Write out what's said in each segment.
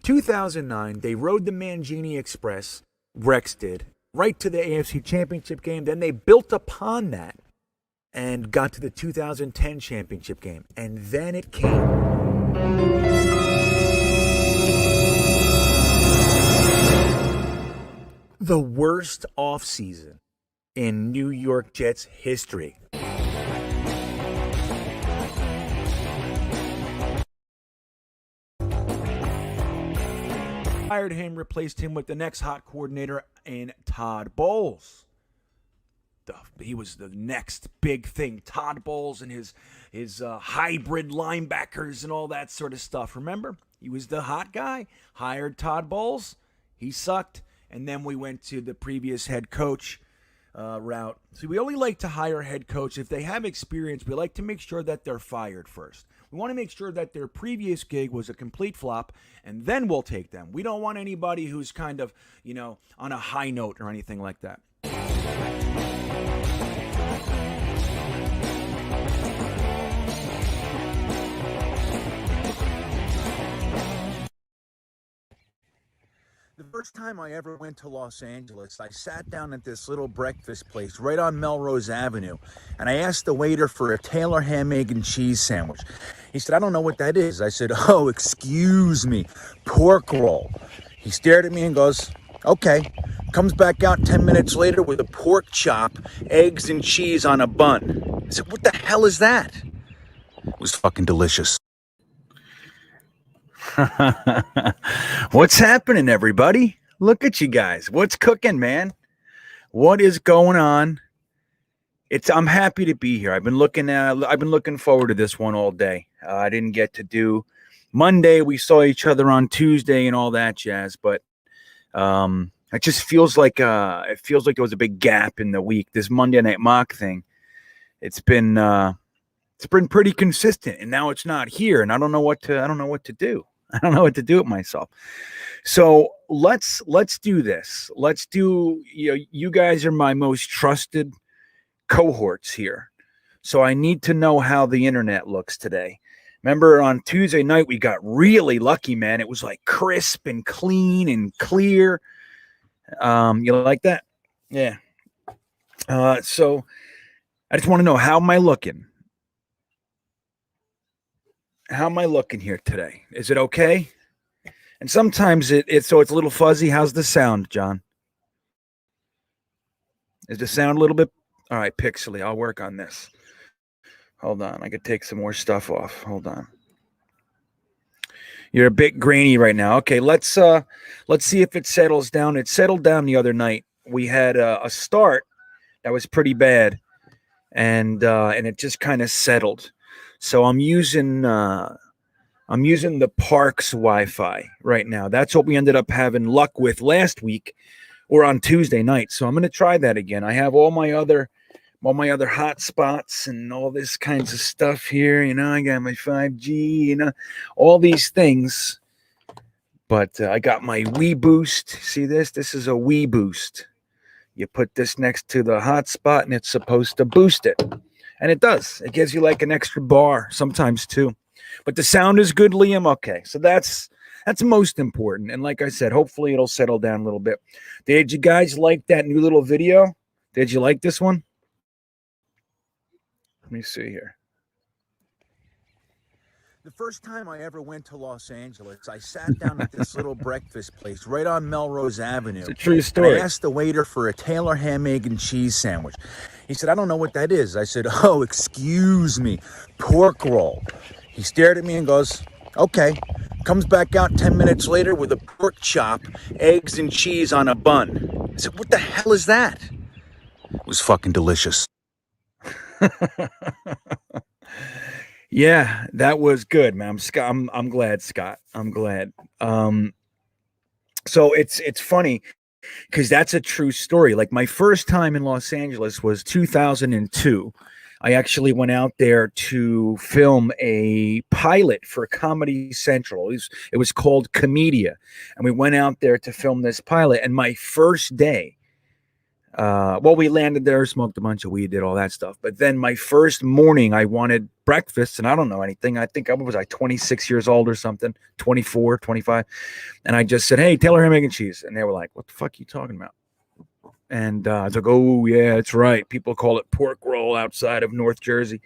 2009, they rode the Mangini Express, Rex did, right to the AFC Championship game. Then they built upon that and got to the 2010 championship game. And then it came. The worst offseason in New York Jets history. Hired him, replaced him with the next hot coordinator in Todd Bowles. He was the next big thing. Todd Bowles and his hybrid linebackers and all that sort of stuff. Remember? He was the hot guy. Hired Todd Bowles. He sucked. And then we went to the previous head coach route. See, we only like to hire a head coach if they have experience. We like to make sure that they're fired first. We want to make sure that their previous gig was a complete flop, and then we'll take them. We don't want anybody who's kind of, on a high note or anything like that. The first time I ever went to Los Angeles, I sat down at this little breakfast place right on Melrose Avenue, and I asked the waiter for a Taylor ham, egg, and cheese sandwich. He said, "I don't know what that is." I said, "Oh, excuse me, pork roll." He stared at me and goes, "Okay." Comes back out 10 minutes later with a pork chop, eggs, and cheese on a bun. I said, "What the hell is that?" It was fucking delicious. What's happening, everybody? Look at you guys. What's cooking, man? What is going on? I'm happy to be here. I've been looking forward to this one all day. I didn't get to do Monday. We saw each other on Tuesday and all that jazz, but it just feels like there was a big gap in the week. This Monday Night Mock thing, it's been pretty consistent, and now it's not here, and I don't know what to do. I don't know what to do with myself. So let's do this. Let's do, you guys are my most trusted cohorts here. So I need to know how the internet looks today. Remember on Tuesday night, we got really lucky, man. It was like crisp and clean and clear. You like that? Yeah. So I just want to know, how am I looking? How am I looking here today? Is it okay? And sometimes it's a little fuzzy. How's the sound, John? Is the sound a little bit? All right, pixely. I'll work on this. Hold on. I could take some more stuff off. Hold on. You're a bit grainy right now. Okay, let's see if it settles down. It settled down the other night. We had a start that was pretty bad, and it just kind of settled. So I'm using the Parks Wi-Fi right now. That's what we ended up having luck with last week or on Tuesday night. So I'm going to try that again. I have all my other hotspots and all this kinds of stuff here. I got my 5G, all these things. But I got my Wii Boost. See this? This is a Wii Boost. You put this next to the hotspot and it's supposed to boost it. And it does. It gives you like an extra bar sometimes too. But the sound is good, Liam. Okay, so that's most important. And like I said, hopefully it'll settle down a little bit. Did you guys like that new little video? Did you like this one? Let me see here. The first time I ever went to Los Angeles, I sat down at this little breakfast place right on Melrose Avenue. It's a true story. I asked the waiter for a Taylor ham, egg, and cheese sandwich. He said, "I don't know what that is." I said, "Oh, excuse me, pork roll." He stared at me and goes, "Okay." Comes back out 10 minutes later with a pork chop, eggs, and cheese on a bun. I said, "What the hell is that?" It was fucking delicious. Yeah, that was good, man. I'm glad, Scott. I'm glad. So it's funny because that's a true story. Like my first time in Los Angeles was 2002. I actually went out there to film a pilot for Comedy Central. It was called Comedia, and we went out there to film this pilot. And my first day, Well, we landed there, smoked a bunch of weed, did all that stuff. But then my first morning, I wanted breakfast, and I don't know anything. I think I was like 26 years old or something, 24, 25. And I just said, hey, Taylor ham, egg, and cheese. And they were like, what the fuck are you talking about? And I was like, oh, yeah, it's right. People call it pork roll outside of North Jersey.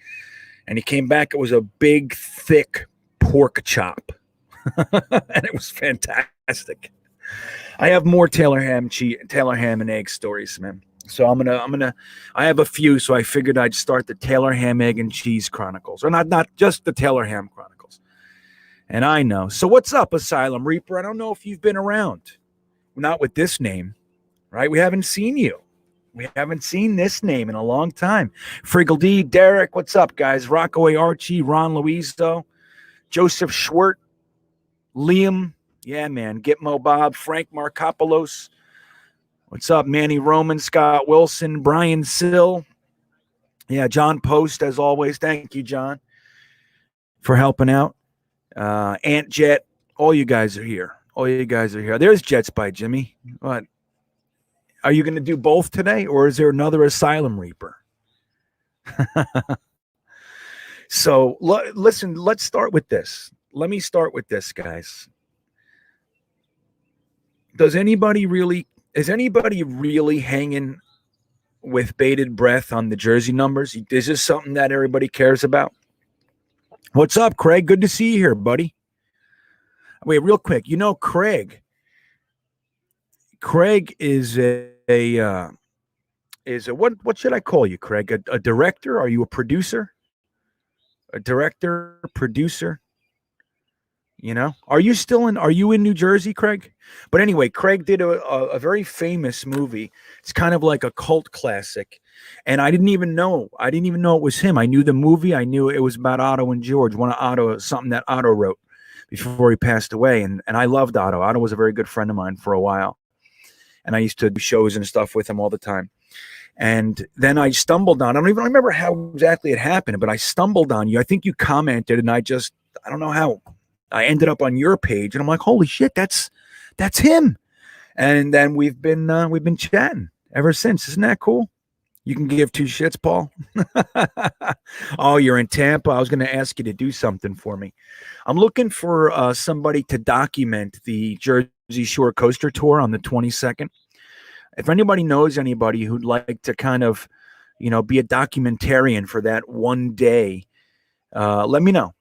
And he came back. It was a big, thick pork chop. And it was fantastic. I have more Taylor ham and egg stories, man. So I have a few, so I figured I'd start the Taylor ham, egg, and cheese chronicles. Or not just the Taylor ham chronicles. And I know. So what's up, Asylum Reaper? I don't know if you've been around. Not with this name, right? We haven't seen you. We haven't seen this name in a long time. Friggle D, Derek, what's up, guys? Rockaway Archie, Ron Luisto, Joseph Schwert, Liam, yeah, man, Gitmo Bob, Frank Markopoulos, what's up, Manny Roman, Scott Wilson, Brian Sill, yeah, John Post, as always. Thank you, John, for helping out. Ant Jet, all you guys are here. All you guys are here. There's Jets by Jimmy. What? Are you going to do both today, or is there another Asylum Reaper? So, listen, let's start with this. Let me start with this, guys. Is anybody really hanging with bated breath on the jersey numbers? Is this something that everybody cares about? What's up, Craig? Good to see you here, buddy. Wait, real quick. You know, Craig is what should I call you, Craig? A director? Are you a producer? A director, producer? You know, are you in New Jersey, Craig? But anyway, Craig did a very famous movie. It's kind of like a cult classic. And I didn't even know it was him. I knew the movie. I knew it was about Otto and George, something that Otto wrote before he passed away. And I loved Otto. Otto was a very good friend of mine for a while. And I used to do shows and stuff with him all the time. And then I stumbled on, I don't even remember how exactly it happened, but I stumbled on you. I think you commented, and I don't know how. I ended up on your page, and I'm like, holy shit, that's him. And then we've been chatting ever since. Isn't that cool? You can give two shits, Paul. Oh, you're in Tampa. I was going to ask you to do something for me. I'm looking for somebody to document the Jersey Shore Coaster Tour on the 22nd. If anybody knows anybody who'd like to kind of, be a documentarian for that one day, let me know.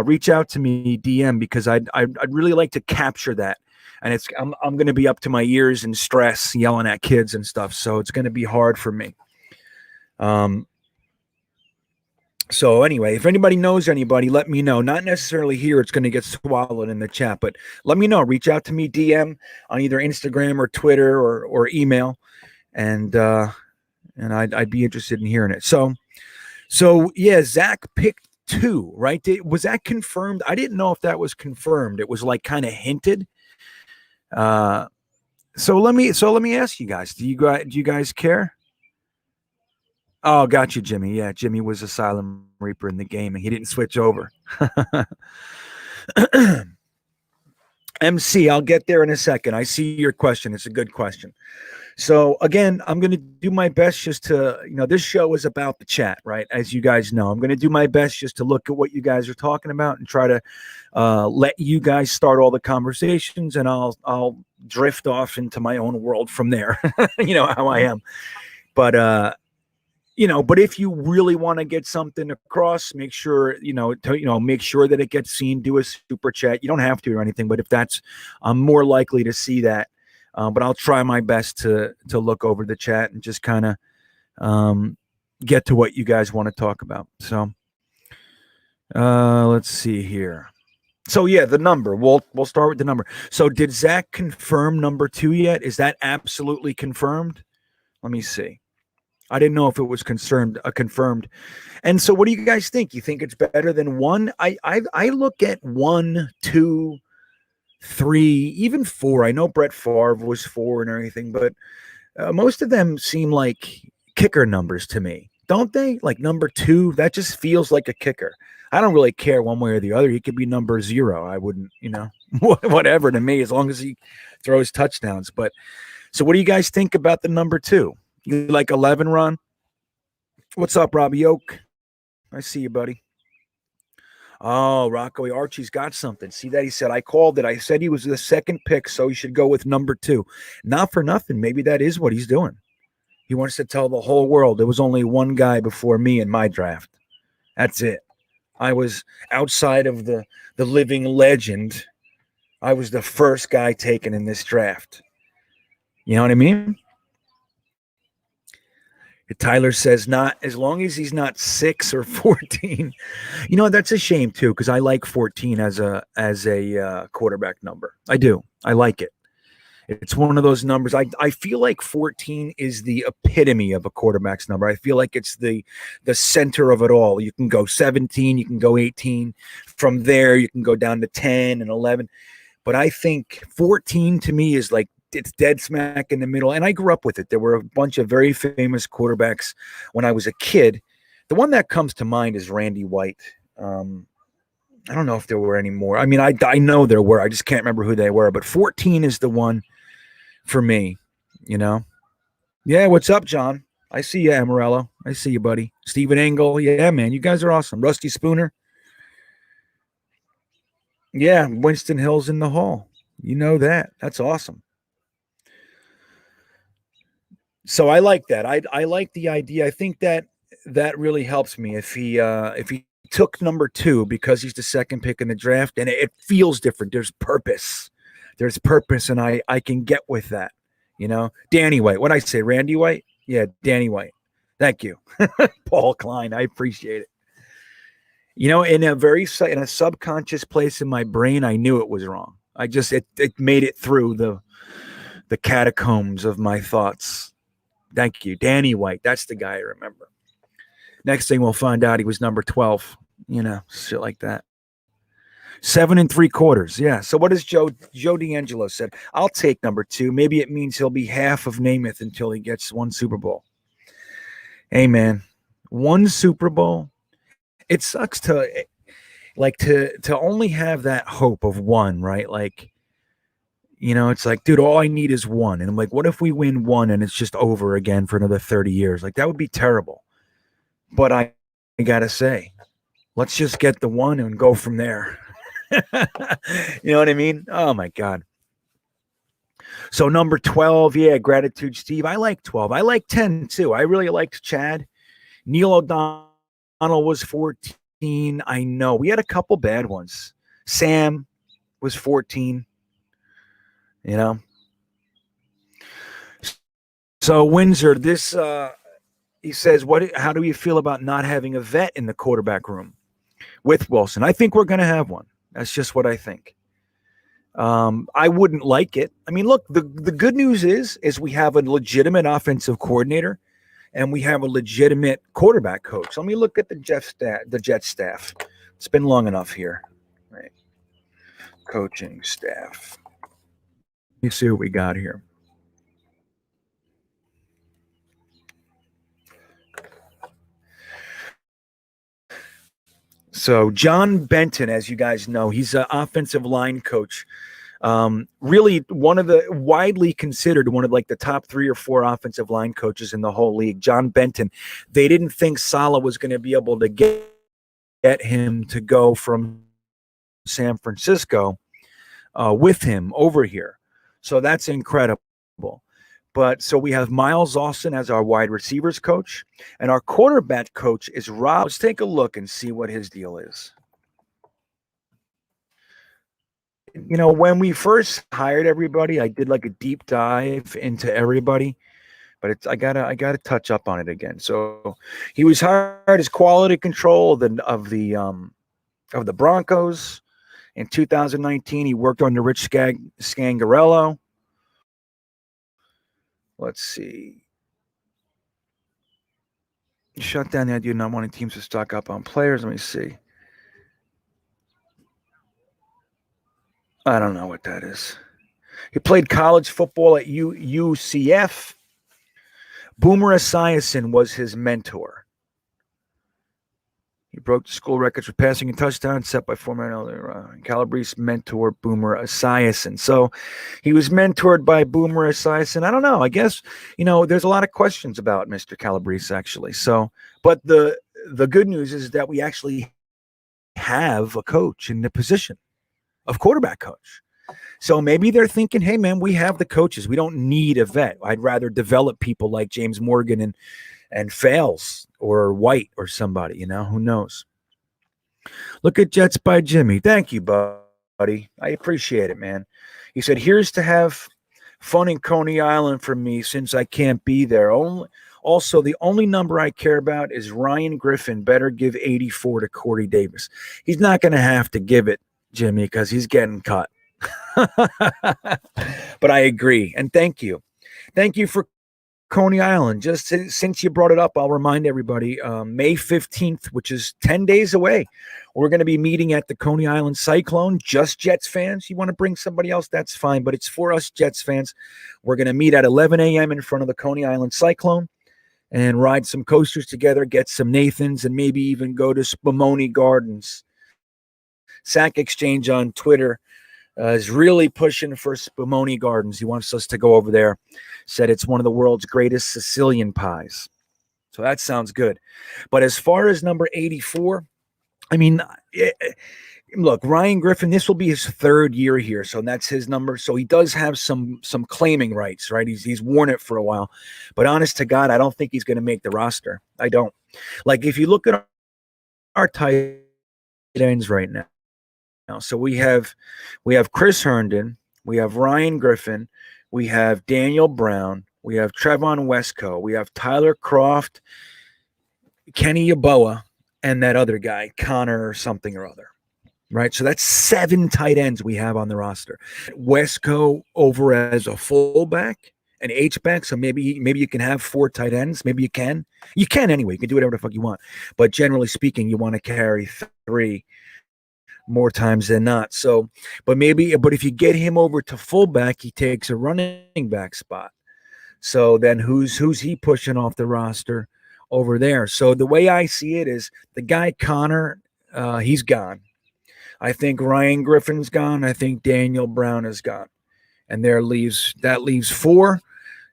Reach out to me, DM, because I'd really like to capture that. And I'm going to be up to my ears in stress, yelling at kids and stuff. So it's going to be hard for me. So anyway, if anybody knows anybody, let me know. Not necessarily here. It's going to get swallowed in the chat, but let me know. Reach out to me, DM on either Instagram or Twitter or email. And I'd be interested in hearing it. So yeah, Zach picked 2, right? Was that confirmed? I didn't know if that was confirmed. It was like kind of hinted. So let me ask you guys, do you guys care? Oh, got you, Jimmy. Yeah, Jimmy was Asylum Reaper in the game, and he didn't switch over. MC, I'll get there in a second. I see your question. It's a good question. So again, I'm going to do my best just to, this show is about the chat, right? As you guys know, I'm going to do my best just to look at what you guys are talking about and try to let you guys start all the conversations, and I'll drift off into my own world from there. You know how I am. But if you really want to get something across, make sure, make sure that it gets seen. Do a super chat. You don't have to or anything, but if I'm more likely to see that. But I'll try my best to look over the chat and just kind of get to what you guys want to talk about. So let's see here. So yeah, the number. We'll start with the number. So did Zach confirm number 2 yet? Is that absolutely confirmed? Let me see. I didn't know if it was confirmed. And so what do you guys think? You think it's better than 1? I look at 1, 2, 3, even 4. I know Brett Favre was 4 and everything, but most of them seem like kicker numbers to me, don't they? Like number 2, that just feels like a kicker. I don't really care one way or the other. He could be number 0. I wouldn't, whatever to me, as long as he throws touchdowns. But so what do you guys think about the number 2? You like 11, Ron? What's up, Robbie Oak? I see you, buddy. Oh, Rockaway Archie's got something. See that? He said, I called it. I said he was the second pick, so he should go with number 2. Not for nothing. Maybe that is what he's doing. He wants to tell the whole world there was only one guy before me in my draft. That's it. I was outside of the living legend. I was the first guy taken in this draft. You know what I mean? Tyler says not as long as he's not 6 or 14. You know, that's a shame too, because I like 14 as a quarterback number. I do. I like it. It's one of those numbers. I feel like 14 is the epitome of a quarterback's number. I feel like it's the center of it all. You can go 17, you can go 18. From there, you can go down to 10 and 11. But I think 14 to me is like, it's dead smack in the middle. And I grew up with it. There were a bunch of very famous quarterbacks when I was a kid. The one that comes to mind is Randy White. I don't know if there were any more. I mean, I know there were. I just can't remember who they were. But 14 is the one for me, you know? Yeah, what's up, John? I see you, Amarello. I see you, buddy. Steven Engel. Yeah, man, you guys are awesome. Rusty Spooner. Yeah, Winston Hill's in the hall. You know that. That's awesome. So I like that. I like the idea. I think that really helps me if he took number 2 because he's the second pick in the draft, and it feels different. There's purpose, and I can get with that. You know, Danny White. What I say, Randy White? Yeah, Danny White. Thank you, Paul Klein. I appreciate it. You know, in a subconscious place in my brain, I knew it was wrong. I just it made it through the catacombs of my thoughts. Thank you. Danny White. That's the guy I remember. Next thing we'll find out he was number 12. You know, shit like that. 7 3/4. Yeah. So what does Joe D'Angelo said? I'll take number 2. Maybe it means he'll be half of Namath until he gets 1 Super Bowl. Hey, man. 1 Super Bowl. It sucks to only have that hope of 1, right? Like, you know, it's like, dude, all I need is 1. And I'm like, what if we win 1 and it's just over again for another 30 years? Like, that would be terrible. But I got to say, let's just get the 1 and go from there. You know what I mean? Oh, my God. So number 12, yeah, gratitude, Steve. I like 12. I like 10, too. I really liked Chad. Neil O'Donnell was 14. I know. We had a couple bad ones. Sam was 14. You know? So Windsor, this he says, how do you feel about not having a vet in the quarterback room with Wilson? I think we're going to have one. That's just what I think. I wouldn't like it. I mean, look, the good news is we have a legitimate offensive coordinator and we have a legitimate quarterback coach. Let me look at the Jet staff. It's been long enough here. Right. Coaching staff. Let me see what we got here. So John Benton, as you guys know, he's an offensive line coach. Really widely considered one of like the top 3 or 4 offensive line coaches in the whole league. John Benton. They didn't think Saleh was going to be able to get him to go from San Francisco with him over here. So that's incredible. But so we have Miles Austin as our wide receivers coach, and our quarterback coach is Rob. Let's take a look and see what his deal is. You know, when we first hired everybody, I did like a deep dive into everybody, but I gotta touch up on it again. So he was hired as quality control of the Broncos. In 2019, he worked under Rich Scangarello. Let's see. Shut down the idea of not wanting teams to stock up on players. Let me see. I don't know what that is. He played college football at UCF. Boomer Esiason was his mentor. He broke the school records for passing and touchdowns set by former Calabrese mentor Boomer Esiason. So he was mentored by Boomer Esiason. I don't know. I guess, there's a lot of questions about Mr. Calabrese, actually. So, but the good news is that we actually have a coach in the position of quarterback coach. So maybe they're thinking, hey, man, we have the coaches. We don't need a vet. I'd rather develop people like James Morgan and Fales or White or somebody, who knows? Look at Jets by Jimmy. Thank you, buddy. I appreciate it, man. He said, here's to have fun in Coney Island for me since I can't be there. Also, the only number I care about is Ryan Griffin. Better give 84 to Corey Davis. He's not going to have to give it, Jimmy, because he's getting cut. But I agree. And thank you. Thank you for Coney Island. Just since you brought it up, I'll remind everybody, May 15th, which is 10 days away, we're going to be meeting at the Coney Island Cyclone. Just Jets fans. You want to bring somebody else, that's fine, but it's for us Jets fans. We're going to meet at 11 a.m. in front of the Coney Island Cyclone and ride some coasters together, get some Nathans, and maybe even go to Spumoni Gardens. Sack Exchange on Twitter is really pushing for Spumoni Gardens. He wants us to go over there. Said it's one of the world's greatest Sicilian pies. So that sounds good. But as far as number 84, I mean, look, Ryan Griffin, this will be his third year here. So that's his number. So he does have some claiming rights, right? He's worn it for a while. But honest to God, I don't think he's going to make the roster. I don't. Like, if you look at our tight ends right now, so we have Chris Herndon, we have Ryan Griffin, we have Daniel Brown, we have Trevon Wesco, we have Tyler Croft, Kenny Yeboah, and that other guy, Connor or something or other, right? So that's 7 tight ends we have on the roster. Wesco over as a fullback, an H-back, so maybe you can have 4 tight ends. Maybe you can. You can anyway. You can do whatever the fuck you want. But generally speaking, you want to carry 3 more times than not. So, but if you get him over to fullback, he takes a running back spot. So then who's he pushing off the roster over there? So the way I see it is the guy Connor, he's gone. I think Ryan Griffin's gone. I think Daniel Brown is gone. And that leaves 4.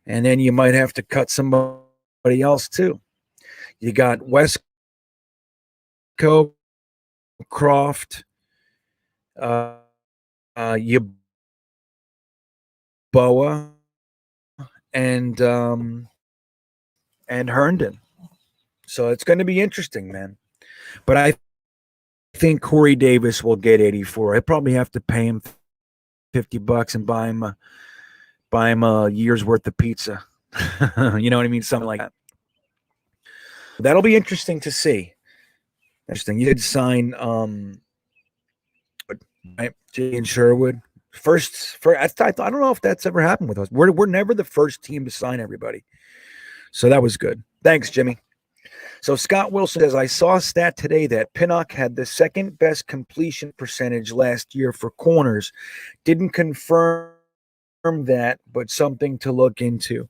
And then you might have to cut somebody else too. You got Wesco, Croft, Yeboah, and Herndon. So it's going to be interesting, man. But I think Corey Davis will get 84. I probably have to pay him $50 and buy him a year's worth of pizza. You know what I mean? Something like that. That'll be interesting to see. Interesting. You did sign right, Jay and Sherwood. I don't know if that's ever happened with us. We're never the first team to sign everybody. So that was good. Thanks, Jimmy. So Scott Wilson says, I saw a stat today that Pinnock had the second best completion percentage last year for corners. Didn't confirm that, but something to look into.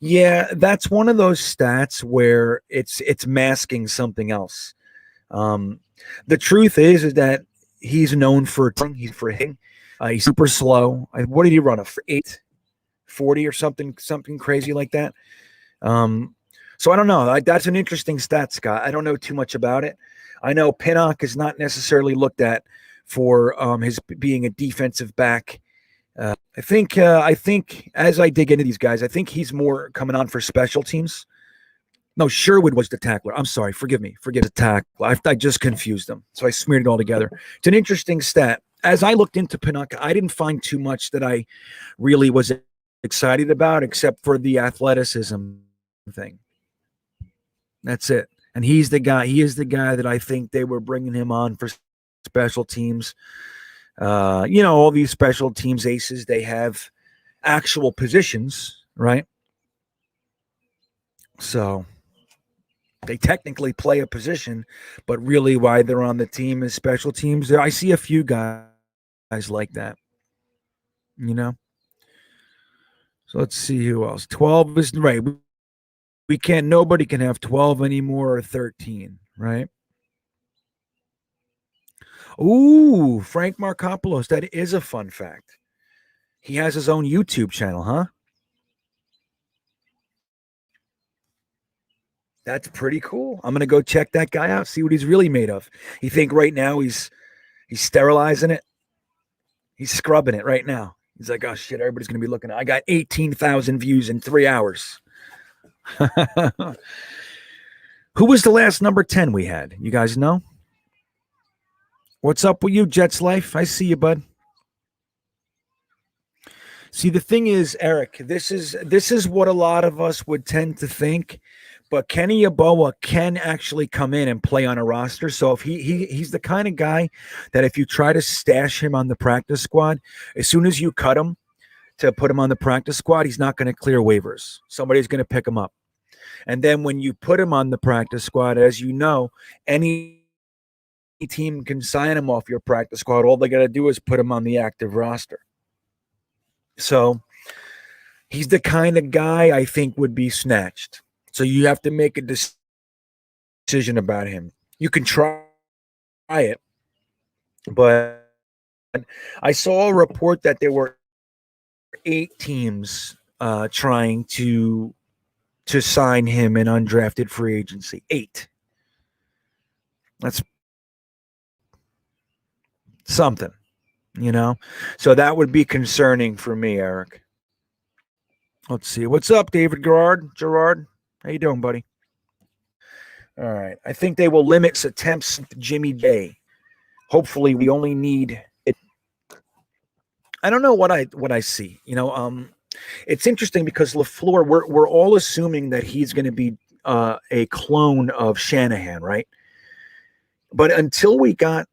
Yeah, that's one of those stats where it's masking something else. The truth is that he's known for hitting. He's super slow. What did he run? A 840 or something crazy like that? So I don't know. That's an interesting stat, Scott. I don't know too much about it. I know Pinnock is not necessarily looked at for his being a defensive back. I think as I dig into these guys, I think he's more coming on for special teams. No, Sherwood was the tackler. I'm sorry. Forgive me. Forget the tackle. I just confused them. So I smeared it all together. It's an interesting stat. As I looked into Pinnock, I didn't find too much that I really was excited about except for the athleticism thing. That's it. And he is the guy that I think they were bringing him on for special teams. All these special teams aces, they have actual positions, right? So they technically play a position, but really why they're on the team is special teams. I see a few guys like that, So let's see who else. 12 is right. Nobody can have 12 anymore or 13, right? Ooh, Frank Markopoulos. That is a fun fact. He has his own YouTube channel, huh? That's pretty cool. I'm gonna go check that guy out, see what he's really made of. You think right now he's sterilizing it? He's scrubbing it right now. He's like, oh shit, everybody's gonna be looking. I got 18,000 views in 3 hours. Who was the last number 10 we had? You guys know? What's up with you, Jets Life? I see you, bud. See, the thing is, Eric, this is what a lot of us would tend to think, but Kenny Yeboah can actually come in and play on a roster. So if he's the kind of guy that if you try to stash him on the practice squad, as soon as you cut him to put him on the practice squad, he's not going to clear waivers. Somebody's going to pick him up. And then when you put him on the practice squad, as you know, any team can sign him off your practice squad. All they got to do is put him on the active roster. So he's the kind of guy I think would be snatched. So you have to make a decision about him. You can try it, but I saw a report that there were 8 teams trying to sign him in undrafted free agency. 8. That's something, you know? So that would be concerning for me, Eric. Let's see. What's up, David Gerard? How you doing, buddy? All right. I think they will limit attempts to Jimmy J. Hopefully we only need it. I don't know what I see. You know, it's interesting because LaFleur, we're all assuming that he's going to be a clone of Shanahan, right? But until we got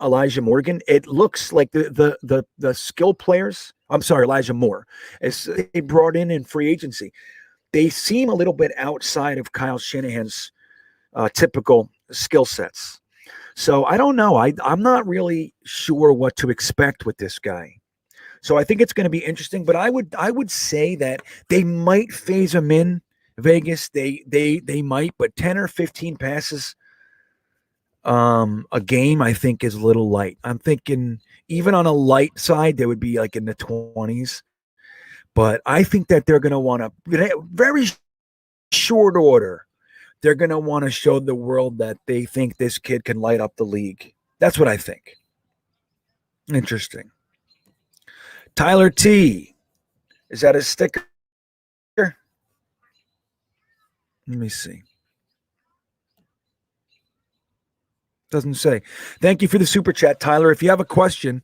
Elijah Morgan, it looks like the skill players. I'm sorry, Elijah Moore, as they brought in free agency, they seem a little bit outside of Kyle Shanahan's typical skill sets. So I don't know. I'm not really sure what to expect with this guy. So I think it's going to be interesting. But I would say that they might phase him in Vegas. They might, but 10 or 15 passes a game, I think, is a little light. I'm thinking even on a light side, they would be like in the 20s. But I think that they're going to want to, very short order, they're going to want to show the world that they think this kid can light up the league. That's what I think. Interesting. Tyler T. Is that a sticker? Let me see. Doesn't say. Thank you for the super chat, Tyler. If you have a question,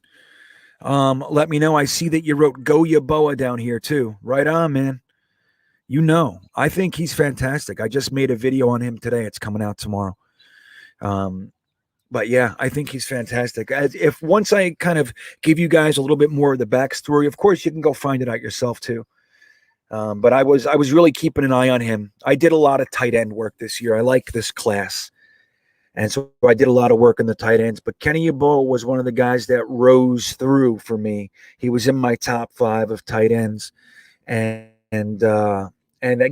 let me know. I see that you wrote Go Yeboah down here too. Right on, man. You know, I think he's fantastic. I just made a video on him today. It's coming out tomorrow. But yeah, I think he's fantastic. If once I kind of give you guys a little bit more of the backstory, of course you can go find it out yourself too. But I was really keeping an eye on him. I did a lot of tight end work this year. I like this class. And so I did a lot of work on the tight ends, but Kenny Yeboah was one of the guys that rose through for me. He was in my top 5 of tight ends, and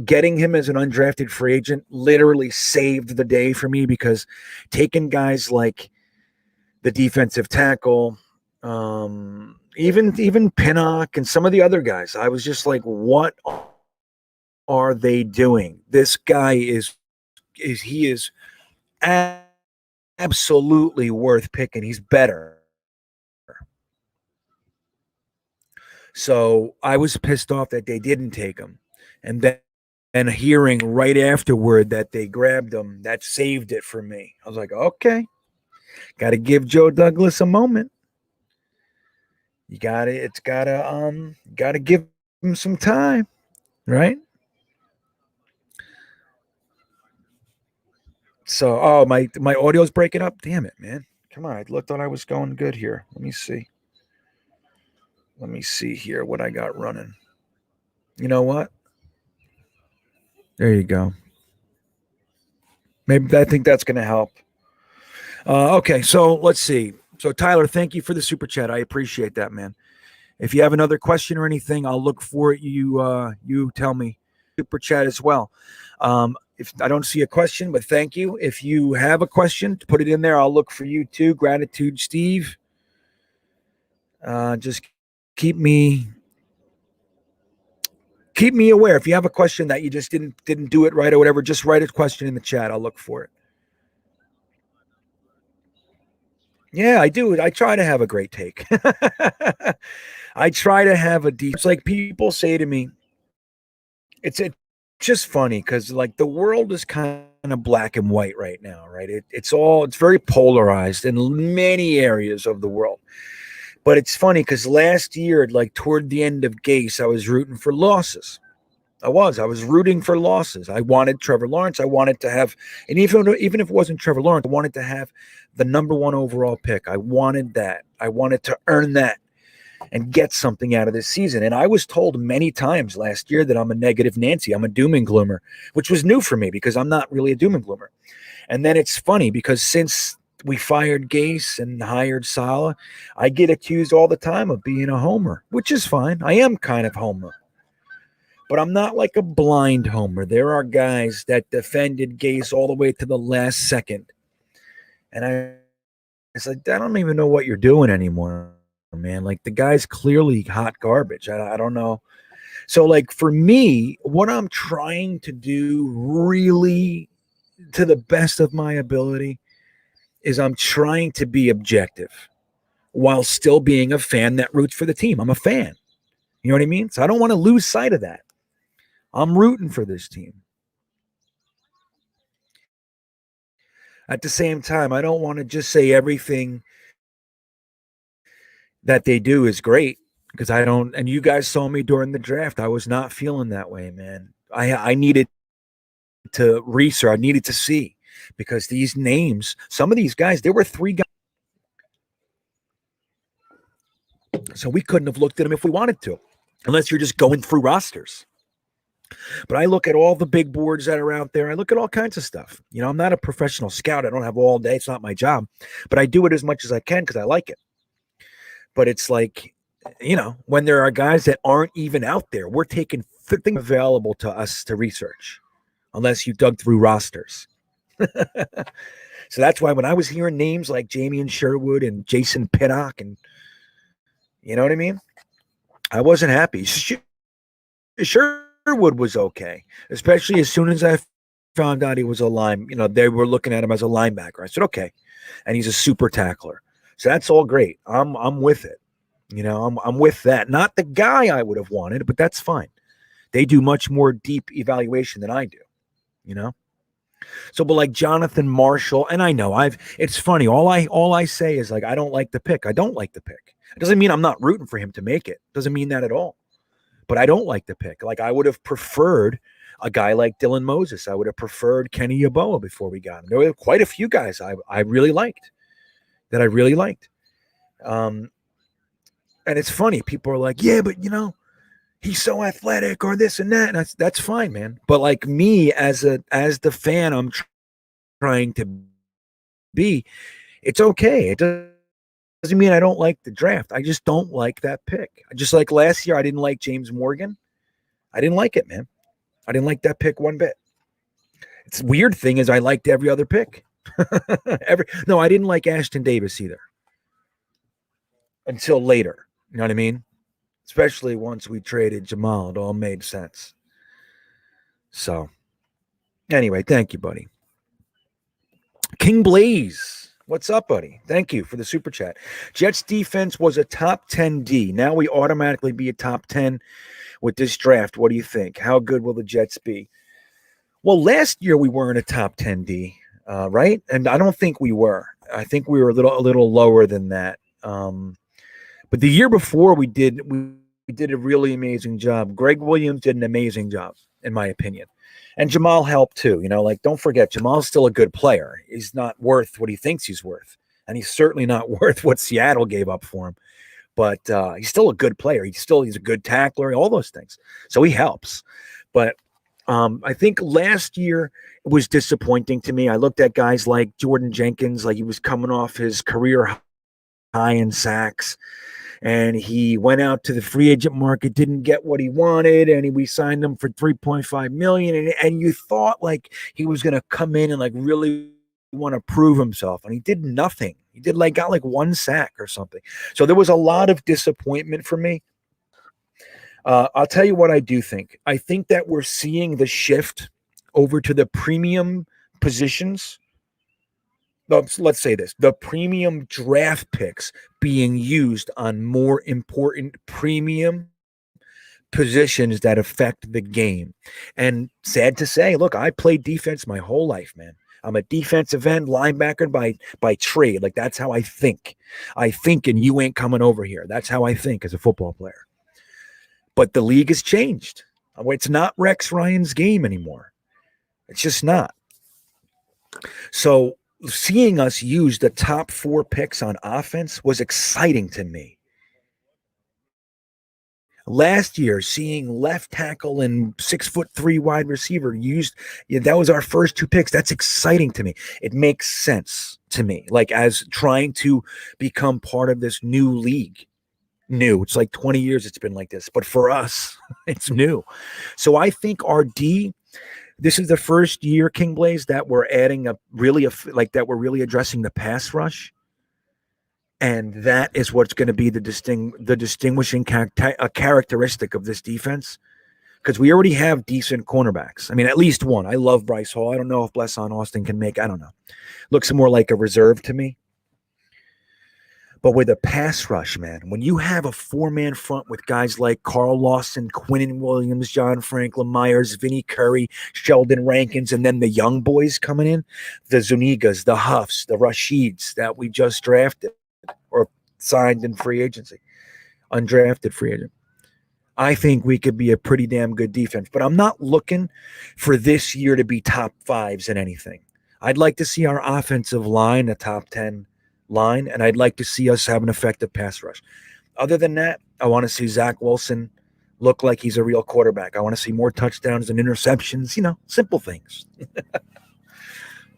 getting him as an undrafted free agent literally saved the day for me, because taking guys like the defensive tackle, even Pinnock and some of the other guys, I was just like, what are they doing? This guy is absolutely worth picking. He's better. So I was pissed off that they didn't take him. And then hearing right afterward that they grabbed him, that saved it for me. I was like, okay, got to give Joe Douglas a moment. You got to give him some time, right? So, my audio's breaking up. Damn it, man. Come on. I thought I was going good here. Let me see. Let me see here what I got running. You know what? There you go. Maybe I think that's going to help. Okay, so let's see. So Tyler, thank you for the super chat. I appreciate that, man. If you have another question or anything, I'll look for it. You tell me. Super chat as well. If I don't see a question, but thank you. If you have a question, put it in there. I'll look for you too. Gratitude, Steve. Just keep me aware. If you have a question that you just didn't do it right or whatever, just write a question in the chat. I'll look for it. Yeah, I do. I try to have a great take. I try to have a deep. It's like people say to me, it's just funny because like the world is kind of black and white right now, right? It's very polarized in many areas of the world. But it's funny because last year, like toward the end of Gase, I was rooting for losses. I was rooting for losses. I wanted Trevor Lawrence. I wanted to have, and even if it wasn't Trevor Lawrence, I wanted to have the number 1 overall pick. I wanted that. I wanted to earn that and get something out of this season. And I was told many times last year that I'm a negative Nancy. I'm a doom and gloomer, which was new for me because I'm not really a doom and gloomer. And then it's funny because since we fired Gase and hired Saleh, I get accused all the time of being a homer, which is fine. I am kind of homer. But I'm not like a blind homer. There are guys that defended Gase all the way to the last second. And I said, I don't even know what you're doing anymore, man. Like the guy's clearly hot garbage. I don't know. So like for me, what I'm trying to do really to the best of my ability is I'm trying to be objective while still being a fan that roots for the team. I'm a fan. You know what I mean? So I don't want to lose sight of that. I'm rooting for this team. At the same time, I don't want to just say everything that they do is great because I don't. And you guys saw me during the draft. I was not feeling that way, man. I needed to research. I needed to see because these names, some of these guys, there were 3 guys. So we couldn't have looked at them if we wanted to, unless you're just going through rosters. But I look at all the big boards that are out there. I look at all kinds of stuff. You know, I'm not a professional scout. I don't have all day. It's not my job. But I do it as much as I can because I like it. But it's like, you know, when there are guys that aren't even out there, we're taking things available to us to research, unless you dug through rosters. So that's why when I was hearing names like Jamie Sherwood and Jason Pinnock and, you know what I mean? I wasn't happy. Sherwood was okay, especially as soon as I found out he was a line. You know, they were looking at him as a linebacker. I said, okay, and he's a super tackler, so that's all great. I'm with it. You know, I'm with that. Not the guy I would have wanted, but that's fine. They do much more deep evaluation than I do. You know, so but like Jonathan Marshall, and I know it's funny. All I say is like I don't like the pick. I don't like the pick. It doesn't mean I'm not rooting for him to make it. Doesn't mean that at all. But I don't like the pick. Like I would have preferred a guy like Dylan Moses. I would have preferred Kenny Yeboah before we got him. There were quite a few guys I really liked. And it's funny. People are like, yeah, but you know, he's so athletic or this and that. And that's fine, man. But like me as the fan, I'm trying to be, it's okay. It doesn't mean I don't like the draft. I just don't like that pick. Just like last year, I didn't like James Morgan. I didn't like it, man. I didn't like that pick one bit. It's weird thing is I liked every other pick. No, I didn't like Ashton Davis either. Until later. You know what I mean? Especially once we traded Jamal, it all made sense. So, anyway, thank you, buddy. King Blaze, what's up, buddy? Thank you for the super chat. Jets defense was a top 10 D. Now we automatically be a top 10 with this draft. What do you think? How good will the Jets be? Well, last year we weren't a top 10 D, right? And I don't think we were. I think we were a little lower than that. But the year before we did a really amazing job. Greg Williams did an amazing job, in my opinion. And Jamal helped too. You know, like don't forget, Jamal's still a good player. He's not worth what he thinks he's worth. And he's certainly not worth what Seattle gave up for him. But he's still a good player. He's a good tackler, all those things. So he helps. But I think last year was disappointing to me. I looked at guys like Jordan Jenkins, like he was coming off his career high in sacks. and he went out to the free agent market, didn't get what he wanted, and we signed him for 3.5 million. And you thought like he was going to come in and like really want to prove himself, and he did nothing. He got like one sack or something. So there was a lot of disappointment for me. I'll tell you what I do think. I think that we're seeing the shift over to the premium positions. Let's say this, the premium draft picks being used on more important premium positions that affect the game. And sad to say, look, I played defense my whole life, man. I'm a defensive end linebacker by trade. Like, that's how I think. I think, and you ain't coming over here. That's how I think as a football player. But the league has changed. It's not Rex Ryan's game anymore. It's just not. So seeing us use the top 4 picks on offense was exciting to me. Last year, seeing left tackle and 6'3" wide receiver used, that was our first 2 picks. That's exciting to me. It makes sense to me, like as trying to become part of this new league. New. It's like 20 years it's been like this, but for us, it's new. So I think our D, this is the first year, King Blaze, that we're adding that we're really addressing the pass rush. And that is what's going to be the distinguishing characteristic of this defense, because we already have decent cornerbacks. I mean, at least one. I love Bryce Hall. I don't know if Blesson Austin can make. I don't know. Looks more like a reserve to me. But with a pass rush, man, when you have a 4-man front with guys like Carl Lawson, Quinnen Williams, John Franklin Myers, Vinnie Curry, Sheldon Rankins, and then the young boys coming in, the Zunigas, the Huffs, the Rasheeds that we just drafted or signed in free agency, undrafted free agent. I think we could be a pretty damn good defense. But I'm not looking for this year to be top 5s in anything. I'd like to see our offensive line a top 10 line, and I'd like to see us have an effective pass rush. Other than that, I want to see Zach Wilson look like he's a real quarterback. I want to see more touchdowns and interceptions, simple things.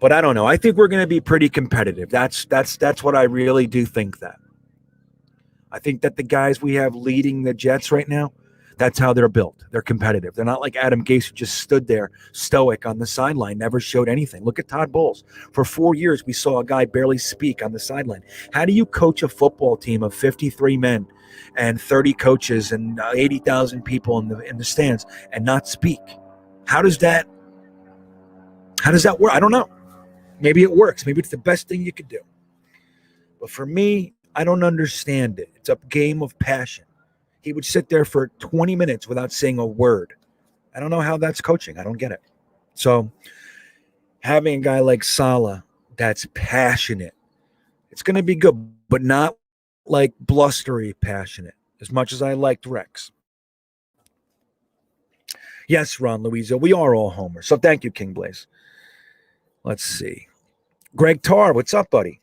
But I don't know. I think we're going to be pretty competitive. That's what I really do think that. I think that the guys we have leading the Jets right now, that's how they're built. They're competitive. They're not like Adam Gase, who just stood there stoic on the sideline, never showed anything. Look at Todd Bowles. For 4 years, we saw a guy barely speak on the sideline. How do you coach a football team of 53 men and 30 coaches and 80,000 people in the stands and not speak? How does that work? I don't know. Maybe it works. Maybe it's the best thing you could do. But for me, I don't understand it. It's a game of passion. He would sit there for 20 minutes without saying a word. I don't know how that's coaching. I don't get it. So having a guy like Saleh that's passionate, it's going to be good, but not like blustery passionate, as much as I liked Rex. Yes, Ron Louisa, we are all homers. So thank you, King Blaze. Let's see. Greg Tarr, what's up, buddy?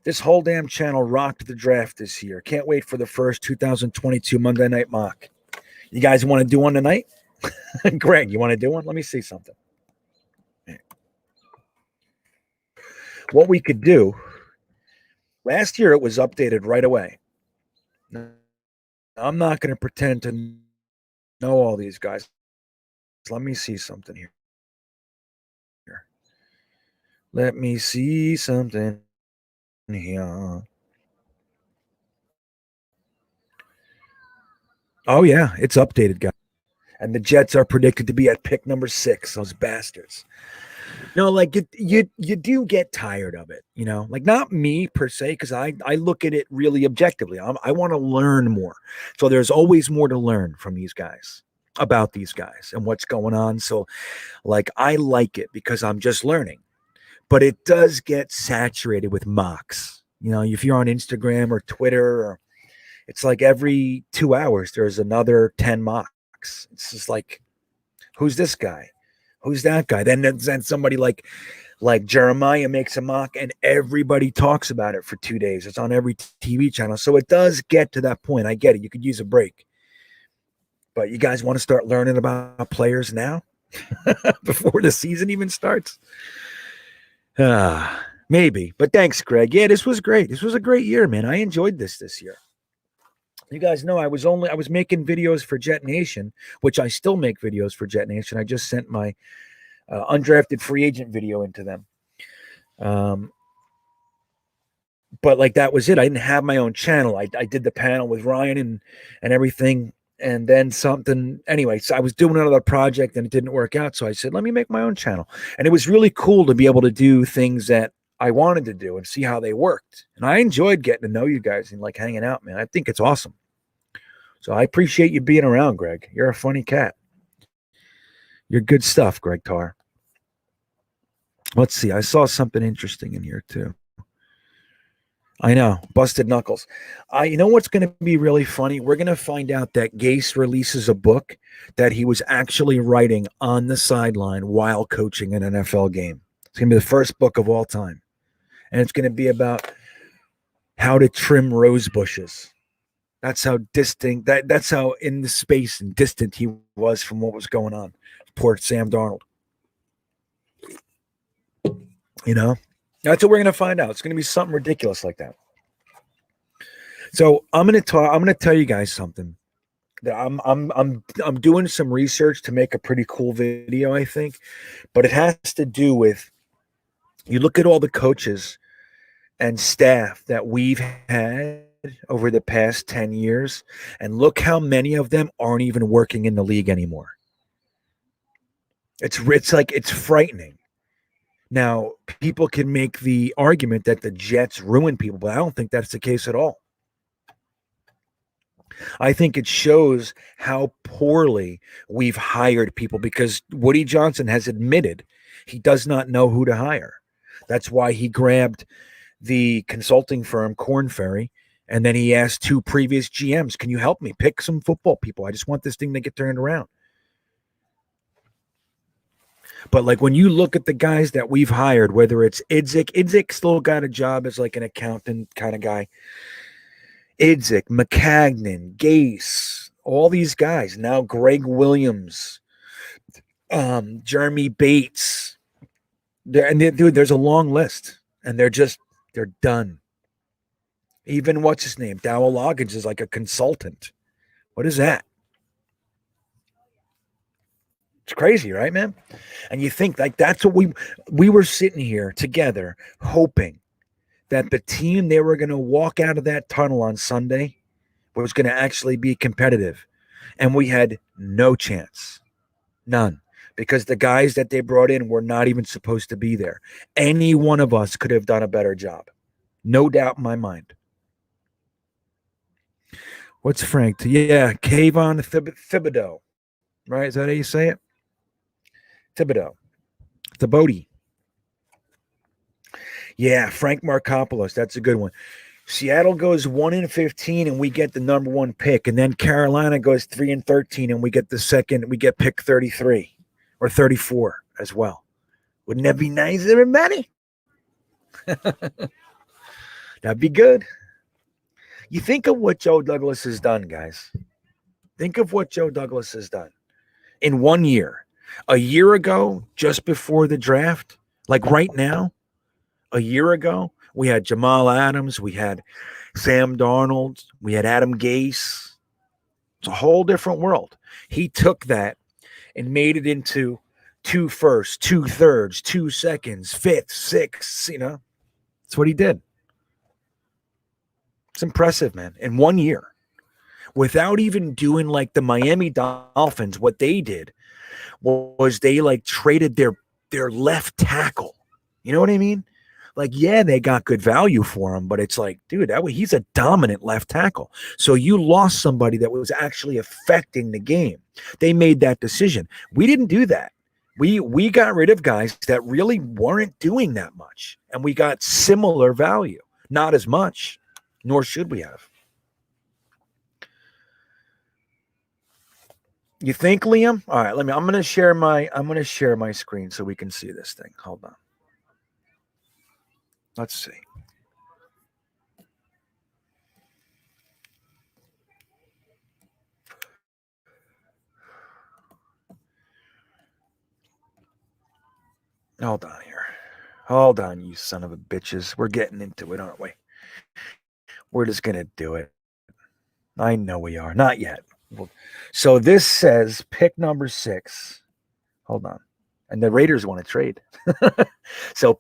This whole damn channel rocked the draft this year. Can't wait for the first 2022 Monday Night Mock. You guys want to do one tonight? Greg, you want to do one? Let me see something. What we could do, last year it was updated right away. I'm not going to pretend to know all these guys. Let me see something here. Let me see something here. Oh, yeah, it's updated, guys. And the Jets are predicted to be at pick number 6, those bastards. Like you do get tired of it, like not me per se, because I look at it really objectively. I want to learn more. So there's always more to learn from these guys, about these guys and what's going on. So like I like it because I'm just learning. But it does get saturated with mocks. If you're on Instagram or Twitter, it's like every 2 hours there's another 10 mocks. It's just like, who's this guy? Who's that guy? Then somebody like Jeremiah makes a mock and everybody talks about it for 2 days. It's on every TV channel. So it does get to that point. I get it. You could use a break. But you guys want to start learning about players now before the season even starts? Maybe. But thanks, Greg. Yeah, this was great. This was a great year, man. I enjoyed this year. You guys know I was making videos for Jetnation, which I still make videos for Jetnation. I just sent my undrafted free agent video into them. But like that was it. I didn't have my own channel. I did the panel with Ryan and everything. And then something, anyway, so I was doing another project and it didn't work out. So I said, let me make my own channel. And it was really cool to be able to do things that I wanted to do and see how they worked. And I enjoyed getting to know you guys and like hanging out, man. I think it's awesome. So I appreciate you being around, Greg. You're a funny cat. You're good stuff, Greg Tarr. Let's see. I saw something interesting in here too. I know, busted knuckles. You know what's going to be really funny? We're going to find out that Gase releases a book that he was actually writing on the sideline while coaching an NFL game. It's going to be the first book of all time. And it's going to be about how to trim rose bushes. That's how distinct, that's how in the space and distant he was from what was going on. Poor Sam Darnold. You know? That's what we're going to find out. It's going to be something ridiculous like that. So I'm going to tell you guys something. That I'm doing some research to make a pretty cool video, I think, but it has to do with, you look at all the coaches and staff that we've had over the past 10 years, and look how many of them aren't even working in the league anymore. It's frightening. Now, people can make the argument that the Jets ruin people, but I don't think that's the case at all. I think it shows how poorly we've hired people, because Woody Johnson has admitted he does not know who to hire. That's why he grabbed the consulting firm Korn Ferry, and then he asked 2 previous GMs, can you help me pick some football people? I just want this thing to get turned around. But like when you look at the guys that we've hired, whether it's Idzik still got a job as like an accountant kind of guy. Idzik, McCagnon, Gase, all these guys. Now Greg Williams, Jeremy Bates. Dude, there's a long list. And they're done. Even what's his name? Dowell Loggins is like a consultant. What is that? It's crazy, right, man? And you think like that's what we were sitting here together hoping that the team they were going to walk out of that tunnel on Sunday was going to actually be competitive. And we had no chance. None. Because the guys that they brought in were not even supposed to be there. Any one of us could have done a better job. No doubt in my mind. What's Frank? Yeah, Kayvon Thibodeau. Right? Is that how you say it? Thibodeau. Yeah, Frank Markopoulos. That's a good one. Seattle goes 1-15 and we get the number 1 pick. And then Carolina goes 3-13 and we get pick 33 or 34 as well. Wouldn't that be nice, everybody? That'd be good. You think of what Joe Douglas has done, guys. Think of what Joe Douglas has done in 1 year. A year ago, just before the draft, like right now, a year ago, we had Jamal Adams, we had Sam Darnold, we had Adam Gase. It's a whole different world. He took that and made it into 2 firsts, 2 thirds, 2 seconds, 5th, 6th, you know. That's what he did. It's impressive, man. In 1 year. Without even doing like the Miami Dolphins, what they did was they like traded their left tackle. You know what I mean? Like, yeah, they got good value for him, but it's like, dude, he's a dominant left tackle. So you lost somebody that was actually affecting the game. They made that decision. We didn't do that. We got rid of guys that really weren't doing that much, and we got similar value. Not as much, nor should we have. You think, Liam? All right, I'm going to share my screen so we can see this thing. Hold on. Let's see. Hold on here. Hold on, you son of a bitches. We're getting into it, aren't we? We're just going to do it. I know we are. Not yet. So this says pick number 6. Hold on. And the Raiders want to trade. So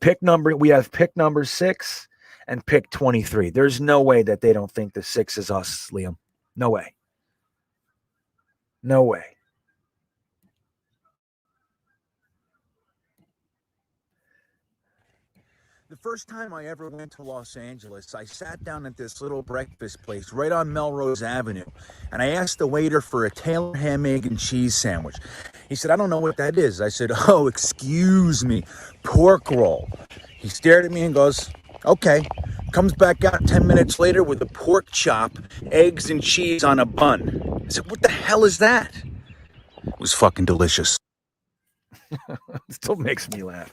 we have pick number 6 and pick 23. There's no way that they don't think the 6 is us, Liam. No way. No way. The first time I ever went to Los Angeles, I sat down at this little breakfast place right on Melrose Avenue, and I asked the waiter for a Taylor ham, egg, and cheese sandwich. He said, "I don't know what that is." I said, "Oh, excuse me, pork roll." He stared at me and goes, "Okay." Comes back out 10 minutes later with a pork chop, eggs, and cheese on a bun. I said, "What the hell is that?" It was fucking delicious. It still makes me laugh.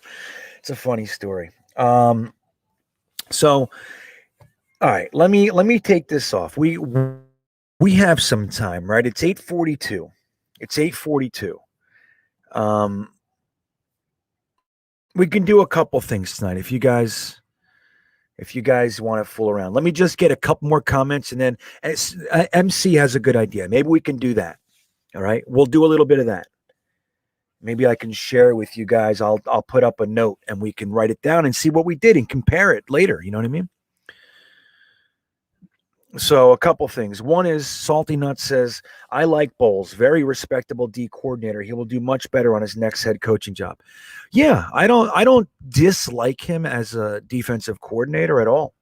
It's a funny story. So, all right, let me take this off. We have some time, right? It's 8:42. It's 8:42. We can do a couple things tonight if you guys want to fool around. Let me just get a couple more comments, and then MC has a good idea. Maybe we can do that. All right, we'll do a little bit of that. Maybe I can share with you guys. I'll put up a note and we can write it down and see what we did and compare it later. You know what I mean? So a couple things. One is Salty Nut says, "I like Bowles, very respectable D coordinator. He will do much better on his next head coaching job." Yeah, I don't dislike him as a defensive coordinator at all.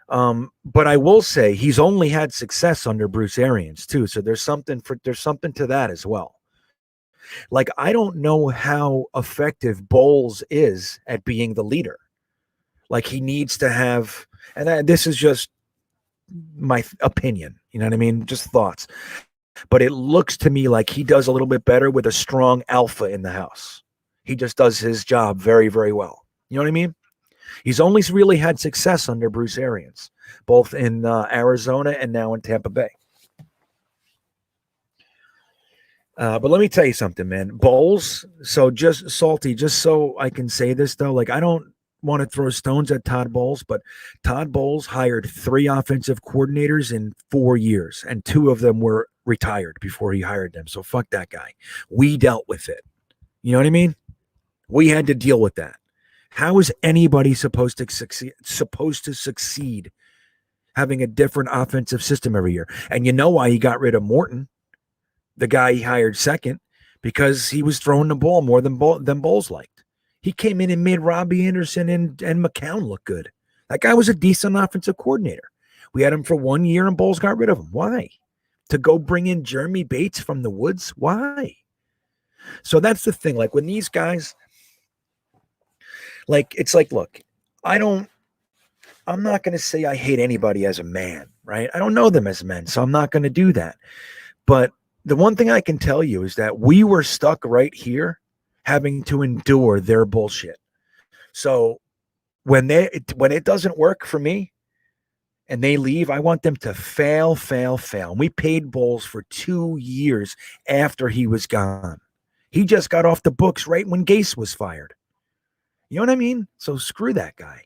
But I will say he's only had success under Bruce Arians too. So there's something to that as well. Like, I don't know how effective Bowles is at being the leader. Like, he needs to have, and this is just my opinion, you know what I mean? Just thoughts. But it looks to me like he does a little bit better with a strong alpha in the house. He just does his job very, very well. You know what I mean? He's only really had success under Bruce Arians, both in Arizona and now in Tampa Bay. But let me tell you something, man. Bowles, so just Salty, just so I can say this, though, like, I don't want to throw stones at Todd Bowles, but Todd Bowles hired 3 offensive coordinators in 4 years, and 2 of them were retired before he hired them. So fuck that guy. We dealt with it. You know what I mean? We had to deal with that. How is anybody supposed to succeed having a different offensive system every year? And you know why he got rid of Morton, the guy he hired second, because he was throwing the ball more than Bowles liked. He came in and made Robbie Anderson and McCown look good. That guy was a decent offensive coordinator. We had him for 1 year and Bowles got rid of him. Why? To go bring in Jeremy Bates from the woods? Why? So that's the thing. Like, when these guys, like, it's like, look, I'm not going to say I hate anybody as a man, right? I don't know them as men, so I'm not going to do that. But the one thing I can tell you is that we were stuck right here having to endure their bullshit. So when it doesn't work for me and they leave, I want them to fail. And we paid Bowles for 2 years after he was gone. He just got off the books right when Gase was fired. You know what I mean? So screw that guy.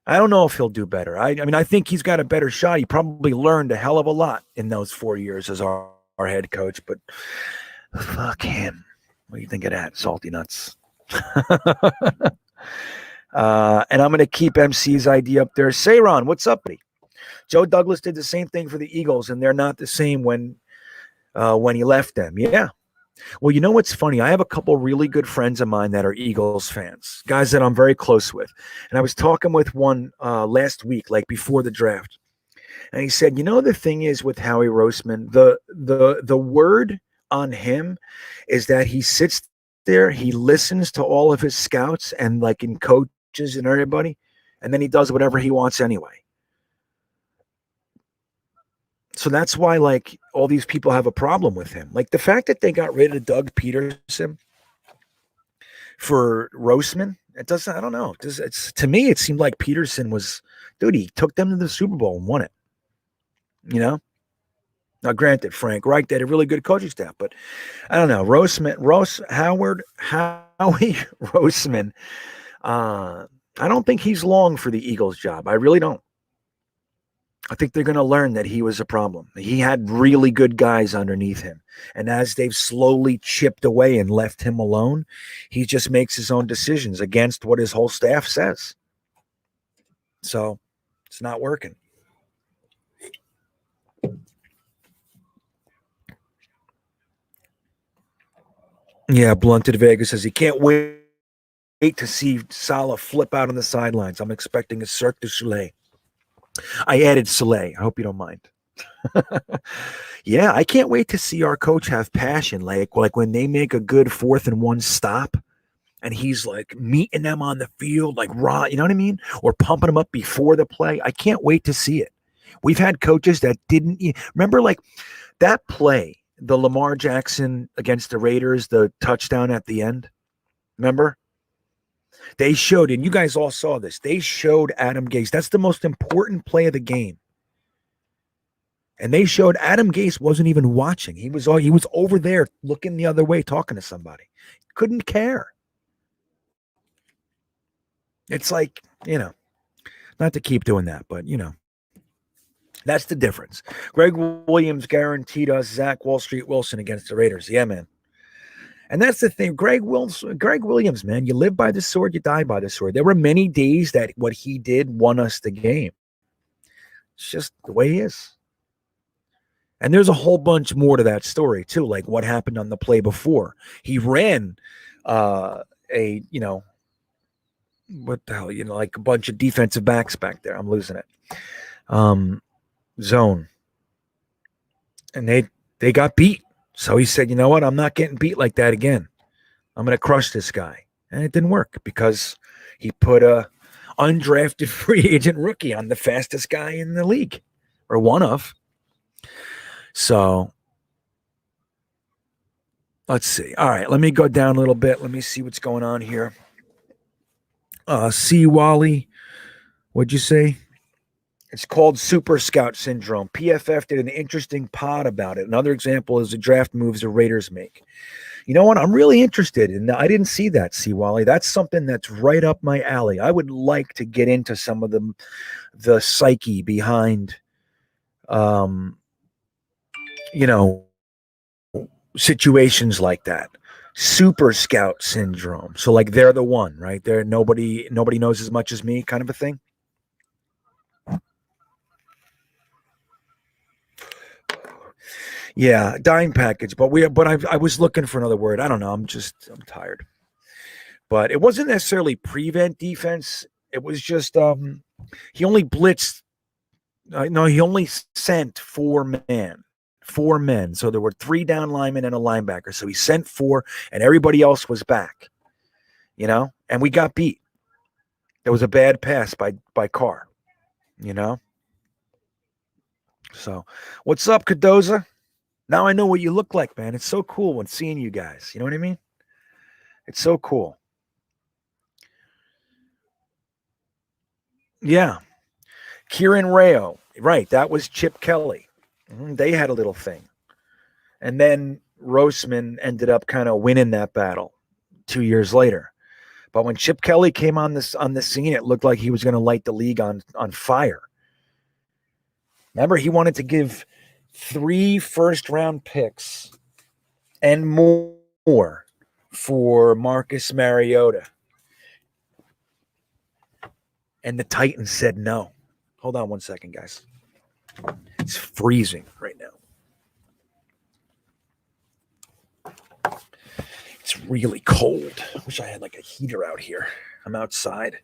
I don't know if he'll do better. I mean, I think he's got a better shot. He probably learned a hell of a lot in those 4 years as our head coach, but fuck him. What do you think of that, Salty Nuts? And I'm going to keep MC's ID up there. Sayron, what's up, buddy? Joe Douglas did the same thing for the Eagles, and they're not the same when he left them. Yeah. Well, you know what's funny? I have a couple really good friends of mine that are Eagles fans, guys that I'm very close with. And I was talking with one last week, like before the draft. And he said, you know, the thing is with Howie Roseman, the word on him is that he sits there, he listens to all of his scouts and like in coaches and everybody, and then he does whatever he wants anyway. So that's why, like, all these people have a problem with him. Like, the fact that they got rid of Doug Peterson for Roseman, it doesn't, I don't know. It's to me, it seemed like Peterson was, dude, he took them to the Super Bowl and won it. You know? Now, granted, Frank Reich did a really good coaching staff, but I don't know. Howie Roseman, I don't think he's long for the Eagles job. I really don't. I think they're going to learn that he was a problem. He had really good guys underneath him. And as they've slowly chipped away and left him alone, he just makes his own decisions against what his whole staff says. So it's not working. Yeah, Blunted Vegas says he can't wait to see Salah flip out on the sidelines. I'm expecting a Cirque du Soleil. I added Soleil. I hope you don't mind. Yeah, I can't wait to see our coach have passion. Like when they make a good 4th and 1 stop and he's like meeting them on the field, like raw, you know what I mean? Or pumping them up before the play. I can't wait to see it. We've had coaches that didn't remember like that play, the Lamar Jackson against the Raiders, the touchdown at the end. Remember? They showed, and you guys all saw this, they showed Adam Gase. That's the most important play of the game. And they showed Adam Gase wasn't even watching. He was over there looking the other way, talking to somebody. Couldn't care. It's like, not to keep doing that, but, that's the difference. Greg Williams guaranteed us Zach Wall Street Wilson against the Raiders. Yeah, man. And that's the thing. Greg Williams, man, you live by the sword, you die by the sword. There were many days that what he did won us the game. It's just the way he is. And there's a whole bunch more to that story, too, like what happened on the play before. He ran what the hell, like a bunch of defensive backs back there. I'm losing it. Zone. And they got beat. So he said, you know what? I'm not getting beat like that again. I'm going to crush this guy. And it didn't work because he put a undrafted free agent rookie on the fastest guy in the league, or one of. So let's see. All right, let me go down a little bit. Let me see what's going on here. C. Wally, what'd you say? It's called Super Scout Syndrome. PFF did an interesting pod about it. Another example is the draft moves the Raiders make. You know what? I'm really interested in. I didn't see that, C. Wally. That's something that's right up my alley. I would like to get into some of the psyche behind, situations like that. Super Scout Syndrome. So like they're the one, right? They're nobody knows as much as me, kind of a thing. Yeah, dime package, but I was looking for another word. I don't know. I'm tired. But it wasn't necessarily prevent defense. It was just he only blitzed. No, he only sent 4 men. So there were 3 down linemen and a linebacker. So he sent 4, and everybody else was back. And we got beat. There was a bad pass by Carr. So what's up, Cadoza? Now I know what you look like, man. It's so cool when seeing you guys. You know what I mean? It's so cool. Yeah. Kieran Rayo. Right. That was Chip Kelly. They had a little thing. And then Roseman ended up kind of winning that battle 2 years later. But when Chip Kelly came on the scene, it looked like he was going to light the league on fire. Remember, he wanted to give 3 first-round picks and more for Marcus Mariota. And the Titans said no. Hold on one second, guys. It's freezing right now. It's really cold. I wish I had like a heater out here. I'm outside.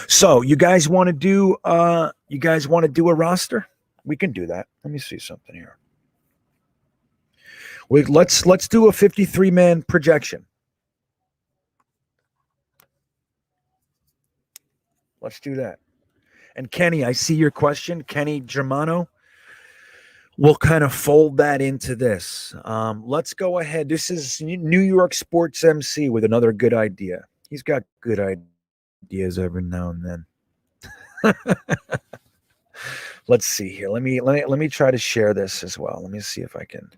So you guys want to do a roster? We can do that. Let me see something here. Let's do a 53-man projection. Let's do that. And Kenny, I see your question. Kenny Germano. We'll kind of fold that into this. Let's go ahead. This is New York Sports MC with another good idea. He's got good ideas every now and then. Let's see here. Let me try to share this as well. Let me see if I can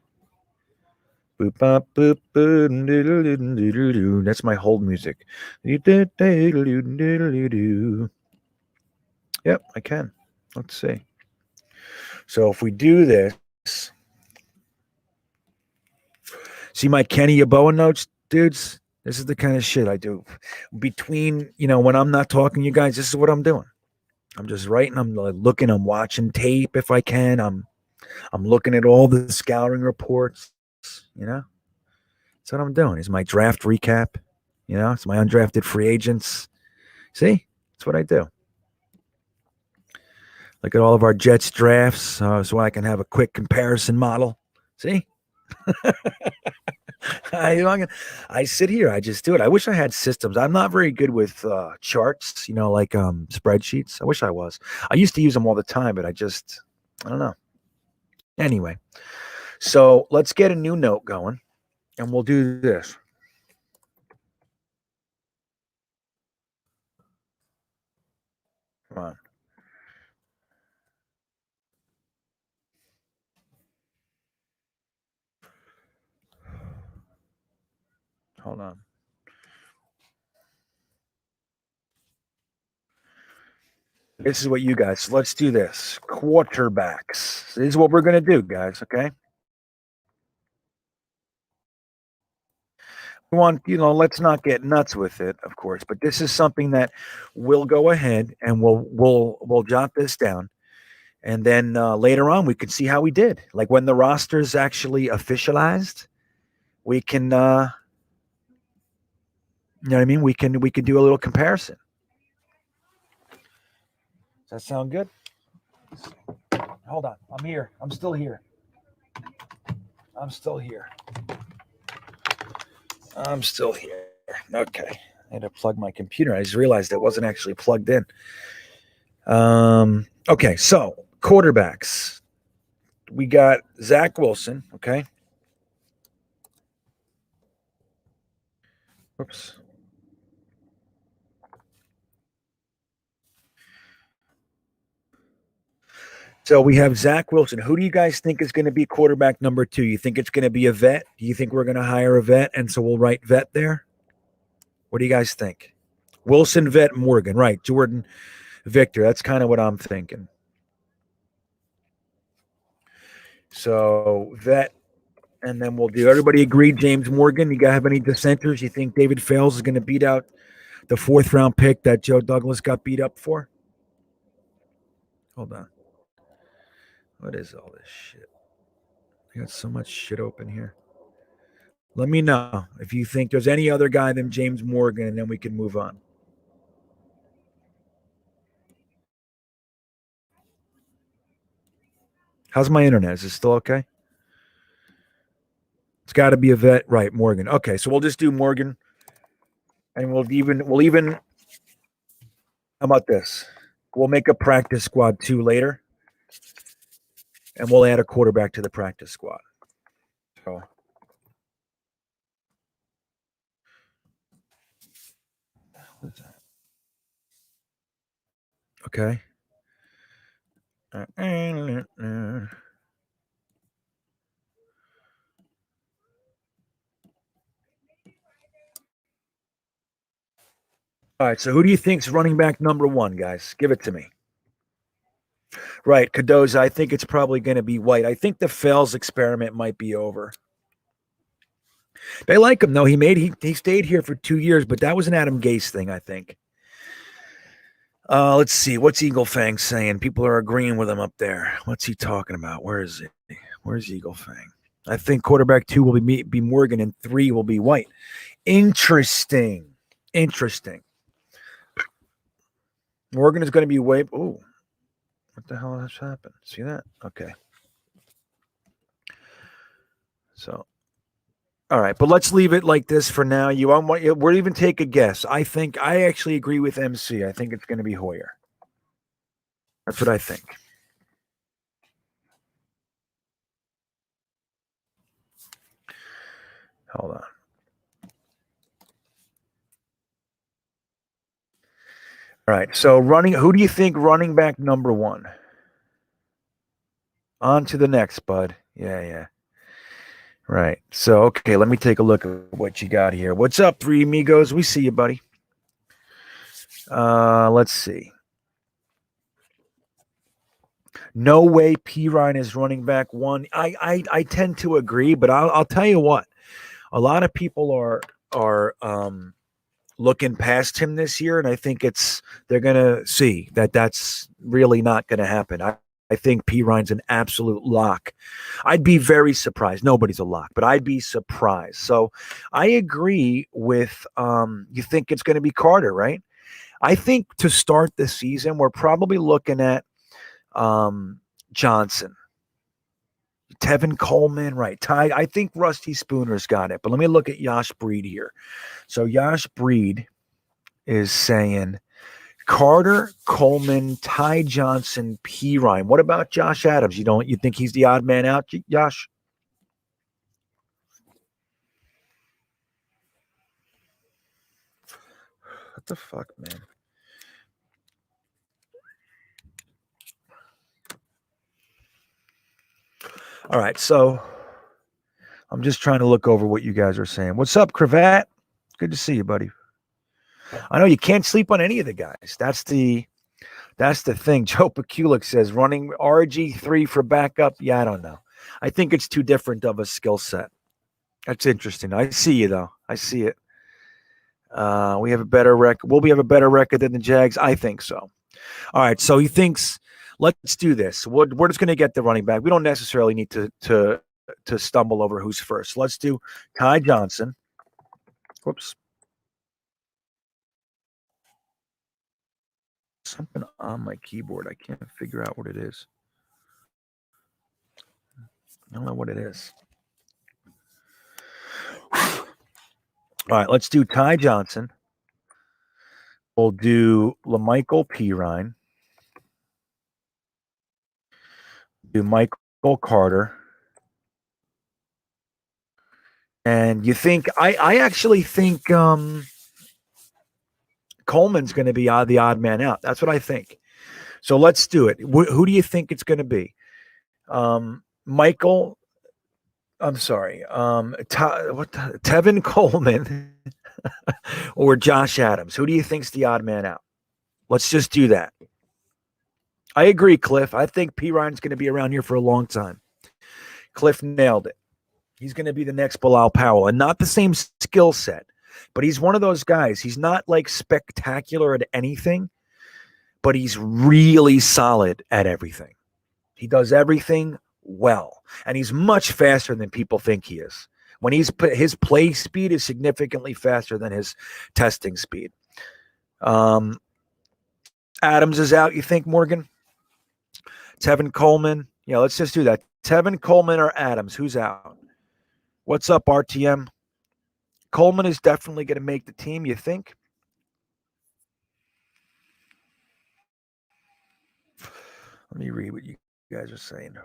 Boop, bop, boop, boop, doodle-doo-doo-doo-doo. That's my hold music. Doodle-doo-doo-doo-doo-doo. Yep, I can. Let's see. So if we do this, see my Kenny Yaboa notes, dudes? This is the kind of shit I do. Between, when I'm not talking to you guys, this is what I'm doing. I'm just writing, I'm looking, I'm watching tape if I can. I'm looking at all the scouting reports, That's what I'm doing. Is my draft recap, it's my undrafted free agents. See? That's what I do. Look at all of our Jets drafts so I can have a quick comparison model. See? I sit here. I just do it. I wish I had systems. I'm not very good with charts, like spreadsheets. I wish I was. I used to use them all the time, but I don't know. Anyway, so let's get a new note going, and we'll do this. Come on. Hold on. This is what you guys, let's do this. Quarterbacks. This is what we're going to do, guys, okay? We want, let's not get nuts with it, of course, but this is something that we'll go ahead and we'll jot this down. And then later on, we can see how we did. Like when the roster's actually officialized, we can, you know what I mean? We can do a little comparison. Does that sound good? Hold on. I'm here. I'm still here. Okay. I had to plug my computer. I just realized it wasn't actually plugged in. Okay. So quarterbacks. We got Zach Wilson. Okay. Whoops. So we have Zach Wilson. Who do you guys think is going to be quarterback number 2? You think it's going to be a vet? Do you think we're going to hire a vet, and so we'll write vet there? What do you guys think? Wilson, vet, Morgan. Right. Jordan, Victor. That's kind of what I'm thinking. So vet, and then we'll do. Everybody agree? James Morgan. You guys have any dissenters? You think David Fales is going to beat out the 4th round pick that Joe Douglas got beat up for? Hold on. What is all this shit? I got so much shit open here. Let me know if you think there's any other guy than James Morgan, and then we can move on. How's my internet? Is it still okay? It's got to be a vet, right? Morgan. Okay, so we'll just do Morgan, and we'll even. How about this? We'll make a practice squad 2 later, and we'll add a quarterback to the practice squad. So. What is that? Okay. All right, so who do you think's running back number 1, guys? Give it to me. Right, Cardoza. I think it's probably going to be White. I think the Fells experiment might be over. They like him though. He stayed here for 2 years, but that was an Adam Gase thing, I think. Let's see. What's Eagle Fang saying? People are agreeing with him up there. What's he talking about? Where is he? Where's Eagle Fang? I think quarterback 2 will be Morgan, and 3 will be White. Interesting. Morgan is going to be White. Ooh, what the hell has happened? See that? Okay. So, all right, but let's leave it like this for now. We'll even take a guess. I actually agree with MC. I think it's going to be Hoyer. That's what I think. Hold on. All right, so who do you think running back number 1? On to the next, bud. Yeah. Right. So, okay, let me take a look at what you got here. What's up, Three Amigos? We see you, buddy. Let's see. No way P. Ryan is running back one. I tend to agree, but I'll tell you what. A lot of people are looking past him this year, and I think they're gonna see that that's really not gonna happen. I think P. Ryan's an absolute lock. I'd be very surprised. Nobody's a lock, but I'd be surprised. So I agree with you think it's gonna be Carter, right? I think to start the season, we're probably looking at Johnson, Tevin Coleman, right? Ty, I think Rusty Spooner's got it, but let me look at Yash Breed here. So Yash Breed is saying Carter, Coleman, Ty Johnson, P. Ryan. What about Josh Adams? You think he's the odd man out, Yash? What the fuck, man? All right, so I'm just trying to look over what you guys are saying. What's up, Cravat? Good to see you, buddy. I know you can't sleep on any of the guys. That's the thing. Joe Pekulik says running RG3 for backup. Yeah, I don't know. I think it's too different of a skill set. That's interesting. I see you though. I see it. We have a better record. Will we have a better record than the Jags? I think so. All right. So he thinks, let's do this. We're just going to get the running back. We don't necessarily need to stumble over who's first. Let's do Ty Johnson. Whoops. Something on my keyboard. I can't figure out what it is. I don't know what it is. All right, let's do Ty Johnson. We'll do LaMichael Pirine. Do Michael Carter. And you think I actually think Coleman's going to be the odd man out. That's what I think. So let's do it. Who do you think it's going to be? Michael. I'm sorry. Tevin Coleman or Josh Adams? Who do you think's the odd man out? Let's just do that. I agree, Cliff. I think P. Ryan's going to be around here for a long time. Cliff nailed it. He's going to be the next Bilal Powell, and not the same skill set, but he's one of those guys. He's not like spectacular at anything, but he's really solid at everything. He does everything well, and he's much faster than people think he is. When his play speed is significantly faster than his testing speed. Adams is out, you think, Morgan? Tevin Coleman. Yeah, let's just do that. Tevin Coleman or Adams, who's out? What's up, RTM? Coleman is definitely going to make the team, you think? Let me read what you guys are saying.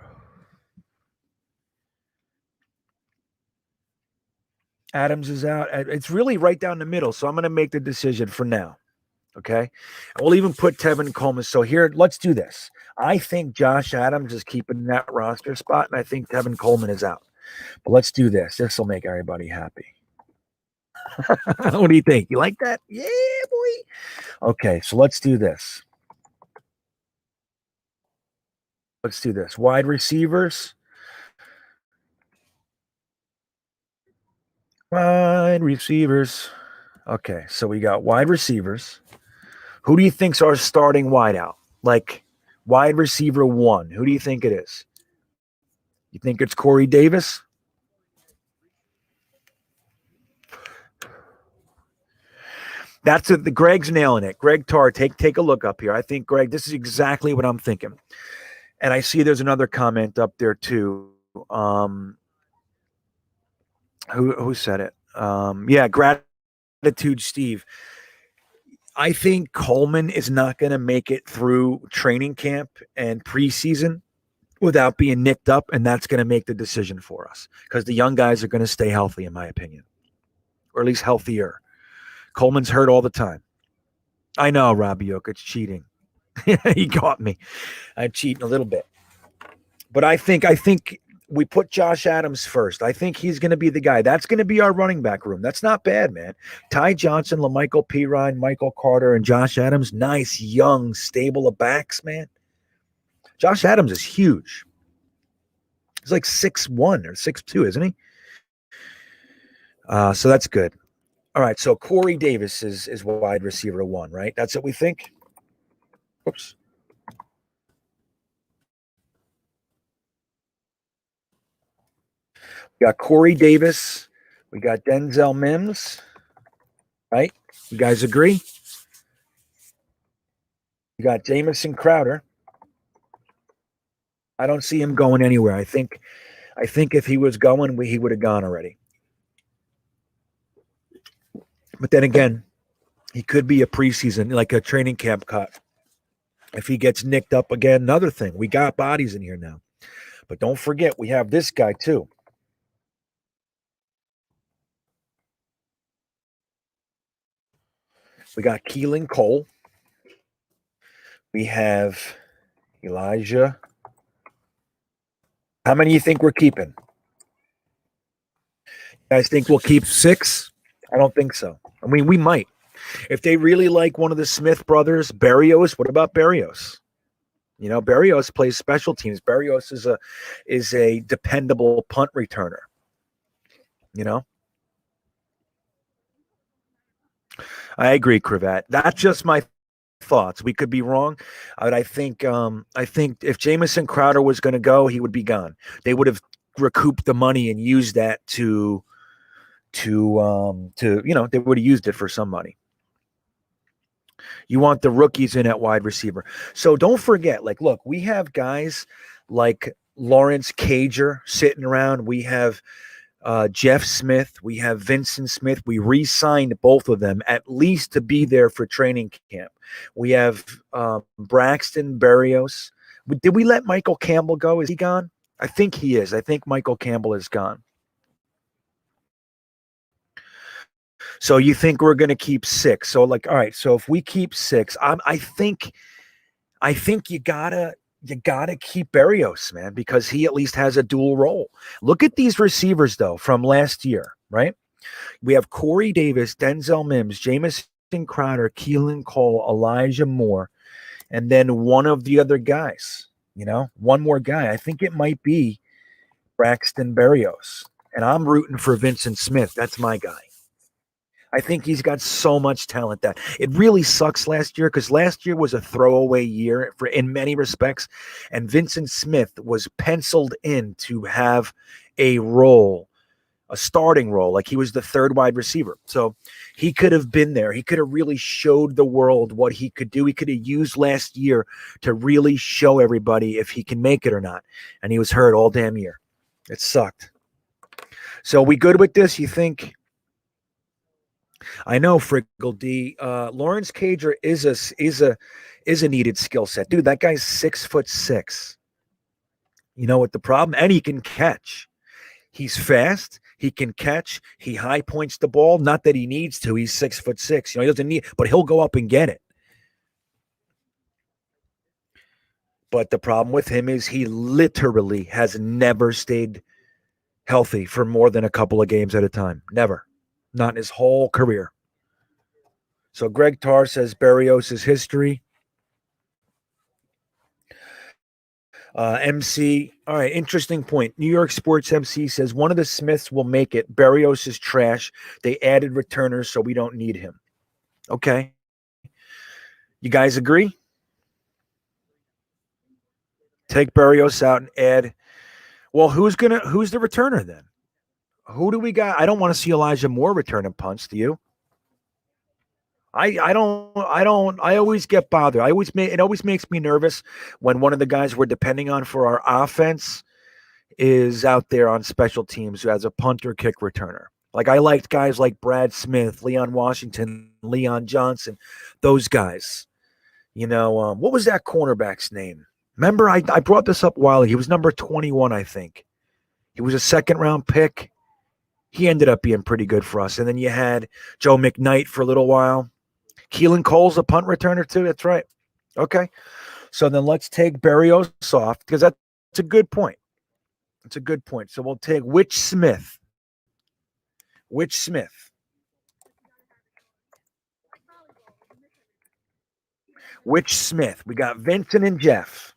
Adams is out. It's really right down the middle, so I'm going to make the decision for now. Okay? And we'll even put Tevin Coleman. So here, let's do this. I think Josh Adams is keeping that roster spot, and I think Tevin Coleman is out. But let's do this. This will make everybody happy. What do you think? You like that? Yeah, boy. Okay, so let's do this. Let's do this. Wide receivers. Wide receivers. Okay, so we got wide receivers. Who do you think's our starting wideout? Like wide receiver one. Who do you think it is? You think it's Corey Davis? That's it. Greg's nailing it. Greg Tarr, take a look up here. I think, Greg, this is exactly what I'm thinking. And I see there's another comment up there too. Who said it? Yeah, gratitude, Steve. I think Coleman is not going to make it through training camp and preseason without being nicked up, and that's going to make the decision for us because the young guys are going to stay healthy, in my opinion, or at least healthier. Coleman's hurt all the time. I know, Robbie Yoke, it's cheating. He caught me. I'm cheating a little bit. But I think we put Josh Adams first. I think he's going to be the guy. That's going to be our running back room. That's not bad, man. Ty Johnson, LaMichael Pirine, Michael Carter, and Josh Adams. Nice, young, stable of backs, man. Josh Adams is huge. He's like 6'1" or 6'2", isn't he? So that's good. All right, so Corey Davis is wide receiver 1, right? That's what we think? Oops. We got Corey Davis. We got Denzel Mims, right? You guys agree? You got Jamison Crowder. I don't see him going anywhere. I think if he was going, he would have gone already. But then again, he could be a preseason, like a training camp cut. If he gets nicked up again, another thing. We got bodies in here now. But don't forget, we have this guy too. We got Keelan Cole. We have Elijah. How many do you think we're keeping? You guys think we'll keep 6? I don't think so. I mean, we might. If they really like one of the Smith brothers, Berrios, what about Berrios? You know, Berrios plays special teams. Berrios is a dependable punt returner. You know? I agree, Cravat. That's just my thoughts. We could be wrong, but I think if Jamison Crowder was going to go, he would be gone. They would have recouped the money and used that to they would have used it for some money. You want the rookies in at wide receiver. So don't forget, look, we have guys like Lawrence Cager sitting around. We have Jeff Smith. We have Vincent Smith. We re-signed both of them at least to be there for training camp. We have Braxton Berrios. Did we let Michael Campbell go? Is he gone? I think he is. I think Michael Campbell is gone. So you think we're going to keep 6? So all right. So if we keep 6, I think you gotta keep Berrios, man, because he at least has a dual role. Look at these receivers though from last year, right? We have Corey Davis, Denzel Mims, Jamison Crowder, Keelan Cole, Elijah Moore, and then one of the other guys. One more guy. I think it might be Braxton Berrios, and I'm rooting for Vincent Smith. That's my guy. I think he's got so much talent that it really sucks last year, because last year was a throwaway year in many respects, and Vincent Smith was penciled in to have a role, a starting role, like he was the third wide receiver. So he could have been there. He could have really showed the world what he could do. He could have used last year to really show everybody if he can make it or not. And he was hurt all damn year. It sucked. So we good with this, you think? I know, Friggle D. Lawrence Cager is a needed skill set, dude. That guy's 6'6". You know what the problem? And he can catch. He's fast. He can catch. He high points the ball. Not that he needs to. He's 6'6". He doesn't need, but he'll go up and get it. But the problem with him is he literally has never stayed healthy for more than a couple of games at a time. Never. Not in his whole career. So Greg Tarr says Berrios is history. MC, all right, interesting point. New York Sports MC says one of the Smiths will make it. Berrios is trash. They added returners, so we don't need him. Okay. You guys agree? Take Berrios out and add. Well, who's the returner then? Who do we got? I don't want to see Elijah Moore returning punts. Do you? I always get bothered. It always makes me nervous when one of the guys we're depending on for our offense is out there on special teams who has a punt or kick returner. Like I liked guys like Brad Smith, Leon Washington, Leon Johnson, those guys. What was that cornerback's name? Remember, I brought this up a while ago. He was number 21, I think. He was a second-round pick. He ended up being pretty good for us. And then you had Joe McKnight for a little while. Keelan Cole's a punt returner too. That's right. Okay. So then let's take Berrios off, because that's a good point. It's a good point. So we'll take which Smith? Which Smith? Which Smith? We got Vincent and Jeff.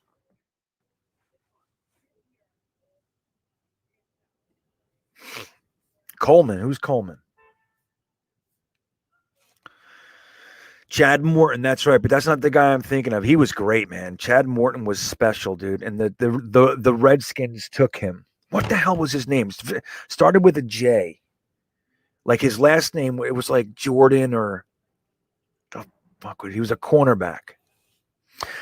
Coleman. Who's Coleman? Chad Morton. That's right, but that's not the guy I'm thinking of. He was great, man. Chad Morton was special, dude. And the Redskins took him. What the hell was his name? Started with a J. Like his last name, it was like Jordan or oh, fuck. He was a cornerback.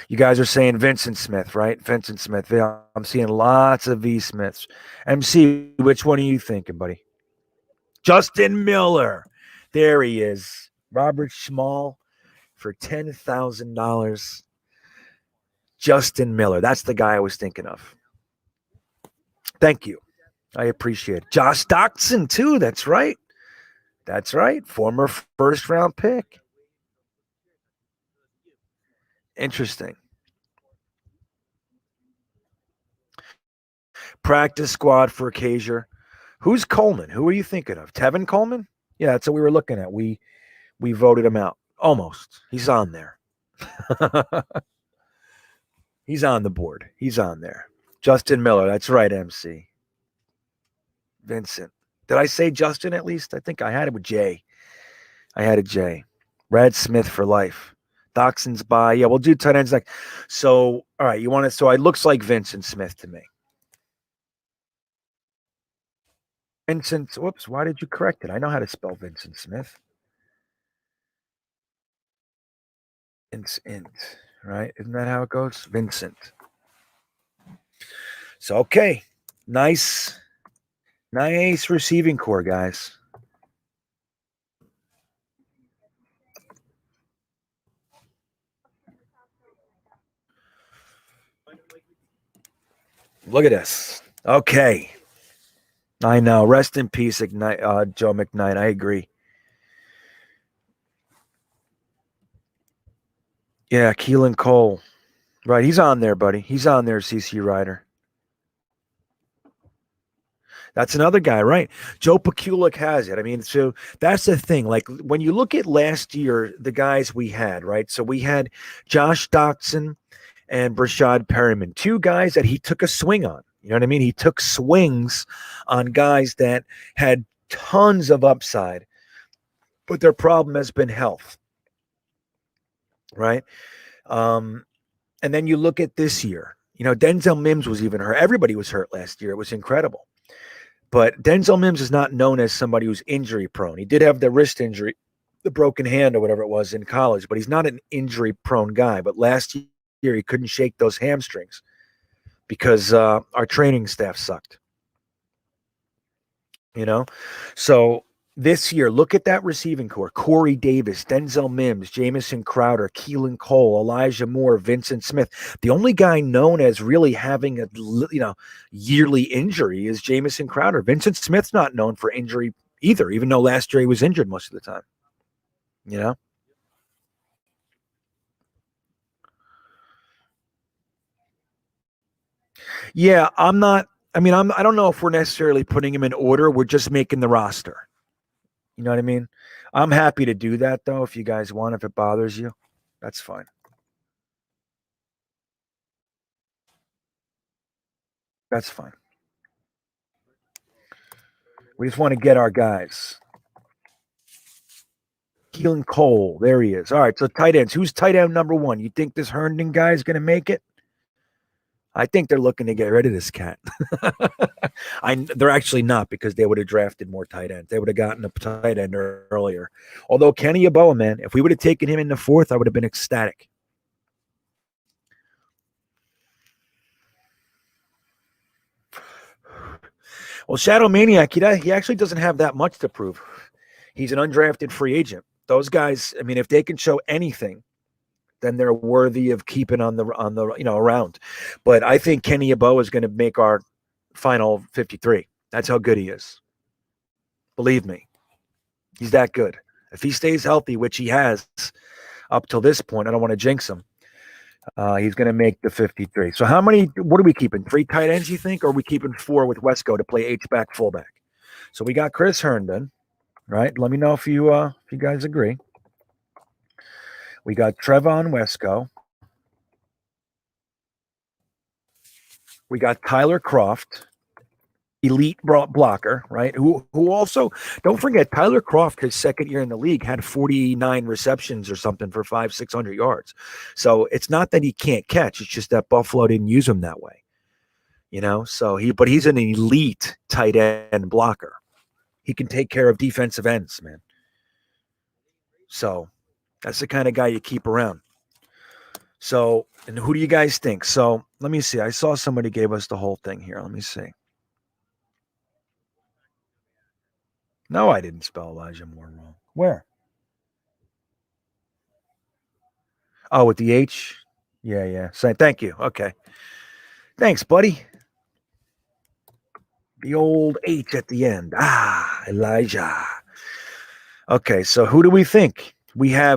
You guys are saying Vincent Smith, right? Vincent Smith. Yeah, I'm seeing lots of V Smiths. MC, which one are you thinking, buddy? Justin Miller. There he is. Robert Schmall for $10,000. Justin Miller. That's the guy I was thinking of. Thank you. I appreciate it. Josh Doctson, too. That's right. That's right. Former first round pick. Interesting. Practice squad for Acacia. Who's Coleman? Who are you thinking of? Tevin Coleman? Yeah, that's what we were looking at. We voted him out. Almost. He's on there. He's on the board. He's on there. Justin Miller. That's right, MC. Vincent. Did I say Justin at least? I think I had it with J. I had a J. Brad Smith for life. Doxson's by. Yeah, we'll do tight ends like. So, all right, you want to. So it looks like Vincent Smith to me. Vincent. Whoops. Why did you correct it? I know how to spell Vincent Smith. Vincent. Right? Isn't that how it goes? Vincent. So, okay. Nice receiving core, guys. Look at this. Okay. I know. Rest in peace, Joe McKnight. I agree. Yeah, Keelan Cole. Right. He's on there, buddy. He's on there, CC Ryder. That's another guy, right? Joe Pekulik has it. I mean, so that's the thing. Like when you look at last year, the guys we had, right? So we had Josh Doctson and Brashad Perryman, two guys that he took a swing on. You know what I mean? He took swings on guys that had tons of upside, but their problem has been health, right? And then you look at this year. You know, Denzel Mims was even hurt. Everybody was hurt last year. It was incredible. But Denzel Mims is not known as somebody who's injury prone. He did have the wrist injury, the broken hand or whatever it was in college, but he's not an injury prone guy. But last year he couldn't shake those hamstrings because our training staff sucked. You know? So this year, look at that receiving core. Corey Davis, Denzel Mims, Jamison Crowder, Keelan Cole, Elijah Moore, Vincent Smith. The only guy known as really having a yearly injury is Jamison Crowder. Vincent Smith's not known for injury either, even though last year he was injured most of the time. You know? Yeah, I don't know if we're necessarily putting him in order. We're just making the roster. You know what I mean? I'm happy to do that, though, if you guys want. If it bothers you, that's fine. That's fine. We just want to get our guys. Keelan Cole, there he is. All right, so tight ends. Who's tight end number one? You think this Herndon guy is going to make it? I think they're looking to get rid of this cat. They're actually not, because they would have drafted more tight ends. They would have gotten a tight end earlier. Although Kenny Yeboah, man, if we would have taken him in the fourth, I would have been ecstatic. Well, Shadow Maniac, he actually doesn't have that much to prove. He's an undrafted free agent. Those guys, I mean, if they can show anything, then they're worthy of keeping on the around. But I think Kenny Yeboah is going to make our final 53. That's how good he is. Believe me, he's that good. If he stays healthy, which he has up till this point, I don't want to jinx him. He's going to make the 53. So what are we keeping? 3 tight ends, you think? Or are we keeping 4 with Wesco to play H-back fullback? So we got Chris Herndon, right? Let me know if you guys agree. We got Trevon Wesco. We got Tyler Croft, elite blocker, right? Who also, don't forget, Tyler Croft, his second year in the league, had 49 receptions or something for 500-600 yards. So it's not that he can't catch; it's just that Buffalo didn't use him that way, So he's an elite tight end blocker. He can take care of defensive ends, man. So that's the kind of guy you keep around. So, and who do you guys think? So let me see. I saw somebody gave us the whole thing here. Let me see. No, I didn't spell Elijah Moore wrong. Where? Oh, with the H? Yeah. Thank you. Okay. Thanks, buddy. The old H at the end. Elijah. Okay, so who do we think?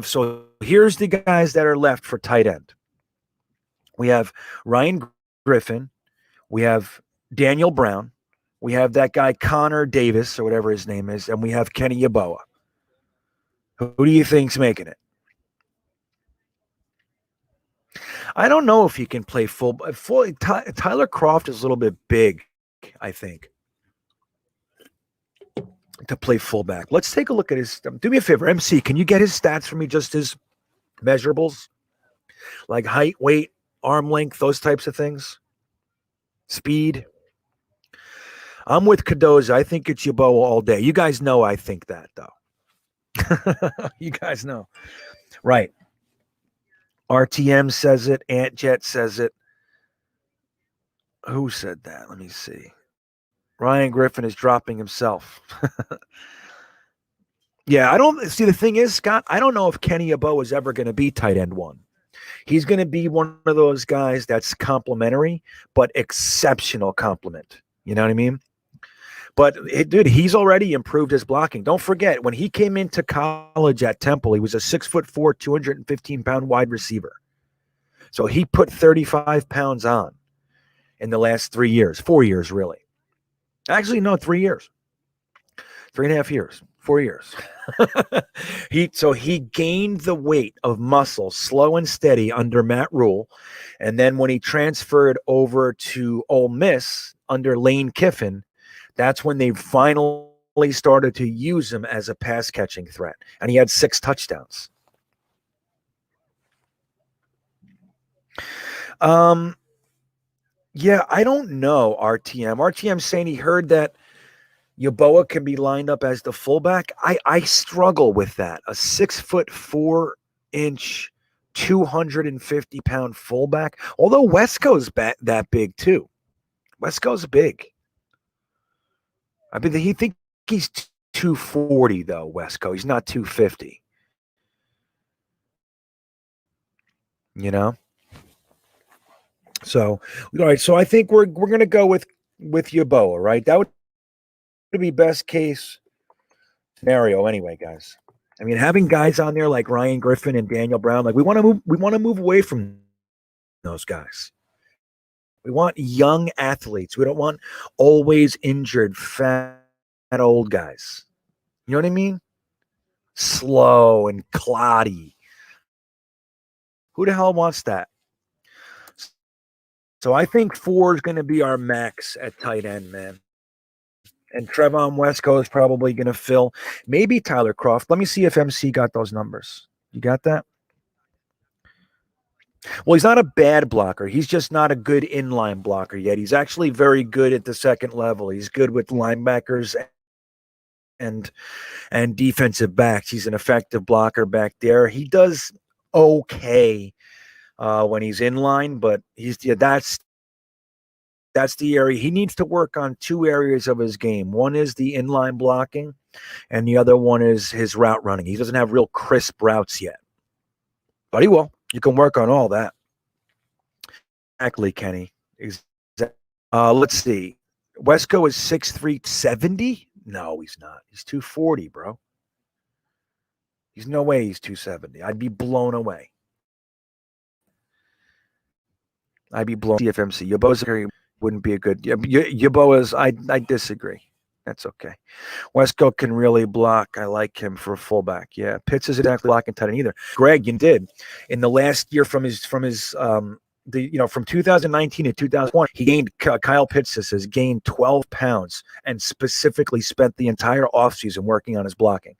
So here's the guys that are left for tight end. We have Ryan Griffin. We have Daniel Brown. We have that guy Connor Davis or whatever his name is. And we have Kenny Yeboah. Who do you think's making it? I don't know if he can play full. Tyler Croft is a little bit big, I think, to play fullback. Let's take a look at his. Do me a favor, MC. Can you get his stats for me? Just his measurables, like height, weight, arm length, those types of things. Speed. I'm with Cardoza. I think it's Yeboah all day. You guys know I think that, though. You guys know. Right. RTM says it. Ant Jet says it. Who said that? Let me see. Ryan Griffin is dropping himself. Yeah, I don't see. The thing is, Scott, I don't know if Kenny Yeboah is ever going to be tight end 1. He's going to be one of those guys that's complimentary, but exceptional compliment. You know what I mean? But dude, he's already improved his blocking. Don't forget, when he came into college at Temple, he was a 6'4", 215-pound wide receiver. So he put 35 pounds on in the last 3 years, 4 years, really. Actually, no, 3 years, 3.5 years, 4 years. He gained the weight of muscle, slow and steady under Matt Rule. And then when he transferred over to Ole Miss under Lane Kiffin, that's when they finally started to use him as a pass catching threat. And he had 6 touchdowns. Yeah, I don't know, RTM. RTM saying he heard that Yeboah can be lined up as the fullback. I struggle with that. A 6'4", 250-pound fullback. Although Wesco's that big too. Wesco's big. I mean, he think he's 240 though. Wesco, he's not 250. You know. So all right. So I think we're gonna go with Yeboah, right? That would be best case scenario anyway, guys. I mean, having guys on there like Ryan Griffin and Daniel Brown, like we want to move away from those guys. We want young athletes. We don't want always injured, fat old guys. You know what I mean? Slow and cloddy. Who the hell wants that? So I think 4 is going to be our max at tight end, man. And Trevon Wesco is probably going to fill. Maybe Tyler Croft. Let me see if MC got those numbers. You got that? Well, he's not a bad blocker. He's just not a good inline blocker yet. He's actually very good at the second level. He's good with linebackers and defensive backs. He's an effective blocker back there. He does okay when he's inline, but that's the area he needs to work on. 2 areas of his game. One is the inline blocking, and the other one is his route running. He doesn't have real crisp routes yet, but he will. You can work on all that. Exactly, Kenny. Let's see. Wesco is 6'3", 70? No, he's not. He's 240, bro. There's no way he's 270. I'd be blown away. I'd be blown. CFMC. Yeboah wouldn't be a good. Yeboah's. I disagree. That's okay. Wesco can really block. I like him for a fullback. Yeah, Pitts isn't exactly blocking tight end either. Greg, you did in the last year from his from 2019 to 2001, he gained Kyle Pitts has gained 12 pounds and specifically spent the entire offseason working on his blocking.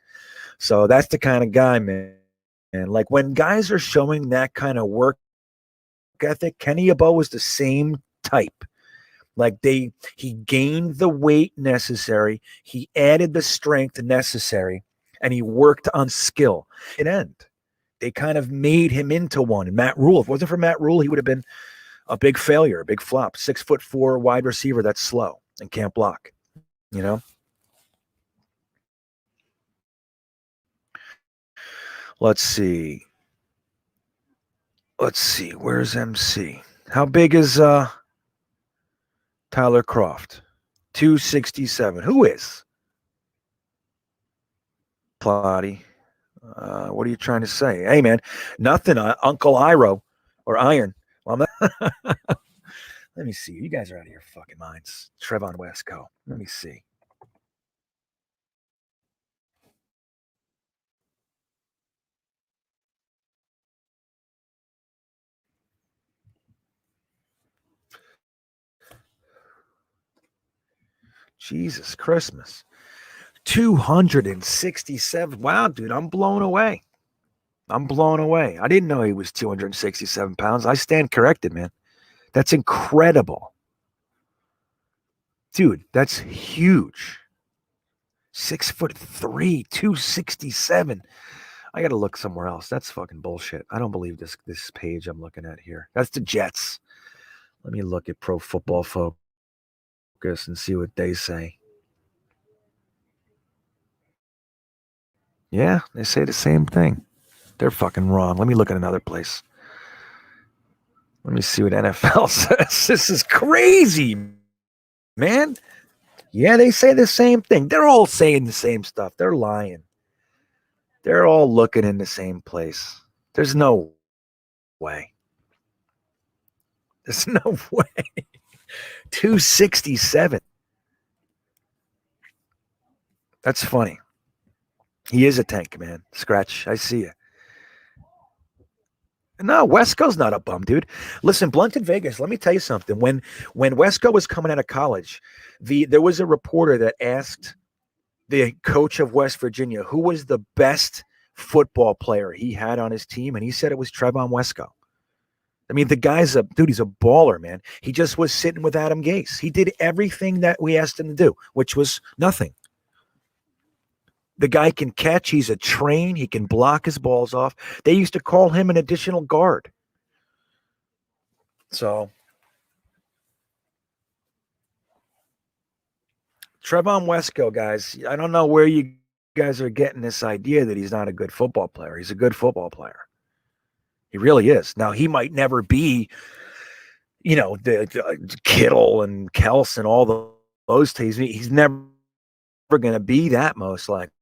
So that's the kind of guy, man. And like when guys are showing that kind of work ethic, Kenny Yeboah was the same type. Like he gained the weight necessary, he added the strength necessary, and he worked on skill. It end. They kind of made him into one. And Matt Rule, if it wasn't for Matt Rule, he would have been a big failure, a big flop. 6'4" wide receiver that's slow and can't block. You know. Let's see. Where's MC? How big is Tyler Croft? 267. Who is? Plotty. What are you trying to say? Hey, man, nothing. Uncle Iro or Iron. Well, let me see. You guys are out of your fucking minds. Trevon Wesco. Let me see. Jesus Christmas. 267. Wow, dude, I'm blown away. I didn't know he was 267 pounds. I stand corrected, man. That's incredible. Dude, that's huge. 6'3", 267. I got to look somewhere else. That's fucking bullshit. I don't believe this page I'm looking at here. That's the Jets. Let me look at Pro Football Focus and see what they say. Yeah, they say the same thing. They're fucking wrong. Let me look at another place. Let me see what NFL says. This is crazy, man. Yeah, they say the same thing. They're all saying the same stuff. They're lying. They're all looking in the same place. There's no way. There's no way. 267. That's funny. He is a tank, man. Scratch. I see you. No, Wesco's not a bum, dude. Listen, Blunt in Vegas, let me tell you something. When Wesco was coming out of college, there was a reporter that asked the coach of West Virginia who was the best football player he had on his team, and he said it was Trevon Wesco. I mean, the guy's he's a baller, man. He just was sitting with Adam Gase. He did everything that we asked him to do, which was nothing. The guy can catch. He's a train. He can block his balls off. They used to call him an additional guard. So, Trevon Wesco, guys, I don't know where you guys are getting this idea that he's not a good football player. He's a good football player. He really is. Now, he might never be, the Kittle and Kels and all those teams. He's never going to be that, most likely.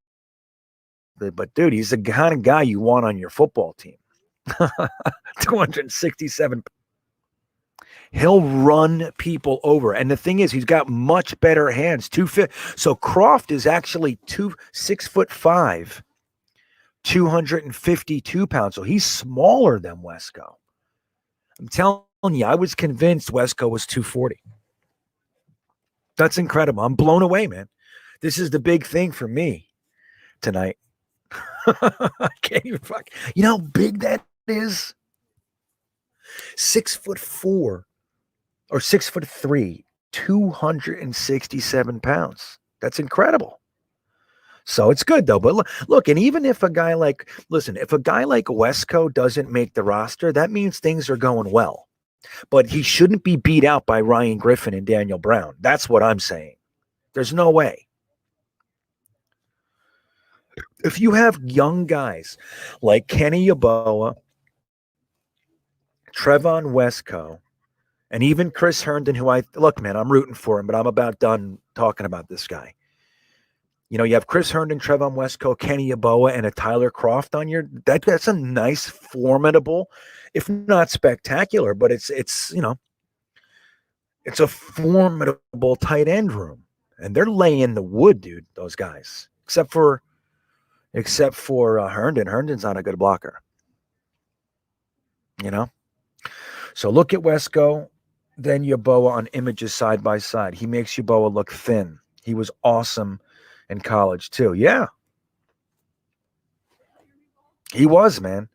But, dude, he's the kind of guy you want on your football team. 267. He'll run people over. And the thing is, he's got much better hands. So Croft is actually 6'5", 252 pounds. So he's smaller than Wesco. I'm telling you, I was convinced Wesco was 240. That's incredible. I'm blown away, man. This is the big thing for me tonight. I can't even fuck. You know how big that is? 6'4" or 6'3", 267 pounds. That's incredible. So it's good though. But look, and even if a guy like Wesco doesn't make the roster, that means things are going well. But he shouldn't be beat out by Ryan Griffin and Daniel Brown. That's what I'm saying. There's no way. If you have young guys like Kenny Yeboah, Trevon Wesco, and even Chris Herndon, who I'm rooting for him, but I'm about done talking about this guy. You have Chris Herndon, Trevon Wesco, Kenny Yeboah, and a Tyler Croft on your that's a nice, formidable, if not spectacular, but it's a formidable tight end room. And they're laying the wood, dude, those guys. Except for Herndon. Herndon's not a good blocker. So look at Wesco, then Yeboah on images side by side. He makes Yeboah look thin. He was awesome in college too. Yeah. He was, man.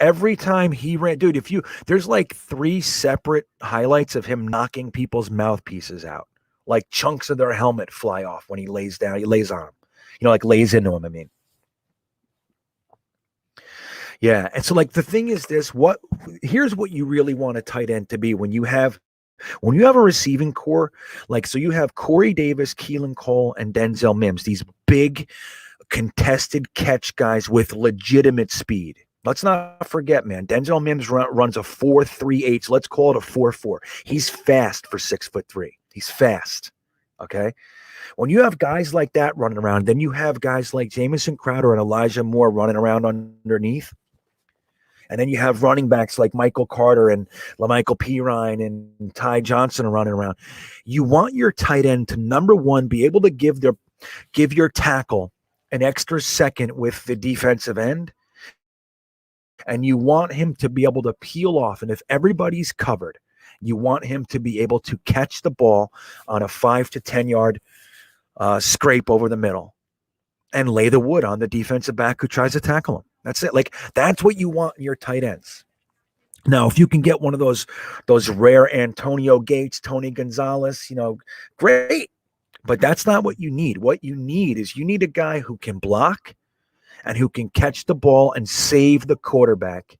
Every time he ran, dude, there's like 3 separate highlights of him knocking people's mouthpieces out. Like chunks of their helmet fly off when he lays down. He lays on him. Like lays into him, I mean. Yeah. And so like the thing is this, here's what you really want a tight end to be when you have a receiving core, like, so you have Corey Davis, Keelan Cole, and Denzel Mims, these big contested catch guys with legitimate speed. Let's not forget, man, Denzel Mims runs a 4.38. Let's call it a 4.4. He's fast for 6'3". He's fast. Okay. When you have guys like that running around, then you have guys like Jamison Crowder and Elijah Moore running around underneath. And then you have running backs like Michael Carter and LaMichael Pirine and Ty Johnson running around. You want your tight end to, number one, be able to give your tackle an extra second with the defensive end. And you want him to be able to peel off. And if everybody's covered, you want him to be able to catch the ball on a 5 to 10 yard scrape over the middle and lay the wood on the defensive back who tries to tackle him. That's it. Like, that's what you want in your tight ends. Now, if you can get one of those rare Antonio Gates, Tony Gonzalez, great. But that's not what you need. What you need is a guy who can block and who can catch the ball and save the quarterback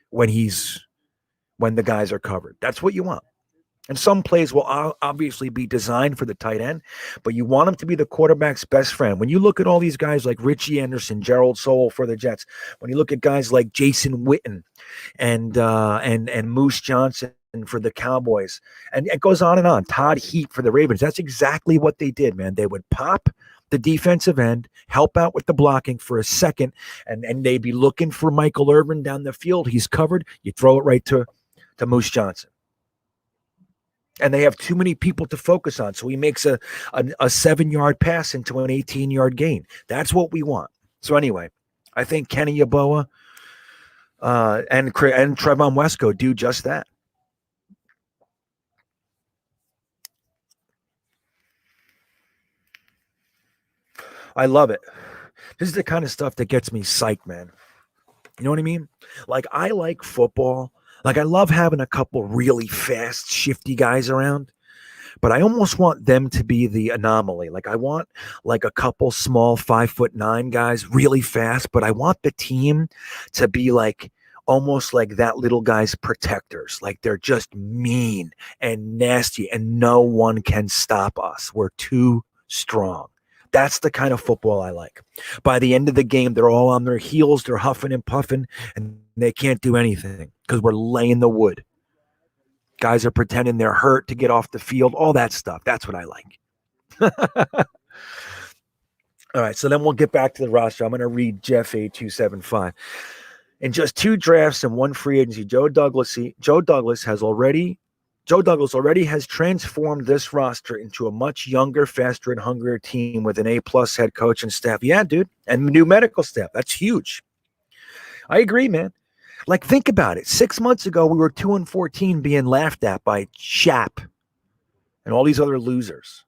when the guys are covered. That's what you want. And some plays will obviously be designed for the tight end, but you want him to be the quarterback's best friend. When you look at all these guys like Richie Anderson, Gerald Soule for the Jets, when you look at guys like Jason Witten and Moose Johnson for the Cowboys, and it goes on and on, Todd Heap for the Ravens, that's exactly what they did, man. They would pop the defensive end, help out with the blocking for a second, and they'd be looking for Michael Irvin down the field. He's covered. You throw it right to Moose Johnson. And they have too many people to focus on. So he makes a 7-yard pass into an 18-yard gain. That's what we want. So anyway, I think Kenny Yeboah and Trevon Wesco do just that. I love it. This is the kind of stuff that gets me psyched, man. You know what I mean? Like, I like football. Like, I love having a couple really fast, shifty guys around, but I almost want them to be the anomaly. Like, I want like a couple small 5'9" guys really fast, but I want the team to be like almost like that little guy's protectors. Like, they're just mean and nasty and no one can stop us. We're too strong. That's the kind of football I like. By the end of the game, they're all on their heels, they're huffing and puffing, and they can't do anything because we're laying the wood. Guys are pretending they're hurt to get off the field, all that stuff. That's what I like. All right, so then we'll get back to the roster. I'm going to read Jeff A275. In just 2 drafts and 1 free agency, Joe Douglas already has transformed this roster into a much younger, faster, and hungrier team with an A+ head coach and staff. Yeah, dude. And new medical staff. That's huge. I agree, man. Like, think about it. 6 months ago, we were 2-14 being laughed at by Shap and all these other losers.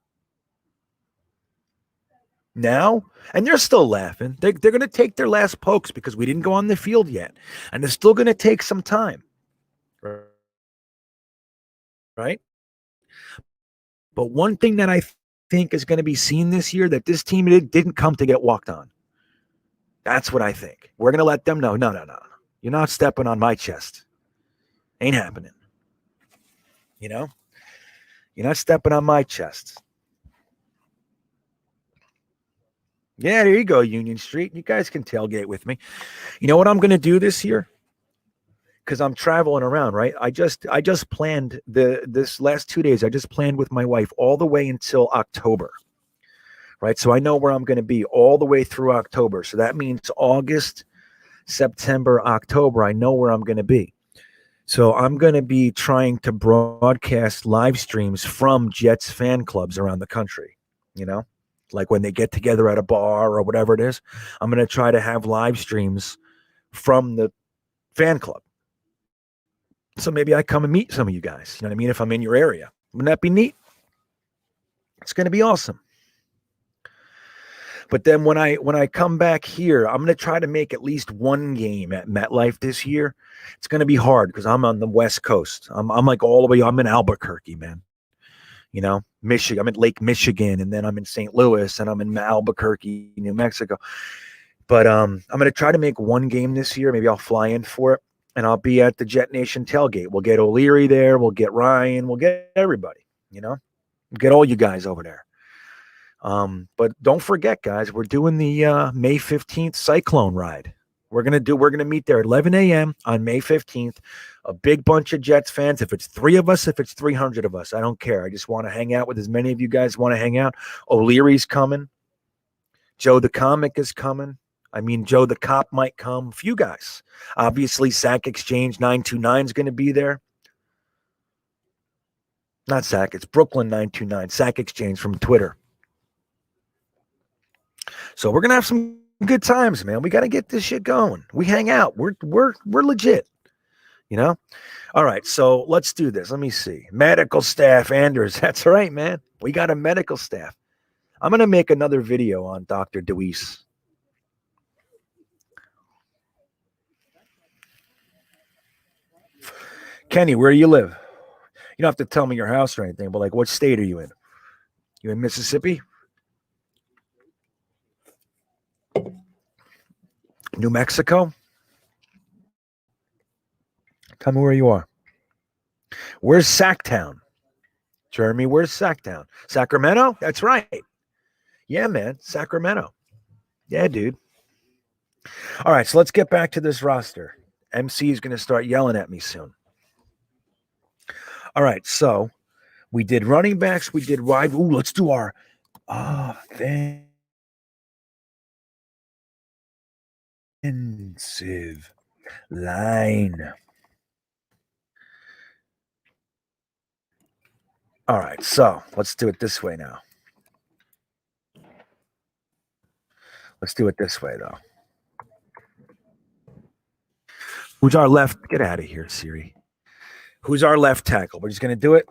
Now, and they're still laughing. They're going to take their last pokes because we didn't go on the field yet. And it's still going to take some time. Right? But one thing that I think is going to be seen this year, that this team didn't come to get walked on. That's what I think. We're going to let them know, no. You're not stepping on my chest. Ain't happening. You're not stepping on my chest. Yeah, there you go, Union Street. You guys can tailgate with me. You know what I'm going to do this year? Because I'm traveling around, right? I just planned this last 2 days. I just planned with my wife all the way until October, right? So I know where I'm going to be all the way through October. So that means August, September, October, I know where I'm going to be. So I'm going to be trying to broadcast live streams from Jets fan clubs around the country, like when they get together at a bar or whatever it is. I'm going to try to have live streams from the fan club. So maybe I come and meet some of you guys, you know what I mean, if I'm in your area. Wouldn't that be neat? It's going to be awesome. But then when I come back here, I'm going to try to make at least one game at MetLife this year. It's going to be hard because I'm on the West Coast. I'm like all the way. I'm in Albuquerque, man. Michigan. I'm in Lake Michigan, and then I'm in St. Louis, and I'm in Albuquerque, New Mexico. But I'm going to try to make one game this year. Maybe I'll fly in for it, and I'll be at the Jetnation tailgate. We'll get O'Leary there. We'll get Ryan. We'll get everybody. We'll get all you guys over there. But don't forget, guys, we're doing the May 15th Cyclone ride. We're gonna meet there at 11 a.m. on May 15th. A big bunch of Jets fans. If it's 3 of us, if it's 300 of us, I don't care. I just want to hang out with as many of you guys want to hang out. O'Leary's coming. Joe the comic is coming. I mean, Joe the cop might come. A few guys. Obviously, Sack Exchange 929 is going to be there. Not Sack, it's Brooklyn 929. Sack Exchange from Twitter. So we're gonna have some good times, man. We got to get this shit going. We hang out. We're legit. All right, so let's do this. Let me see. Medical staff, Anders. That's right, man. We got a medical staff. I'm gonna make another video on Dr. Deweese. Kenny, where do you live? You don't have to tell me your house or anything, but like, what state are you in? You in Mississippi? New Mexico? Tell me where you are. Where's Sacktown? Jeremy, where's Sacktown? Sacramento? That's right. Yeah, man. Sacramento. Yeah, dude. All right, so let's get back to this roster. MC is going to start yelling at me soon. All right, so we did running backs. We did wide. Ooh, let's do our offensive line. All right, so let's do it this way now. Let's do it this way, though. Who's our left? Get out of here, Siri. Who's our left tackle? We're just going to do it.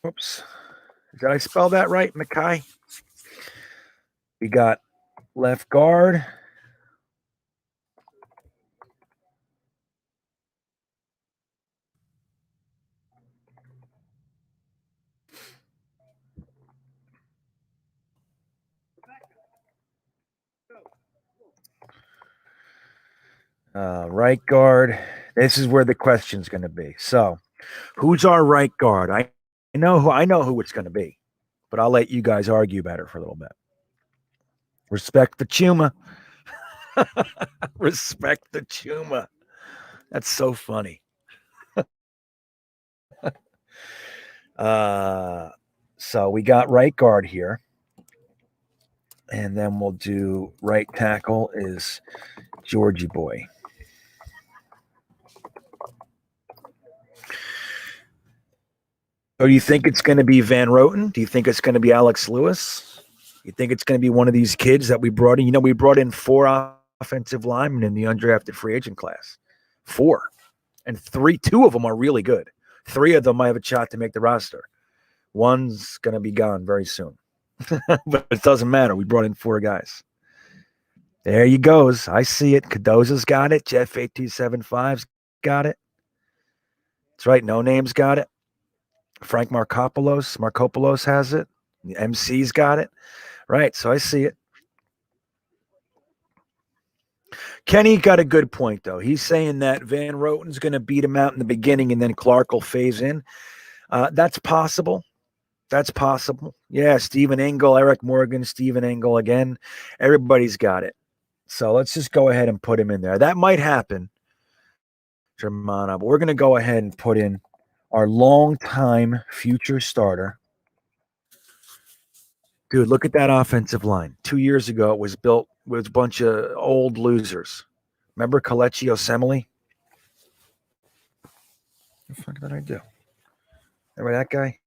Whoops. Did I spell that right, Mackay? We got left guard. Right guard. This is where the question's going to be. So, who's our right guard? I know who it's going to be, but I'll let you guys argue about it for a little bit. Respect the Chuma. Respect the Chuma. That's so funny. So we got right guard here. And then we'll do right tackle is Georgie boy. So do you think it's going to be Van Roten? Do you think it's going to be Alex Lewis? You think it's going to be one of these kids that we brought in? We brought in 4 offensive linemen in the undrafted free agent class. 4. And 2 of them are really good. 3 of them might have a shot to make the roster. One's going to be gone very soon. But it doesn't matter. We brought in 4 guys. There he goes. I see it. Cadoza's got it. Jeff 8275's got it. That's right. No Name's got it. Frank Markopoulos has it. The MC's got it. Right. So I see it. Kenny got a good point, though. He's saying that Van Roten's going to beat him out in the beginning and then Clark will phase in. That's possible. That's possible. Yeah, Stephen Engel, Eric Morgan, Stephen Engel again. Everybody's got it. So let's just go ahead and put him in there. That might happen, Germana, but we're going to go ahead and put in our longtime future starter. Dude, look at that offensive line. 2 years ago, it was built with a bunch of old losers. Remember Kelechi Osemele? What the fuck did I do? Remember that guy?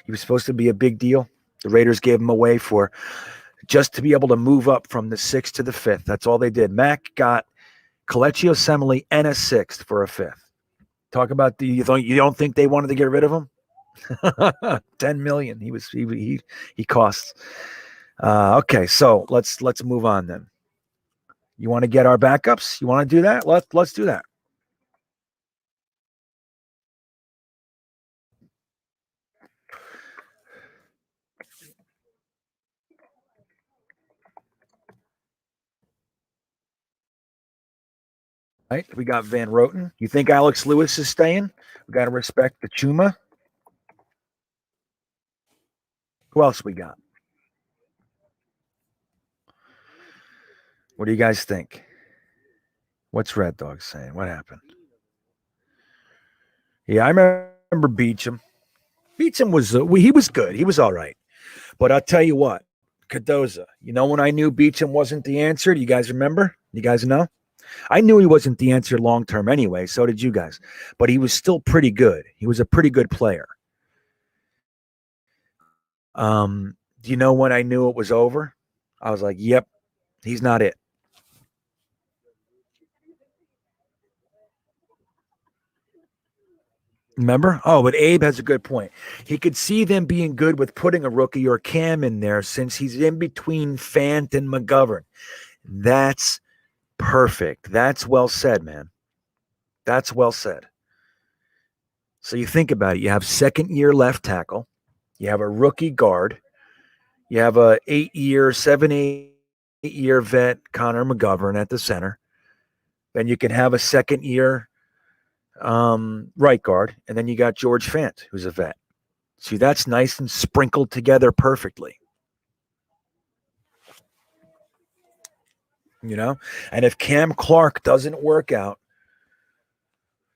He was supposed to be a big deal. The Raiders gave him away for just to be able to move up from the 6th to the 5th. That's all they did. Mac got Kelechi Osemele and a 6th for a 5th. Talk about you don't think they wanted to get rid of him? $10 million. He costs. Okay, so let's move on then. You want to get our backups? You want to do that? Let's do that. Right? We got Van Roten. You think Alex Lewis is staying? We got to respect the Chuma. Who else we got? What do you guys think? What's Red Dog saying? What happened? Yeah, I remember Beecham. Beecham was he was good. He was all right. But I'll tell you what, Cardoza. You know when I knew Beecham wasn't the answer? Do you guys remember? You guys know? I knew he wasn't the answer long term anyway. So did you guys. But he was still pretty good. He was a pretty good player. Do you know when I knew it was over? I was like, yep, he's not it. Remember? Oh, but Abe has a good point. He could see them being good with putting a rookie or Cam in there since he's in between Fant and McGovern. That's perfect. That's well said, man. That's well said. So you think about it. You have second year left tackle. You have a rookie guard. You have a 7-8 year vet, Connor McGovern at the center. Then you can have a second year right guard, and then you got George Fant, who's a vet. See, that's nice and sprinkled together perfectly. You know, and if Cam Clark doesn't work out,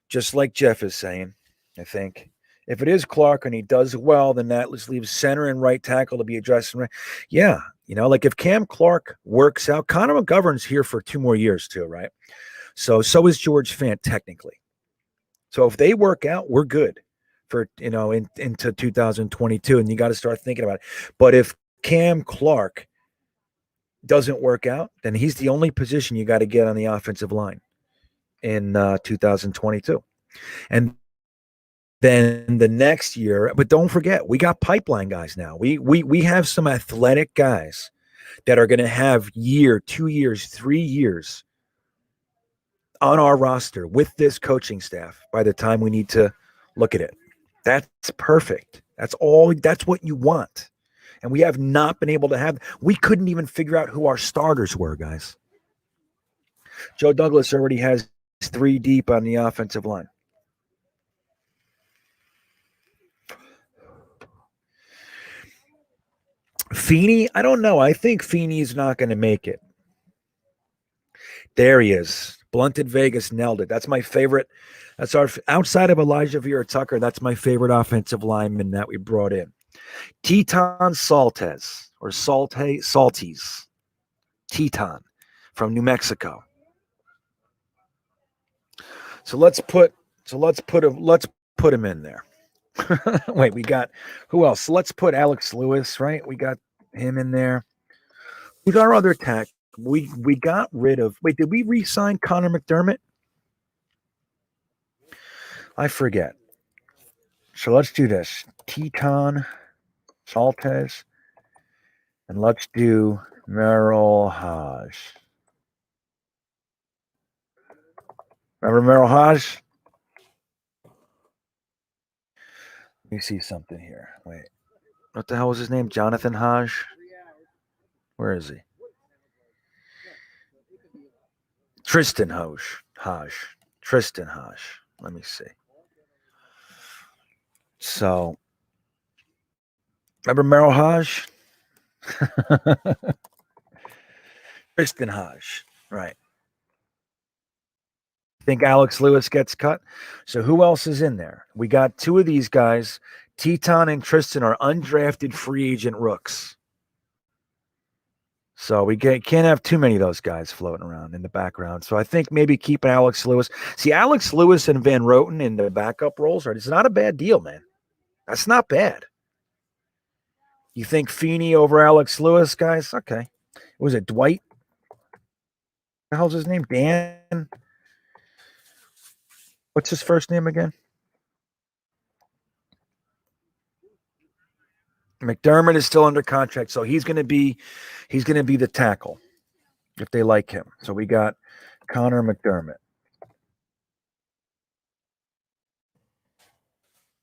just like Jeff is saying, I think if it is Clark and he does well, then that leaves center and right tackle to be addressed. Yeah, you know, like if Cam Clark works out, Connor McGovern's here for 2 more years too, right? So is George Fant technically. So if they work out, we're good for into 2022, and you got to start thinking about it. But if Cam Clark doesn't work out, then he's the only position you got to get on the offensive line in 2022. And then the next year, but don't forget, we got pipeline guys now. We have some athletic guys that are going to have 2 years, 3 years on our roster with this coaching staff by the time we need to look at it. That's perfect. That's what you want. And we have not been able to have, we couldn't even figure out who our starters were, guys. Joe Douglas already has 3 deep on the offensive line. Feeney, I don't know. I think Feeney's not going to make it. There he is. Blunted Vegas nailed it. That's my favorite. That's our outside of Elijah Vera Tucker. That's my favorite offensive lineman that we brought in. Teton Saltes or Salties. Teton from New Mexico. So let's put him in there. Wait, we got who else? Let's put Alex Lewis, right? We got him in there. Who's our other tack? We got rid of. Wait, did we re-sign Connor McDermott? I forget. So let's do this. Teton Saltes, and let's do Merrill Hodge. Remember Merrill Hodge? Let me see something here. Wait. What the hell was his name? Jonathan Hodge? Where is he? Tristan Hodge. Tristan Hodge. Let me see. So, remember Merrill Hodge? Tristan Hodge. Right. Think Alex Lewis gets cut? So who else is in there? We got two of these guys. Teton and Tristan are undrafted free agent rooks. So we can't have too many of those guys floating around in the background. So I think maybe keeping Alex Lewis. See, Alex Lewis and Van Roten in the backup roles, right? It's not a bad deal, man. That's not bad. You think Feeney over Alex Lewis, guys? Okay. Was it Dwight? What the hell's his name? Dan? What's his first name again? McDermott is still under contract, so he's going to be the tackle if they like him. So we got Connor McDermott.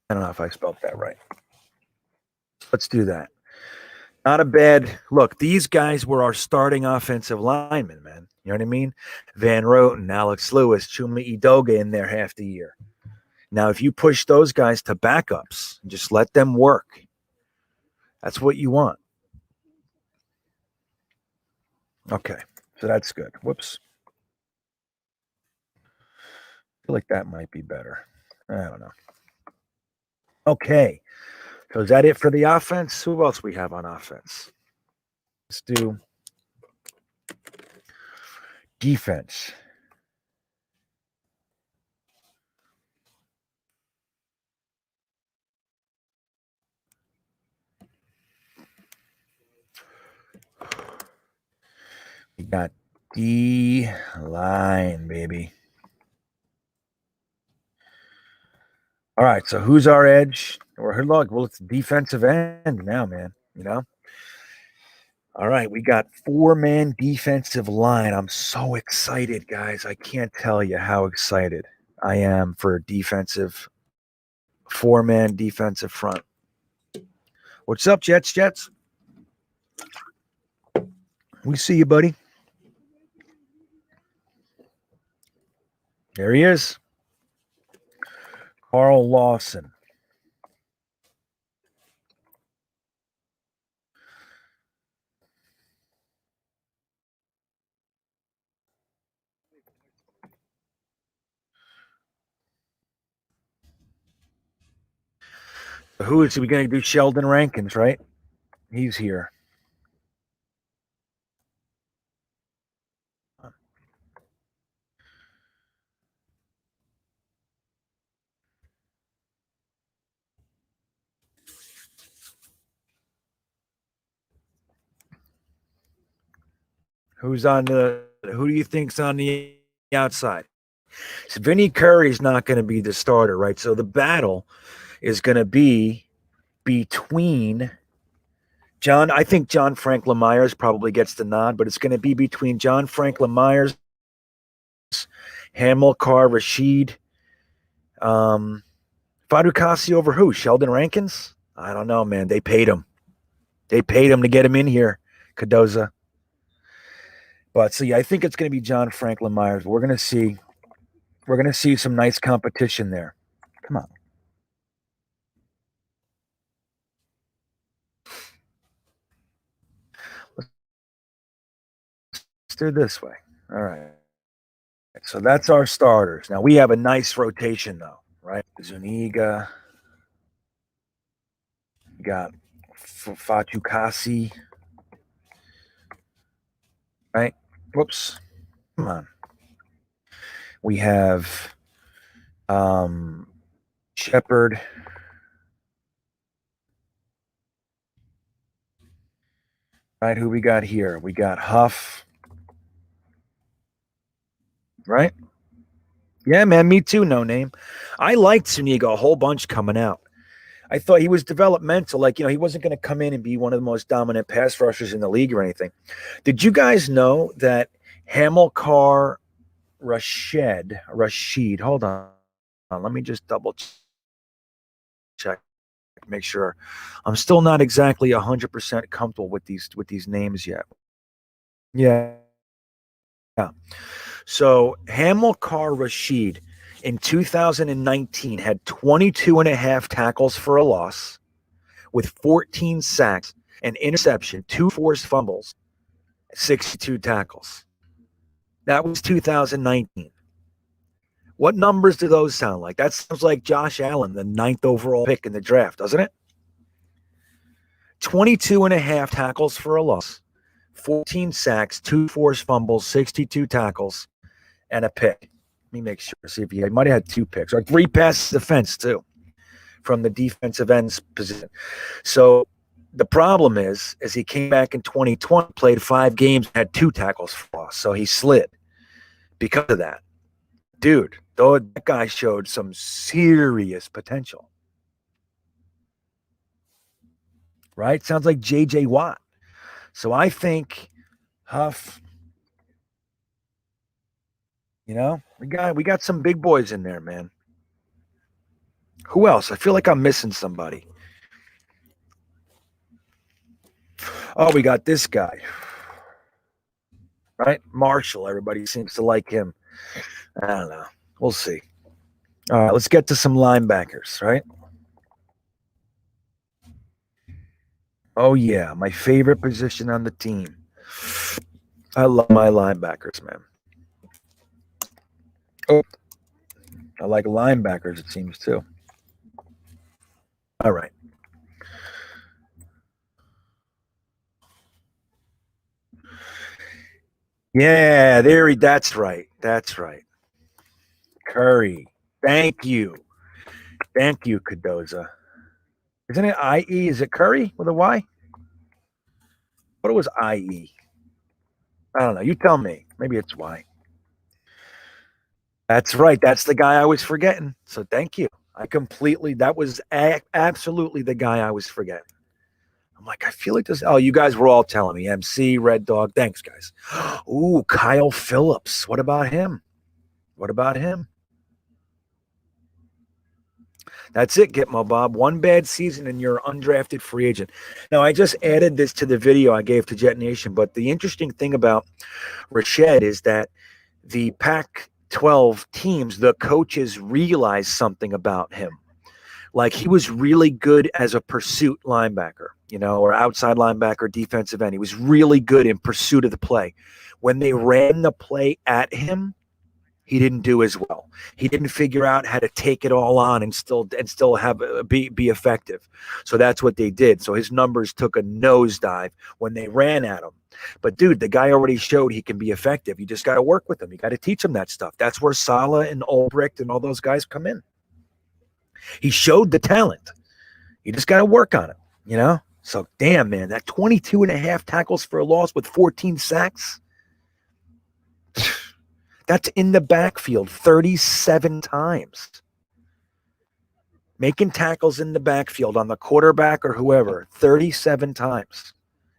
I don't know if I spelled that right. Let's do that. Not a bad look. These guys were our starting offensive linemen, man. You know what I mean? Van Roten, Alex Lewis, Chuma Edoga in there half the year. Now, if you push those guys to backups and just let them work, that's what you want. Okay, so that's good. Whoops. I feel like that might be better. I don't know. Okay, so is that it for the offense? Who else we have on offense? Let's do defense. We got D line, baby. All right, so who's our edge? Or look, well, it's defensive end now, man. You know. All right, we got 4-man defensive line. I'm so excited, guys. I can't tell you how excited I am for defensive 4-man defensive front. What's up, Jets? We see you, buddy. There he is. Carl Lawson. Who is we going to do? Sheldon Rankins, right? He's here. Who do you think's on the outside? So Vinny Curry's not going to be the starter, right? So the battle is going to be between John. I think John Franklin Myers probably gets the nod, but it's going to be between John Franklin Myers, Hamilkar Rasheed, Fatukasi over who? Sheldon Rankins? I don't know, man. They paid him. They paid him to get him in here, Cardoza. But so yeah, I think it's going to be John Franklin Myers. We're going to see some nice competition there. Come on. Let's do it this way. All right. So that's our starters. Now we have a nice rotation though, right? Zuniga. We got Fatukasi. Right? Whoops. Come on. We have Shepard. Right, who we got here? We got Huff. Right? Yeah, man, me too, no name. I liked Zuniga a whole bunch coming out. I thought he was developmental. Like, he wasn't going to come in and be one of the most dominant pass rushers in the league or anything. Did you guys know that Hamilkar Rasheed, hold on. Let me just double check, make sure. I'm still not exactly 100% comfortable with these names yet. Yeah. So Hamilkar Rasheed in 2019 had 22 and a half tackles for a loss with 14 sacks, an interception, 2 forced fumbles, 62 tackles. That was 2019. What numbers do those sound like? That sounds like Josh Allen, the 9th overall pick in the draft, doesn't it? 22 and a half tackles for a loss, 14 sacks, 2 forced fumbles, 62 tackles, and a pick. Let me make sure. See if he might have had 2 picks or 3 pass defense too from the defensive ends position. So the problem is he came back in 2020, played 5 games, had 2 tackles for loss. So he slid because of that. Dude, though, that guy showed some serious potential. Right? Sounds like J.J. Watt. So I think Huff, we got some big boys in there, man. Who else? I feel like I'm missing somebody. Oh, we got this guy. Right? Marshall. Everybody seems to like him. I don't know. We'll see. All right, let's get to some linebackers, right? Oh, yeah, my favorite position on the team. I love my linebackers, man. Oh, I like linebackers, it seems, too. All right. Yeah, that's right. That's right. Curry. Thank you. Thank you, Cadoza. Isn't it IE? Is it Curry with a Y? What was IE? I don't know. You tell me. Maybe it's Y. That's right. That's the guy I was forgetting. So thank you. That was absolutely the guy I was forgetting. I'm like, I feel like this. Oh, you guys were all telling me. MC, Red Dog. Thanks, guys. Ooh, Kyle Phillips. What about him? That's it, Gitmo Bob. 1 bad season and you're an undrafted free agent. Now, I just added this to the video I gave to Jetnation, but the interesting thing about Rasheed is that the Pac-12 teams, the coaches realized something about him. Like he was really good as a pursuit linebacker, or outside linebacker, defensive end. He was really good in pursuit of the play. When they ran the play at him, he didn't do as well. He didn't figure out how to take it all on and still have be effective. So that's what they did. So his numbers took a nosedive when they ran at him. But dude, the guy already showed he can be effective. You just got to work with him. You got to teach him that stuff. That's where Saleh and Ulbricht and all those guys come in. He showed the talent. You just got to work on it, So damn, man, that 22 and a half tackles for a loss with 14 sacks. That's in the backfield 37 times. Making tackles in the backfield on the quarterback or whoever 37 times.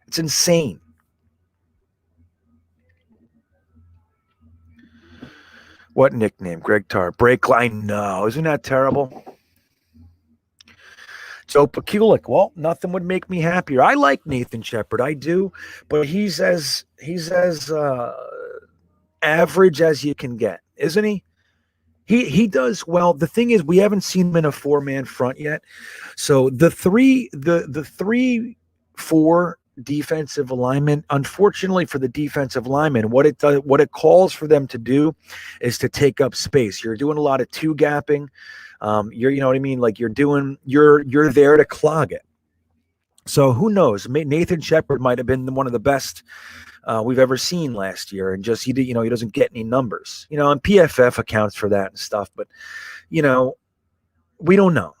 It's insane. What nickname? Greg Tarr. Breakline? No. Isn't that terrible? Joe Pekulik. Well, nothing would make me happier. I like Nathan Shepard. I do. But he's as average as you can get, isn't he? He does well. The thing is, we haven't seen him in a 4-man front yet. So the 3-4 defensive alignment, unfortunately for the defensive lineman, what it calls for them to do is to take up space. You're doing a lot of 2 gapping. You know what I mean? Like you're there to clog it. So who knows? Nathan Shepard might have been one of the best we've ever seen last year, and just he doesn't get any numbers, and PFF accounts for that and stuff, but we don't know.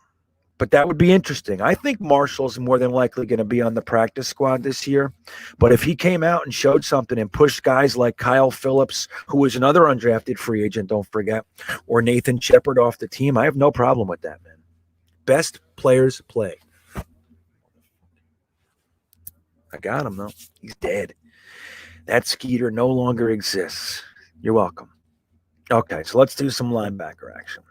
But that would be interesting. I think Marshall's more than likely going to be on the practice squad this year, but if he came out and showed something and pushed guys like Kyle Phillips, who is another undrafted free agent, don't forget, or Nathan Shepard off the team, I have no problem with that, man. Best players play. I got him though. He's dead. That Skeeter no longer exists. You're welcome. Okay, so let's do some linebacker action.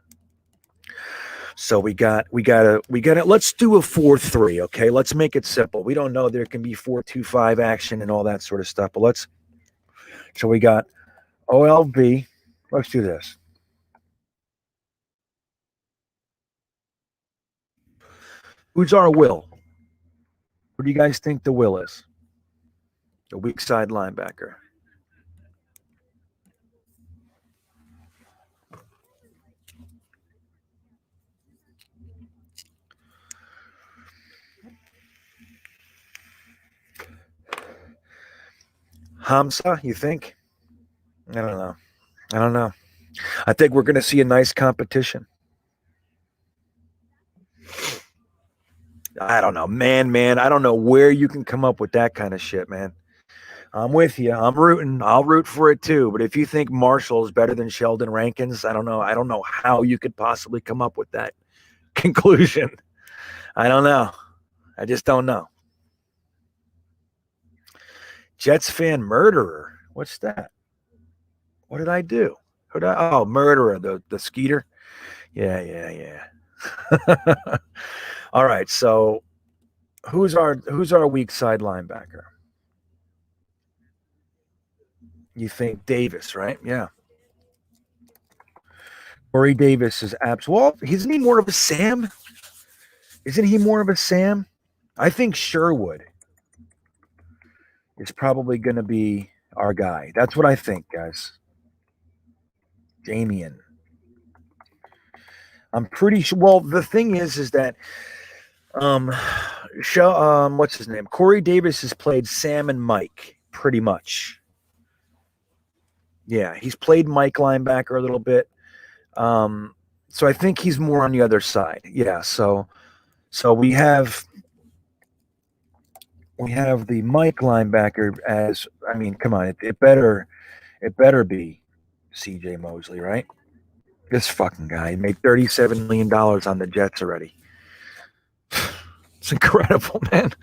So we got it. Let's do a 4-3. Okay, let's make it simple. We don't know there can be 4-2-5 action and all that sort of stuff, but so we got OLB. Let's do this. Who's our will? Who do you guys think the will is? The weak side linebacker. Hamza, you think? I don't know. I don't know. I think we're going to see a nice competition. I don't know, man. I don't know where you can come up with that kind of shit, man. I'm with you. I'm rooting. I'll root for it too. But if you think Marshall is better than Sheldon Rankins, I don't know. I don't know how you could possibly come up with that conclusion. I don't know. I just don't know. Jetsfan murderer. What's that? What did I do? Oh, murderer, the Skeeter. Yeah. All right. So who's our weak side linebacker? You think Davis, right? Yeah. Corey Davis is well, isn't he more of a Sam? Isn't he more of a Sam? I think Sherwood is probably going to be our guy. That's what I think, guys. Damian. I'm pretty sure. Well, the thing is that what's his name? Corey Davis has played Sam and Mike pretty much. Yeah, he's played Mike linebacker a little bit. So I think he's more on the other side. Yeah, so we have the Mike linebacker as, I mean, come on, it better be CJ Mosley, right? This fucking guy made $37 million on the Jets already. It's incredible, man.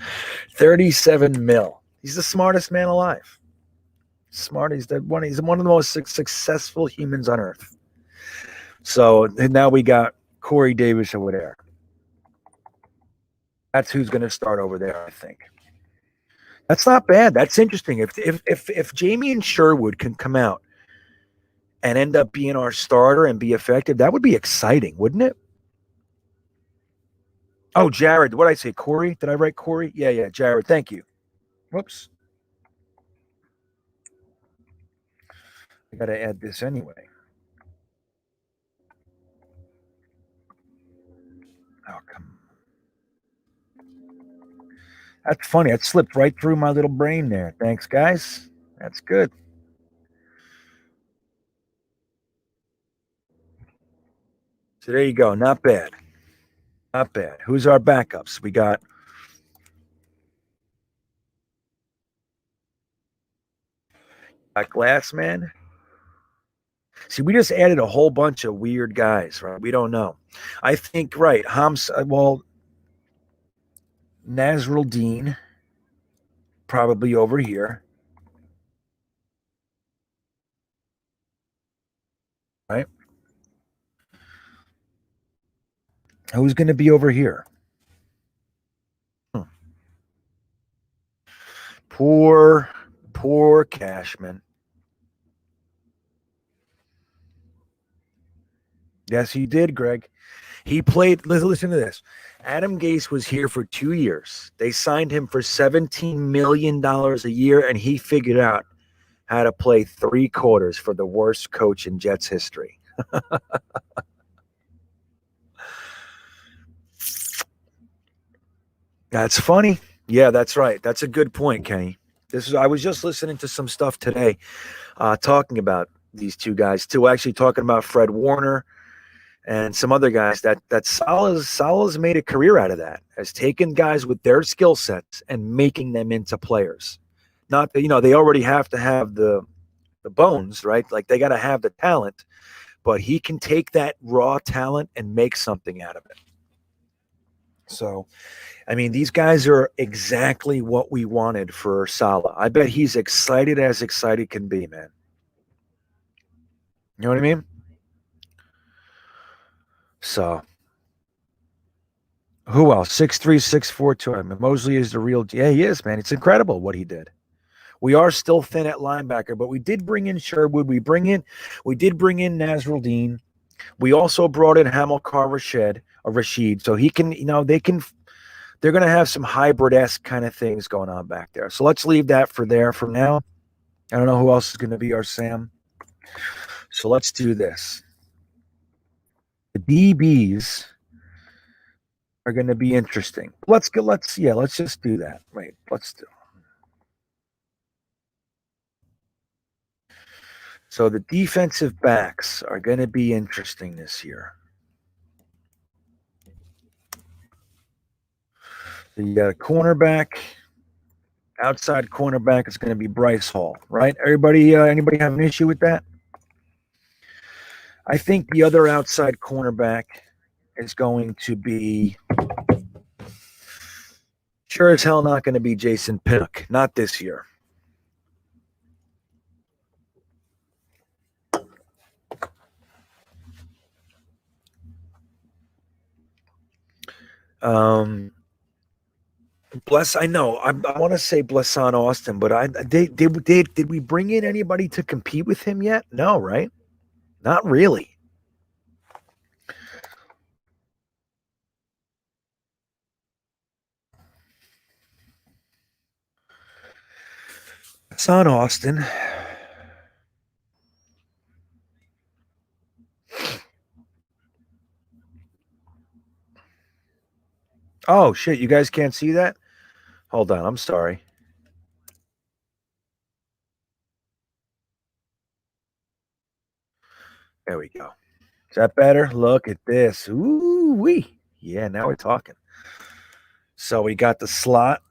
37 mil. He's the smartest man alive. Smart. He's one of the most successful humans on earth. So now we got Corey Davis over there. That's who's going to start over there, I think. That's not bad. That's interesting. If Jamie and Sherwood can come out and end up being our starter and be effective, that would be exciting, wouldn't it? Oh, Jared. What did I say? Corey? Did I write Corey? Yeah, Jared. Thank you. Whoops. I got to add this anyway. Oh, come on. That's funny. That slipped right through my little brain there. Thanks, guys. That's good. So there you go. Not bad. Not bad. Who's our backups? We got Glassman. See, we just added a whole bunch of weird guys, right? We don't know. I think, right, Nazrul Dean, probably over here. Right? Who's going to be over here? Poor Cashman. Yes, he did, Greg. He played. Listen to this. Adam Gase was here for 2 years. They signed him for $17 million a year, and he figured out how to play 3 quarters for the worst coach in Jets history. That's funny. Yeah, that's right. That's a good point, Kenny. I was just listening to some stuff today, talking about these 2 guys too. Actually, talking about Fred Warner and some other guys that Salah's made a career out of that, has taken guys with their skill sets and making them into players. Not that, they already have to have the bones, right? Like they got to have the talent, but he can take that raw talent and make something out of it. So, I mean, these guys are exactly what we wanted for Salah. I bet he's excited as excited can be, man. You know what I mean? So, who else? 6'3", 6'4", I mean, Mosley is the real. Yeah, he is, man. It's incredible what he did. We are still thin at linebacker, but we did bring in Sherwood. We did bring in Nazrul Dean. We also brought in Hamilkar Rasheed, so he can, they're going to have some hybrid-esque kind of things going on back there. So let's leave that for now. I don't know who else is going to be our Sam. So let's do this. The DBs are going to be interesting. Let's just do that. Wait, let's do. So the defensive backs are going to be interesting this year. So you got a cornerback. Outside cornerback is going to be Bryce Hall, right? Anybody have an issue with that? I think the other outside cornerback is going to be sure as hell not going to be Jason Pinnock. Not this year. I know. I want to say Blesson Austin, but did we bring in anybody to compete with him yet? No, right? Not really. Blesson Austin. Oh shit! You guys can't see that? Hold on. I'm sorry. There we go. Is that better? Look at this. Ooh wee. Yeah, now we're talking. So we got the slot.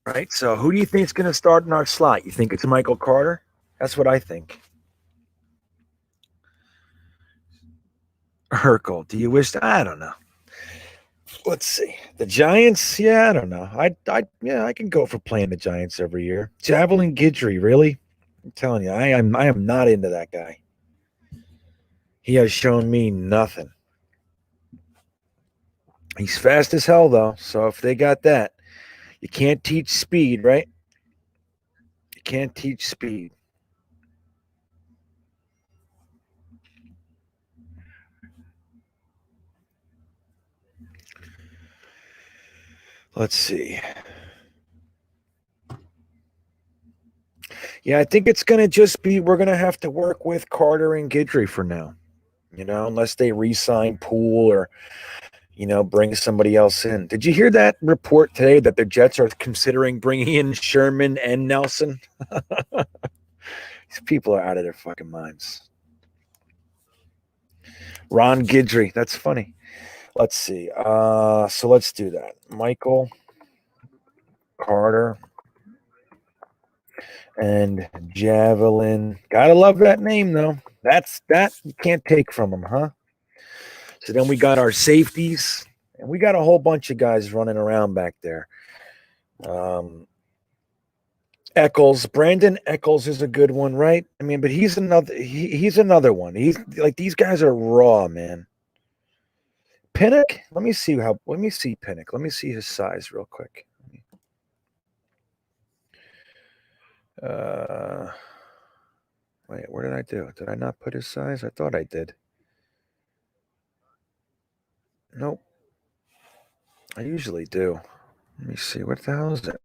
Right. So who do you think is going to start in our slot? You think it's Michael Carter? That's what I think. Urkel. Do you wish? I don't know. Let's see. The Giants. Yeah, I don't know. I can go for playing the Giants every year. Javelin Guidry, really? I'm telling you, I am not into that guy. He has shown me nothing. He's fast as hell though. So if they got that, you can't teach speed, right? You can't teach speed. Let's see. Yeah, I think it's going to just be we're going to have to work with Carter and Guidry for now. Unless they re-sign Poole or bring somebody else in. Did you hear that report today that the Jets are considering bringing in Sherman and Nelson? These people are out of their fucking minds. Ron Guidry, that's funny. Let's see. So let's do that. Michael Carter and Javelin. Gotta love that name though. That you can't take from him, huh? So then we got our safeties, and we got a whole bunch of guys running around back there. Eccles, Brandon Eccles is a good one, right? I mean, but he's another one. He's like these guys are raw, man. Pinnock, let me see Pinnock. Let me see his size real quick. Wait, where did I do? Did I not put his size? I thought I did. Nope. I usually do. Let me see. What the hell is it?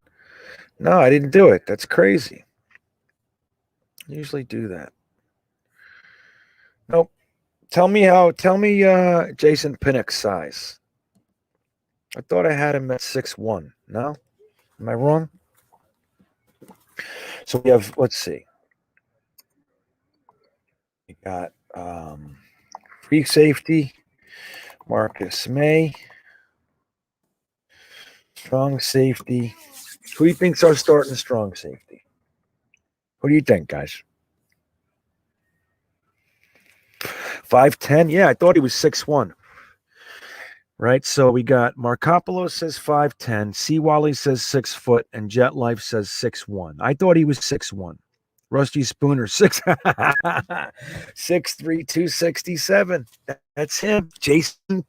No, I didn't do it. That's crazy. I usually do that. Nope. Tell me Jason Pinnock's size. I thought I had him at 6'1". No? Am I wrong? So we have, let's see. We got free safety, Marcus May. Strong safety. Who do you think's our starting strong safety? Who do you think, guys? 5'10"? Yeah, I thought he was 6'1". Right, so we got Markopoulos says 5'10", C. Wally says 6 foot, and Jet Life says 6'1". I thought he was 6'1". Rusty Spooner 6'3", 267. That's him. Jason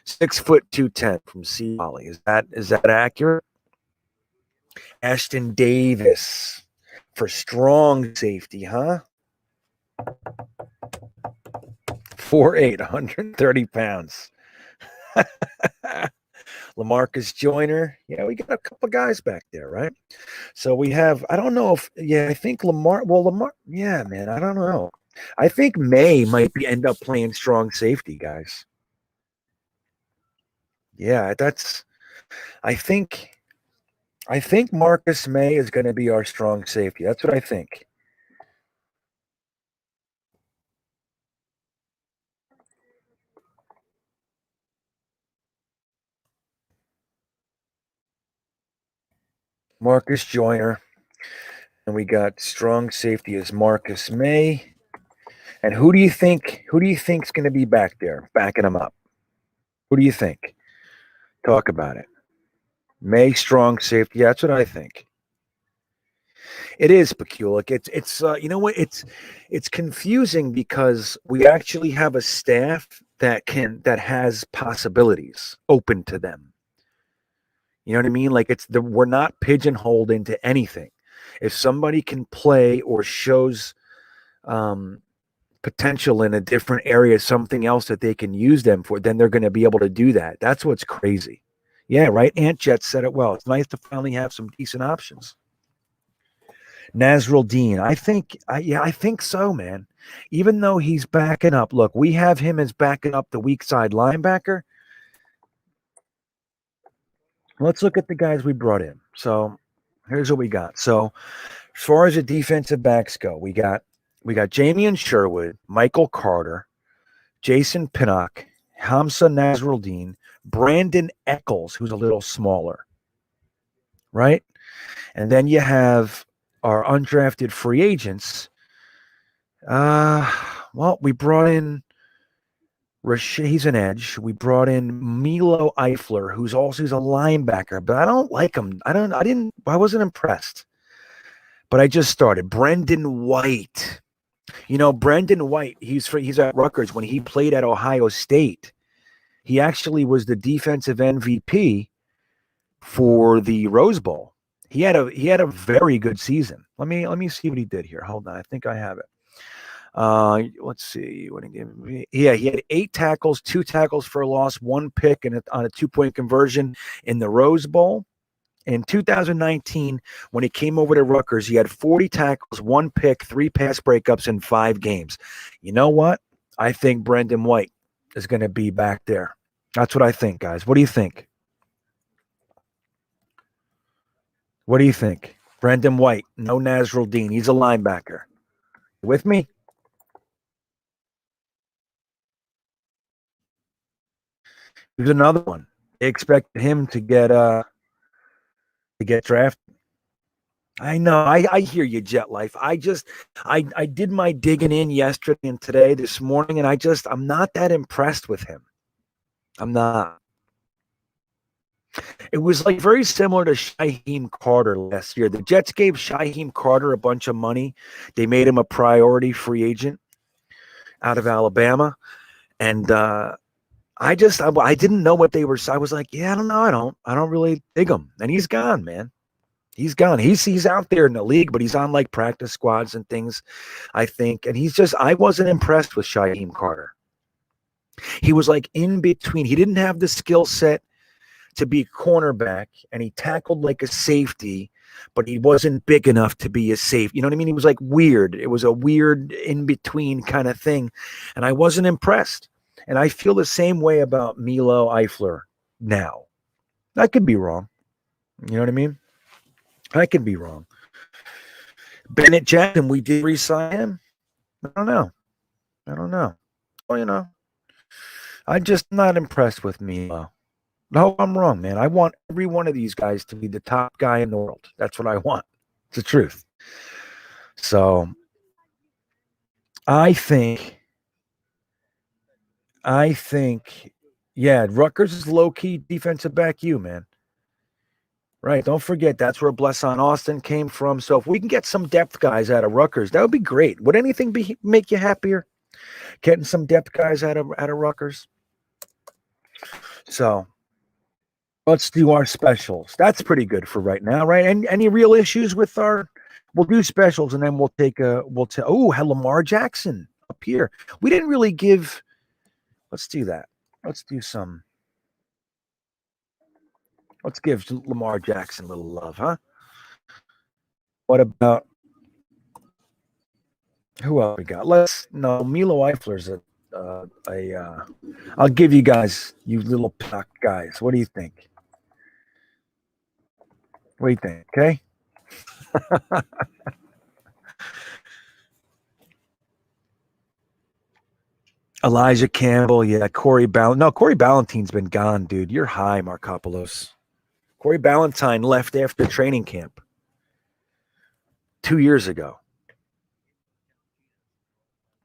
6 foot 210 from C. Wally. Is that accurate? Ashton Davis for strong safety, huh? 4'8", 130 pounds. LaMarcus Joyner. Yeah, we got a couple guys back there, right? So we have, I don't know if, I think yeah, man, I don't know. I think May might end up playing strong safety, guys. Yeah, I think I think Marcus May is going to be our strong safety. That's what I think. Marcus Joyner. And we got strong safety as Marcus May. And who do you think's going to be back there backing him up? Who do you think? Talk about it. May strong safety. Yeah, that's what I think. It is peculiar. It's you know what? It's confusing because we actually have a staff that has possibilities open to them. You know what I mean? Like we're not pigeonholed into anything. If somebody can play or shows um, potential in a different area, something else that they can use them for, then they're going to be able to do that. That's what's crazy. Yeah, right. Ant Jet said it well. It's nice to finally have some decent options. Nazrul Dean, I think so, man. Even though he's backing up, look, we have him as backing up the weak side linebacker. Let's look at the guys we brought in. So here's what we got. So as far as the defensive backs go, we got Jamian Sherwood, Michael Carter, Jason Pinnock, Hamza Nasruddin, Brandon Eccles, who's a little smaller, right? And then you have our undrafted free agents. Well, we brought in Rasheed, he's an edge. We brought in Milo Eifler, he's a linebacker, but I don't like him. I wasn't impressed. But I just started. Brendon White. You know, Brendon White, he's at Rutgers. When he played at Ohio State, he actually was the defensive MVP for the Rose Bowl. He had a very good season. Let me see what he did here. Hold on, I think I have it. Let's see what he gave. Yeah, he had 8 tackles, 2 tackles for a loss, 1 pick, and on a 2-point conversion in the Rose Bowl. In 2019, when he came over to Rutgers, he had 40 tackles, 1 pick, 3 pass breakups in 5 games. You know what? I think Brendon White is going to be back there. That's what I think, guys. What do you think? What do you think? Brendon White, no Nasruddin. He's a linebacker. With me? Here's another one. They expect him to get drafted. I know. I hear you, Jet Life. I did my digging in yesterday and today, this morning, and I'm not that impressed with him. I'm not. It was like very similar to Shaheem Carter last year. The Jets gave Shaheem Carter a bunch of money. They made him a priority free agent out of Alabama. And I didn't know what they were. I was like, yeah, I don't know. I don't really dig him. And he's gone, man. He's gone. He's out there in the league, but he's on like practice squads and things, I think. And I wasn't impressed with Shaheem Carter. He was like in between. He didn't have the skill set to be cornerback, and he tackled like a safety, but he wasn't big enough to be a safe. You know what I mean? He was like weird. It was a weird in between kind of thing. And I wasn't impressed. And I feel the same way about Milo Eifler now. I could be wrong. You know what I mean? I could be wrong. Bennett Jackson, we did re-sign him. I don't know. Well, you know, I'm just not impressed with Milo. No, I'm wrong, man. I want every one of these guys to be the top guy in the world. That's what I want. It's the truth. So I think, yeah, Rutgers is low-key defensive back you, man. Right. Don't forget, that's where Blesson Austin came from. So if we can get some depth guys out of Rutgers, that would be great. Would anything make you happier? Getting some depth guys out of Rutgers? So let's do our specials. That's pretty good for right now, right? And any real issues with we'll do specials, and then we'll take Lamar Jackson up here. We didn't really give. Let's do that. Let's give Lamar Jackson a little love, huh? What about who else we got? Milo Eifler's I'll give you guys, you little puck guys. What do you think? What do you think? Okay. Elijah Campbell, yeah. Corey Ballantyne's been gone, dude. You're high, Markopoulos. Corey Ballantine left after training camp 2 years ago.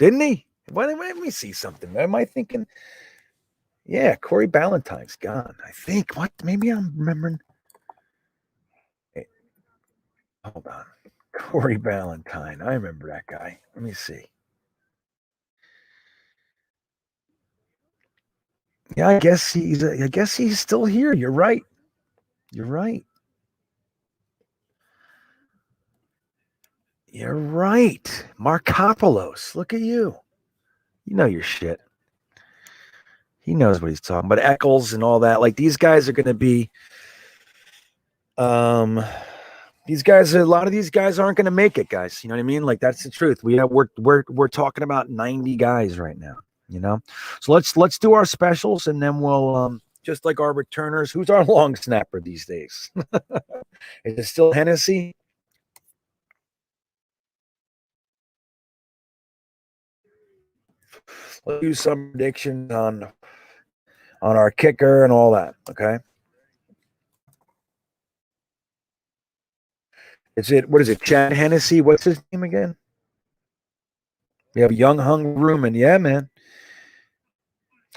Didn't he? Let me see something. Am I thinking? Yeah, Corey Ballantyne's gone. I think. What? Maybe I'm remembering. Hey, hold on. Corey Ballantine. I remember that guy. Let me see. Yeah, I guess he's still here. You're right. You're right. You're right. Markopoulos. Look at you. You know your shit. He knows what he's talking about. Eccles and all that. Like these guys are going to be. These guys. A lot of these guys aren't going to make it, guys. You know what I mean? Like that's the truth. We're talking about 90 guys right now. You know. So let's do our specials and then we'll just like our returners. Who's our long snapper these days? Is it still Hennessy? Let's do some predictions on our kicker and all that. Okay. What is it? Chad Hennessy? What's his name again? We have Young Hung Ruman. Yeah, man.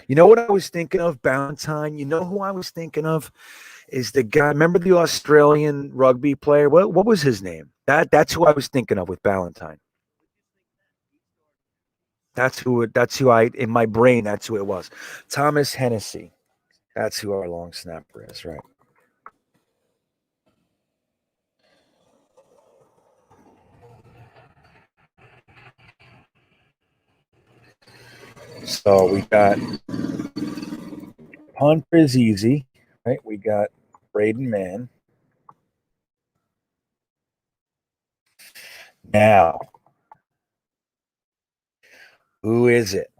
You know what I was thinking of, Ballantine? You know who I was thinking of? Is the guy, remember the Australian rugby player? What was his name? That's who I was thinking of with Ballantine. That's who I in my brain, that's who it was. Thomas Hennessy. That's who our long snapper is, right? So we got punter is easy, right? We got Braden Mann. Now, who is it?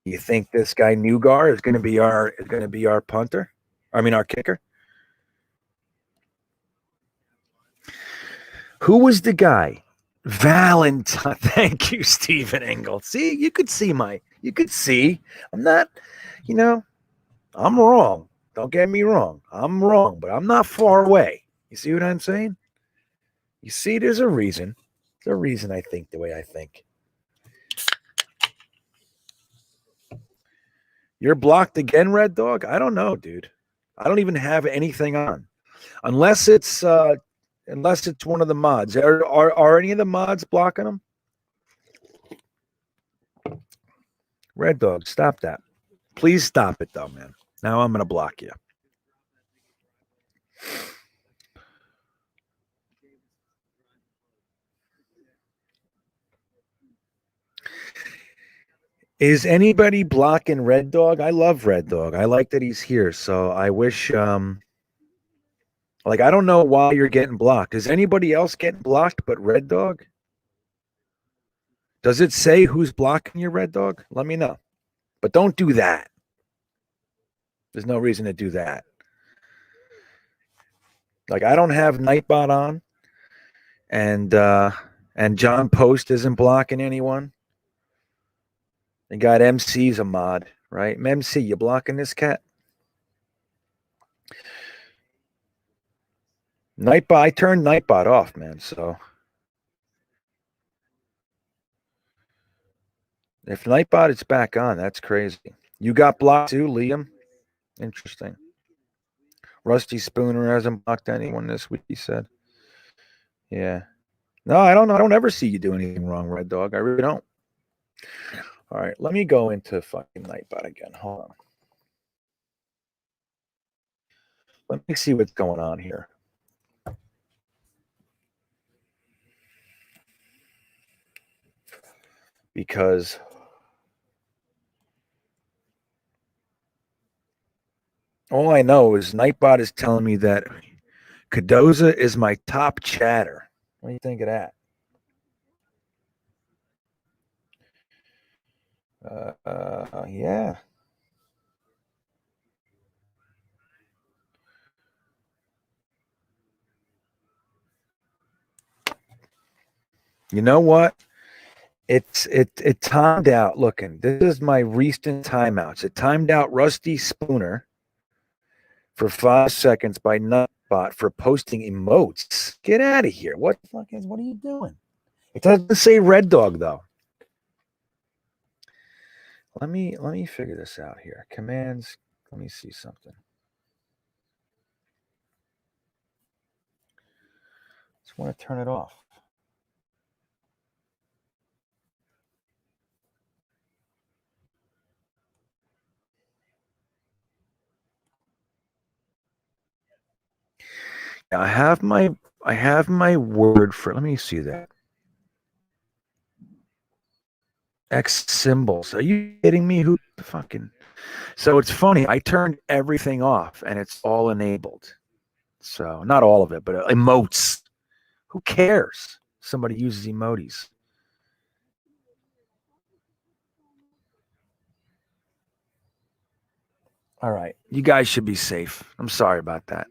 You think this guy Newgar is going to be our punter? I mean, our kicker. Who was the guy? Valentine. Thank you, Stephen Engel. See, you could see. I'm not. You know, I'm wrong. Don't get me wrong. I'm wrong, but I'm not far away. You see what I'm saying? You see, there's a reason. There's a reason I think the way I think. You're blocked again, Red Dog? I don't know, dude. I don't even have anything on. Unless it's one of the mods. Are any of the mods blocking them? Red Dog, stop that. Please stop it though, man. Now I'm gonna block you. Is anybody blocking Red Dog? I love Red Dog. I like that he's here. So I wish like I don't know why you're getting blocked. Is anybody else getting blocked but Red Dog? Does it say who's blocking your Red Dog? Let me know. But don't do that. There's no reason to do that. Like I don't have Nightbot on, and John Post isn't blocking anyone. And got MC's a mod, right? MC, you blocking this cat? Nightbot, I turned Nightbot off, man. So if Nightbot is back on, that's crazy. You got blocked too, Liam? Interesting. Rusty Spooner hasn't blocked anyone this week, he said. Yeah. No, I don't know. I don't ever see you do anything wrong, Red Dog. I really don't. All right, let me go into fucking Nightbot again. Hold on. Let me see what's going on here. Because all I know is Nightbot is telling me that Cadoza is my top chatter. What do you think of that? Yeah. You know what? It timed out. Looking, this is my recent timeouts. It timed out Rusty Spooner for 5 seconds by Nutbot for posting emotes. Get out of here! What are you doing? It doesn't say Red Dog though. Let me figure this out here. Commands. Let me see something. Just want to turn it off. I have my word for. Let me see that. X symbols. Are you kidding me? Who fucking? So it's funny. I turned everything off, and it's all enabled. So not all of it, but emotes. Who cares? Somebody uses emojis. All right, you guys should be safe. I'm sorry about that.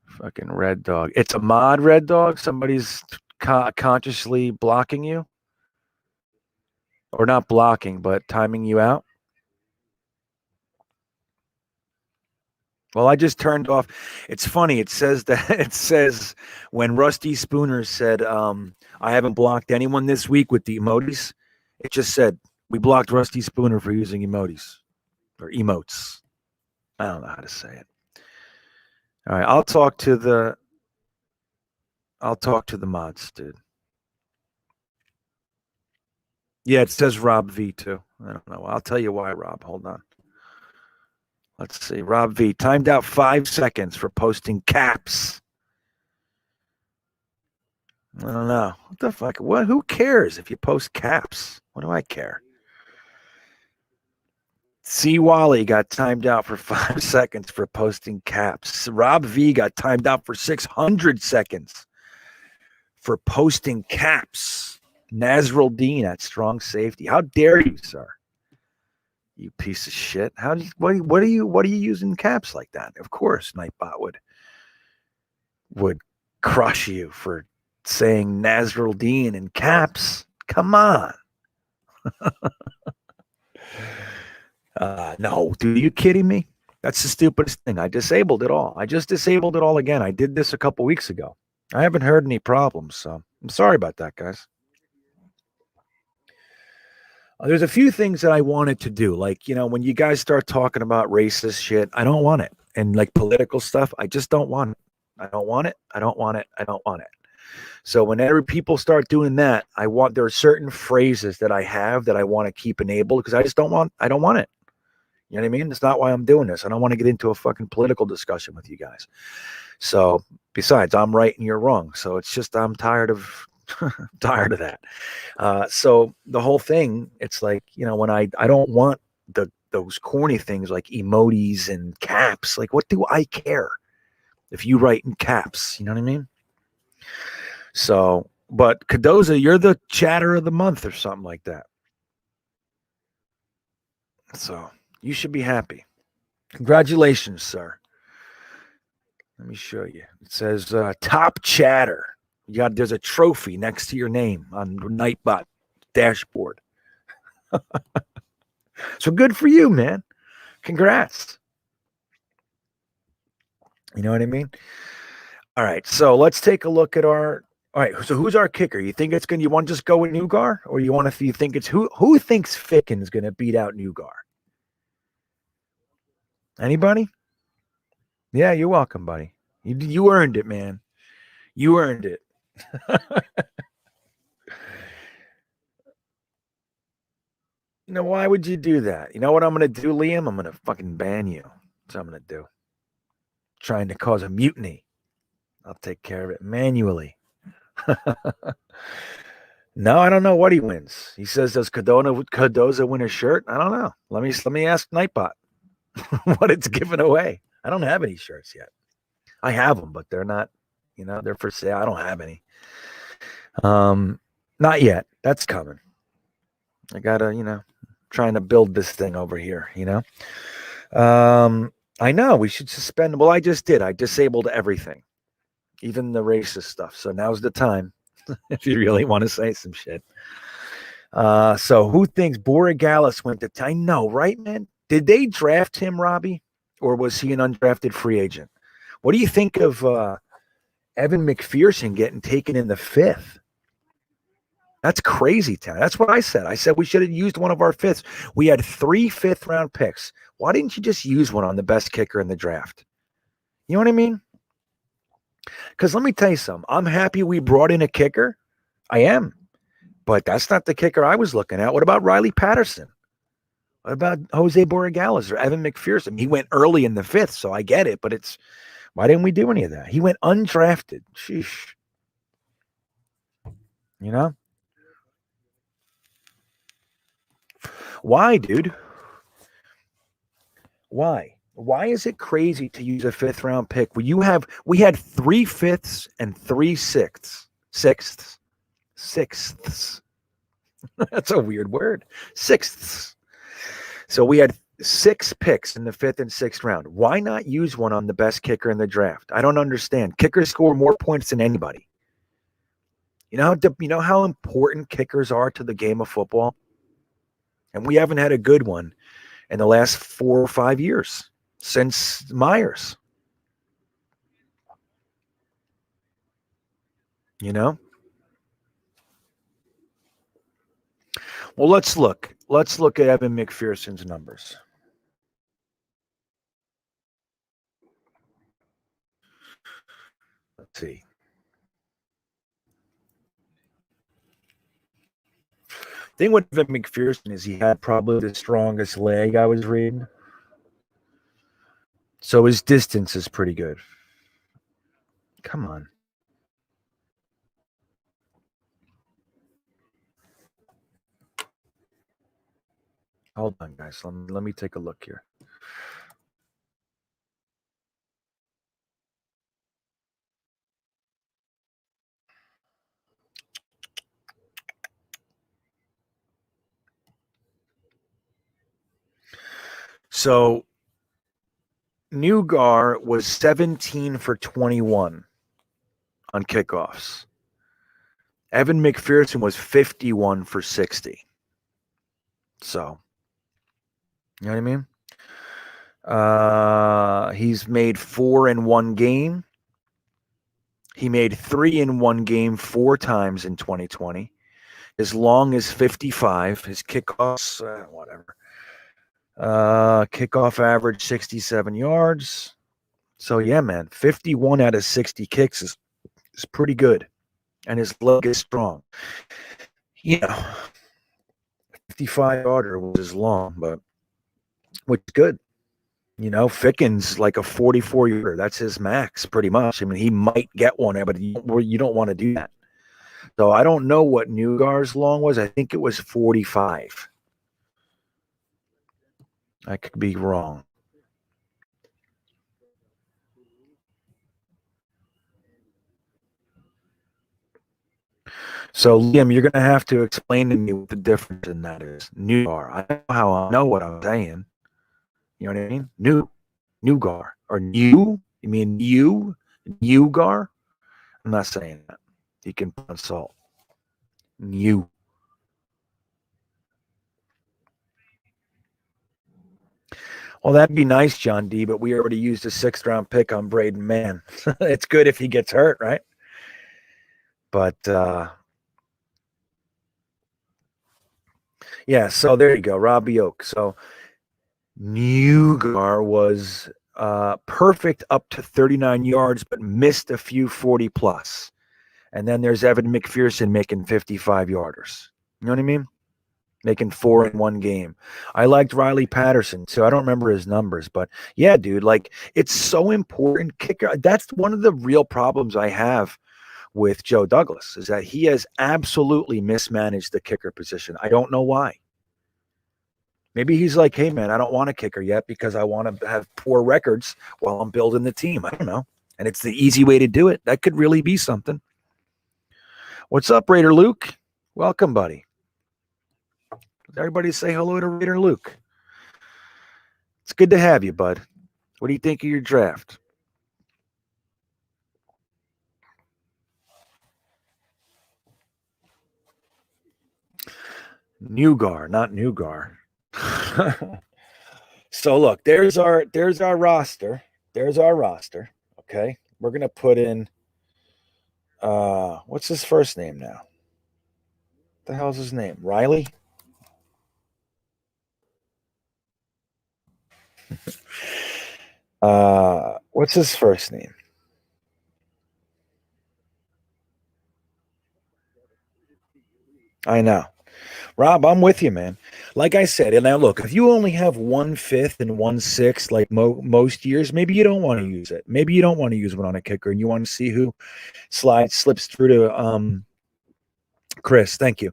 Fucking Red Dog. It's a mod, Red Dog. Somebody's consciously blocking you, or not blocking, but timing you out. Well, I just turned off. It's funny. It says when Rusty Spooner said, I haven't blocked anyone this week with the emojis. It just said we blocked Rusty Spooner for using emojis or emotes. I don't know how to say it. All right, I'll talk to the mods, dude. Yeah, it says Rob V too. I don't know. I'll tell you why, Rob. Hold on. Let's see. Rob V timed out 5 seconds for posting caps. I don't know. What the fuck? What? Who cares if you post caps? What do I care? C. Wally got timed out for 5 seconds for posting caps. Rob V got timed out for 600 seconds for posting caps. Nazrul Dean at strong safety. How dare you, sir? You piece of shit. What are you using caps like that? Of course, Nightbot would crush you for saying Nazrul Dean in caps. Come on. No, dude, are you kidding me? That's the stupidest thing. I disabled it all. I just disabled it all again. I did this a couple weeks ago. I haven't heard any problems, so I'm sorry about that, guys. There's a few things that I wanted to do. Like, when you guys start talking about racist shit, I don't want it. And like political stuff, I just don't want it. I don't want it. I don't want it. I don't want it. So whenever people start doing that, there are certain phrases that I have that I want to keep enabled because I don't want it. You know what I mean? That's not why I'm doing this. I don't want to get into a fucking political discussion with you guys. So besides, I'm right and you're wrong. So it's just, I'm tired of that. So the whole thing, it's like, when I don't want those corny things like emojis and caps. Like, what do I care if you write in caps? You know what I mean? So, but Cadoza, you're the chatter of the month or something like that. So you should be happy. Congratulations, sir. Let me show you. It says top chatter. There's a trophy next to your name on Nightbot dashboard. So good for you, man. Congrats. You know what I mean? All right. So let's take a look at all right. So who's our kicker? You think you want to just go with Newgar, or you think it's who thinks Ficken's going to beat out Newgar? Anybody? Yeah, you're welcome, buddy. You earned it, man. You earned it. Why would you do that? You know what I'm going to do, Liam? I'm going to fucking ban you. That's what I'm going to do. Trying to cause a mutiny. I'll take care of it manually. No, I don't know what he wins. He says, does Cardoza win a shirt? I don't know. Let me ask Nightbot what it's given away. I don't have any shirts yet. I have them, but they're not, they're for sale. I don't have any. Not yet. That's coming. I gotta, trying to build this thing over here, I know we should suspend. Well, I just did. I disabled everything, even the racist stuff. So now's the time. if you really want to say some shit. So who thinks Borregales went to? I know, right, man? Did they draft him, Robbie, or was he an undrafted free agent? What do you think of Evan McPherson getting taken in the 5th? That's crazy town. That's what I said. I said we should have used one of our 5ths. We had 3 5th-round picks. Why didn't you just use one on the best kicker in the draft? You know what I mean? Because let me tell you something. I'm happy we brought in a kicker. I am. But that's not the kicker I was looking at. What about Riley Patterson? What about Jose Borregales or Evan McPherson? He went early in the 5th, so I get it. But it's why didn't we do any of that? He went undrafted. Sheesh. You know? Why, dude? Why? Why is it crazy to use a 5th-round pick? We had 3 5ths and 3 sixths. That's a weird word. Sixths. So we had 6 picks in the 5th and 6th round. Why not use one on the best kicker in the draft? I don't understand. Kickers score more points than anybody. You know how important kickers are to the game of football? And we haven't had a good one in the last 4 or 5 years since Myers. You know? Well, let's look. Let's look at Evan McPherson's numbers. Let's see. The thing with Evan McPherson is he had probably the strongest leg I was reading. So his distance is pretty good. Come on. Hold on, guys. Let me take a look here. So Newgar was 17 for 21 on kickoffs. Evan McPherson was 51 for 60. So, you know what I mean? He's made 4 in one game. He made 3 in one game 4 times in 2020. As long as 55. His kickoffs, whatever. Kickoff average 67 yards. So, yeah, man, 51 out of 60 kicks is pretty good. And his leg is strong. You know, 55-yarder was his long, but which is good. You know, Ficken's like a 44-yarder. That's his max, pretty much. I mean, he might get one, but you don't want to do that. So I don't know what Newgar's long was. I think it was 45. I could be wrong. So, Liam, you're going to have to explain to me what the difference in that is. Newgar. I know what I'm saying. You know what I mean? Newgar. Or new? You mean Newgar? I'm not saying that. You can consult. New. Well, that'd be nice, John D., but we already used a 6th-round pick on Braden Mann. It's good if he gets hurt, right? But, yeah, so there you go, Robbie Oak. So Newgar was perfect up to 39 yards, but missed a few 40-plus. And then there's Evan McPherson making 55-yarders. You know what I mean? Making 4 in one game. I liked Riley Patterson too. I don't remember his numbers, but yeah, dude, like it's so important. Kicker. That's one of the real problems I have with Joe Douglas is that he has absolutely mismanaged the kicker position. I don't know why. Maybe he's like, hey man, I don't want a kicker yet because I want to have poor records while I'm building the team. I don't know. And it's the easy way to do it. That could really be something. What's up, Raider Luke? Welcome, buddy. Everybody say hello to Raider Luke. It's good to have you, bud. What do you think of your draft? Newgar, not Newgar. So look, there's our roster. There's our roster. Okay. We're gonna put in what's his first name now? What the hell's his name? Riley? What's his first name? I know. Rob, I'm with you, man. Like I said, and now look, if you only have 1/5 and 1/6, like most years, maybe you don't want to use it. Maybe you don't want to use one on a kicker, and you want to see who slips through to Chris. Thank you.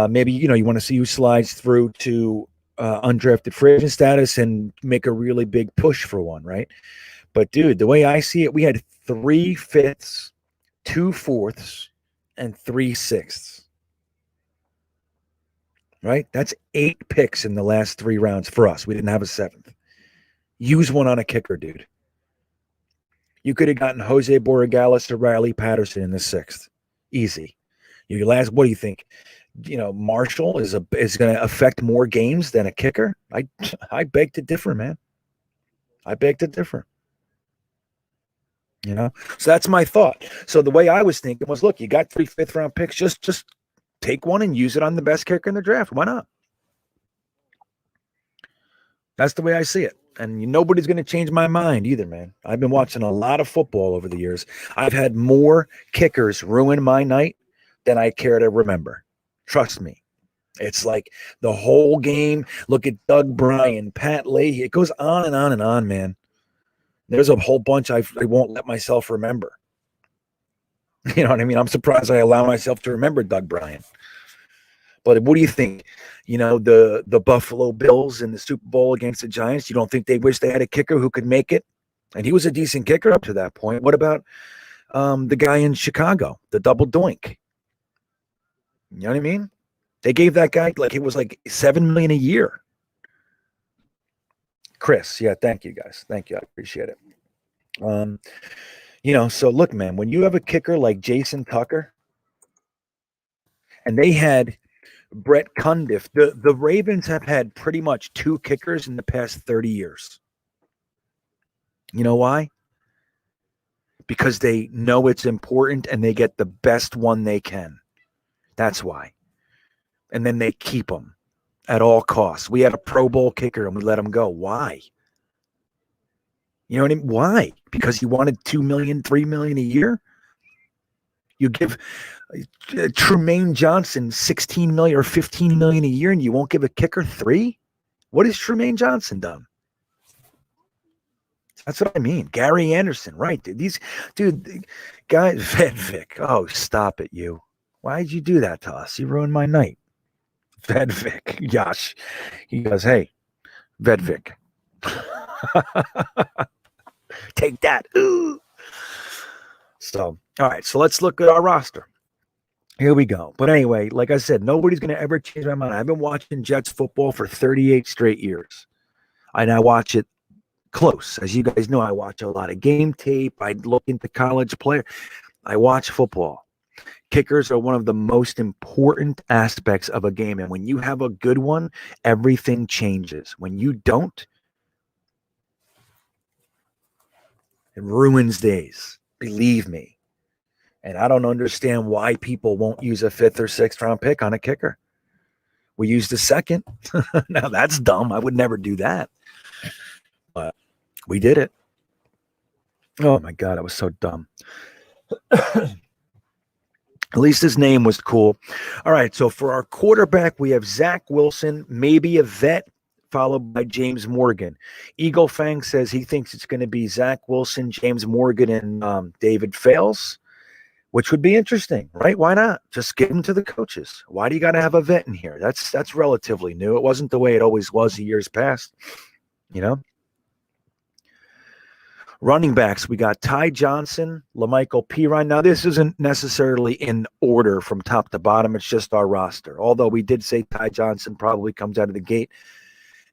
Maybe you want to see who slides through to undrafted free agent status and make a really big push for one, right? But dude, the way I see it, we had 3/5, 2/4, and 3/6. Right? That's 8 picks in the last 3 rounds for us. We didn't have a 7th. Use one on a kicker, dude. You could have gotten Jose Borregales or Riley Patterson in the 6th. Easy. What do you think? Marshall is going to affect more games than a kicker? I beg to differ, man. I beg to differ. So that's my thought. So the way I was thinking was, look, you got 3 5th-round picks. Just take one and use it on the best kicker in the draft. Why not? That's the way I see it. And nobody's going to change my mind either, man. I've been watching a lot of football over the years. I've had more kickers ruin my night than I care to remember. Trust me. It's like the whole game. Look at Doug Bryan, Pat Leahy. It goes on and on and on, man. There's a whole bunch I won't let myself remember. You know what I mean? I'm surprised I allow myself to remember Doug Bryan. But what do you think? The Buffalo Bills in the Super Bowl against the Giants, you don't think they wish they had a kicker who could make it? And he was a decent kicker up to that point. What about the guy in Chicago, the double doink? You know what I mean? They gave that guy it was like $7 million a year. Chris, yeah, thank you guys. Thank you. I appreciate it. So look, man, when you have a kicker like Jason Tucker, and they had Brett Cundiff, the Ravens have had pretty much 2 kickers in the past 30 years. You know why? Because they know it's important and they get the best one they can. That's why. And then they keep them at all costs. We had a Pro Bowl kicker and we let him go. Why? You know what I mean? Why? Because you wanted $2 million, $3 million a year? You give Trumaine Johnson $16 million or $15 million a year and you won't give a kicker $3? What has Trumaine Johnson done? That's what I mean. Gary Anderson, right? Guys, Vedvik. Oh, stop it, you. Why did you do that to us? You ruined my night. Vedvik, Yash. He goes, hey, Vedvik. Take that. Ooh. So, all right. So let's look at our roster. Here we go. But anyway, like I said, nobody's going to ever change my mind. I've been watching Jets football for 38 straight years. And I watch it close. As you guys know, I watch a lot of game tape. I look into college players. I watch football. Kickers are one of the most important aspects of a game. And when you have a good one, everything changes. When you don't, it ruins days. Believe me. And I don't understand why people won't use a 5th or 6th round pick on a kicker. We used a 2nd. Now that's dumb. I would never do that. But we did it. Oh my God, I was so dumb. At least his name was cool. All right, so for our quarterback, we have Zach Wilson, maybe a vet, followed by James Morgan. Eagle Fang says he thinks it's going to be Zach Wilson, James Morgan, and David Fales, which would be interesting, right? Why not? Just give them to the coaches. Why do you got to have a vet in here? That's relatively new. It wasn't the way it always was in years past, Running backs, we got Ty Johnson, LaMichael Pirine. Now, this isn't necessarily in order from top to bottom. It's just our roster. Although we did say Ty Johnson probably comes out of the gate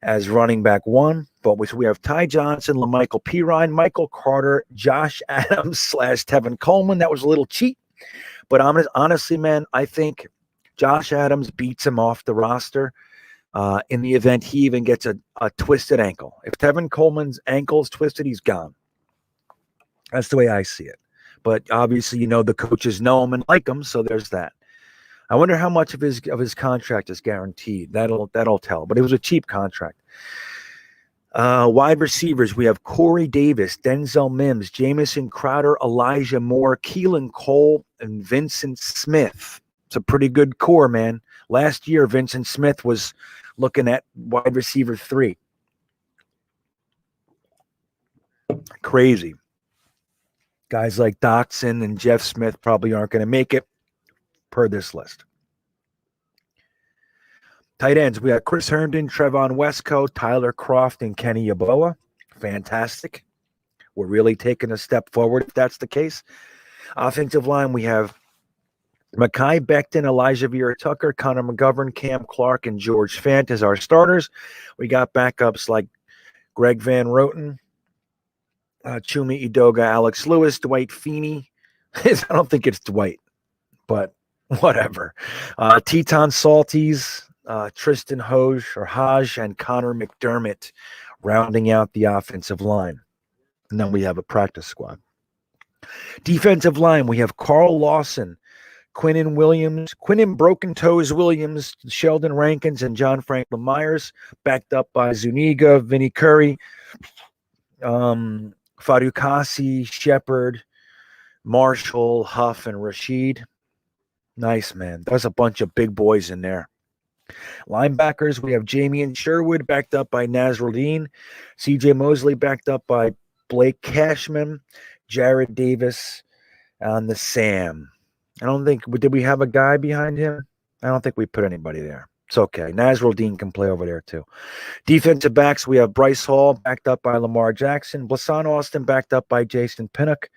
as running back 1. But we have Ty Johnson, LaMichael Pirine, Michael Carter, Josh Adams / Tevin Coleman. That was a little cheap. But honestly, man, I think Josh Adams beats him off the roster. In the event he even gets a twisted ankle. If Tevin Coleman's ankle's twisted, he's gone. That's the way I see it. But obviously, the coaches know him and like him, so there's that. I wonder how much of his contract is guaranteed. That'll tell. But it was a cheap contract. Wide receivers, we have Corey Davis, Denzel Mims, Jamison Crowder, Elijah Moore, Keelan Cole, and Vincent Smith. It's a pretty good core, man. Last year, Vincent Smith was looking at wide receiver 3. Crazy. Guys like Dotson and Jeff Smith probably aren't going to make it per this list. Tight ends, we have Chris Herndon, Trevon Wesco, Tyler Croft, and Kenny Yeboah. Fantastic. We're really taking a step forward if that's the case. Offensive line, we have Mekhi Becton, Elijah Vera-Tucker, Connor McGovern, Cam Clark, and George Fant as our starters. We got backups like Greg Van Roten, Chuma Edoga, Alex Lewis, Dwight Feeney. I don't think it's Dwight, but whatever. Teton Salties, Tristan Hodge, and Connor McDermott rounding out the offensive line. And then we have a practice squad. Defensive line, we have Carl Lawson, Quinnen Broken Toes Williams, Sheldon Rankins, and John Franklin Myers, backed up by Zuniga, Vinny Curry, Fadukasi, Shepard, Marshall, Huff, and Rasheed. Nice, man. There's a bunch of big boys in there. Linebackers, we have Jamian Sherwood backed up by Nasruddin, CJ Mosley backed up by Blake Cashman, Jared Davis on the Sam. I don't think, did we have a guy behind him? I don't think we put anybody there. It's okay. Nasruddin can play over there too. Defensive backs, we have Bryce Hall backed up by Lamar Jackson, Blasan Austin backed up by Jason Pinnock.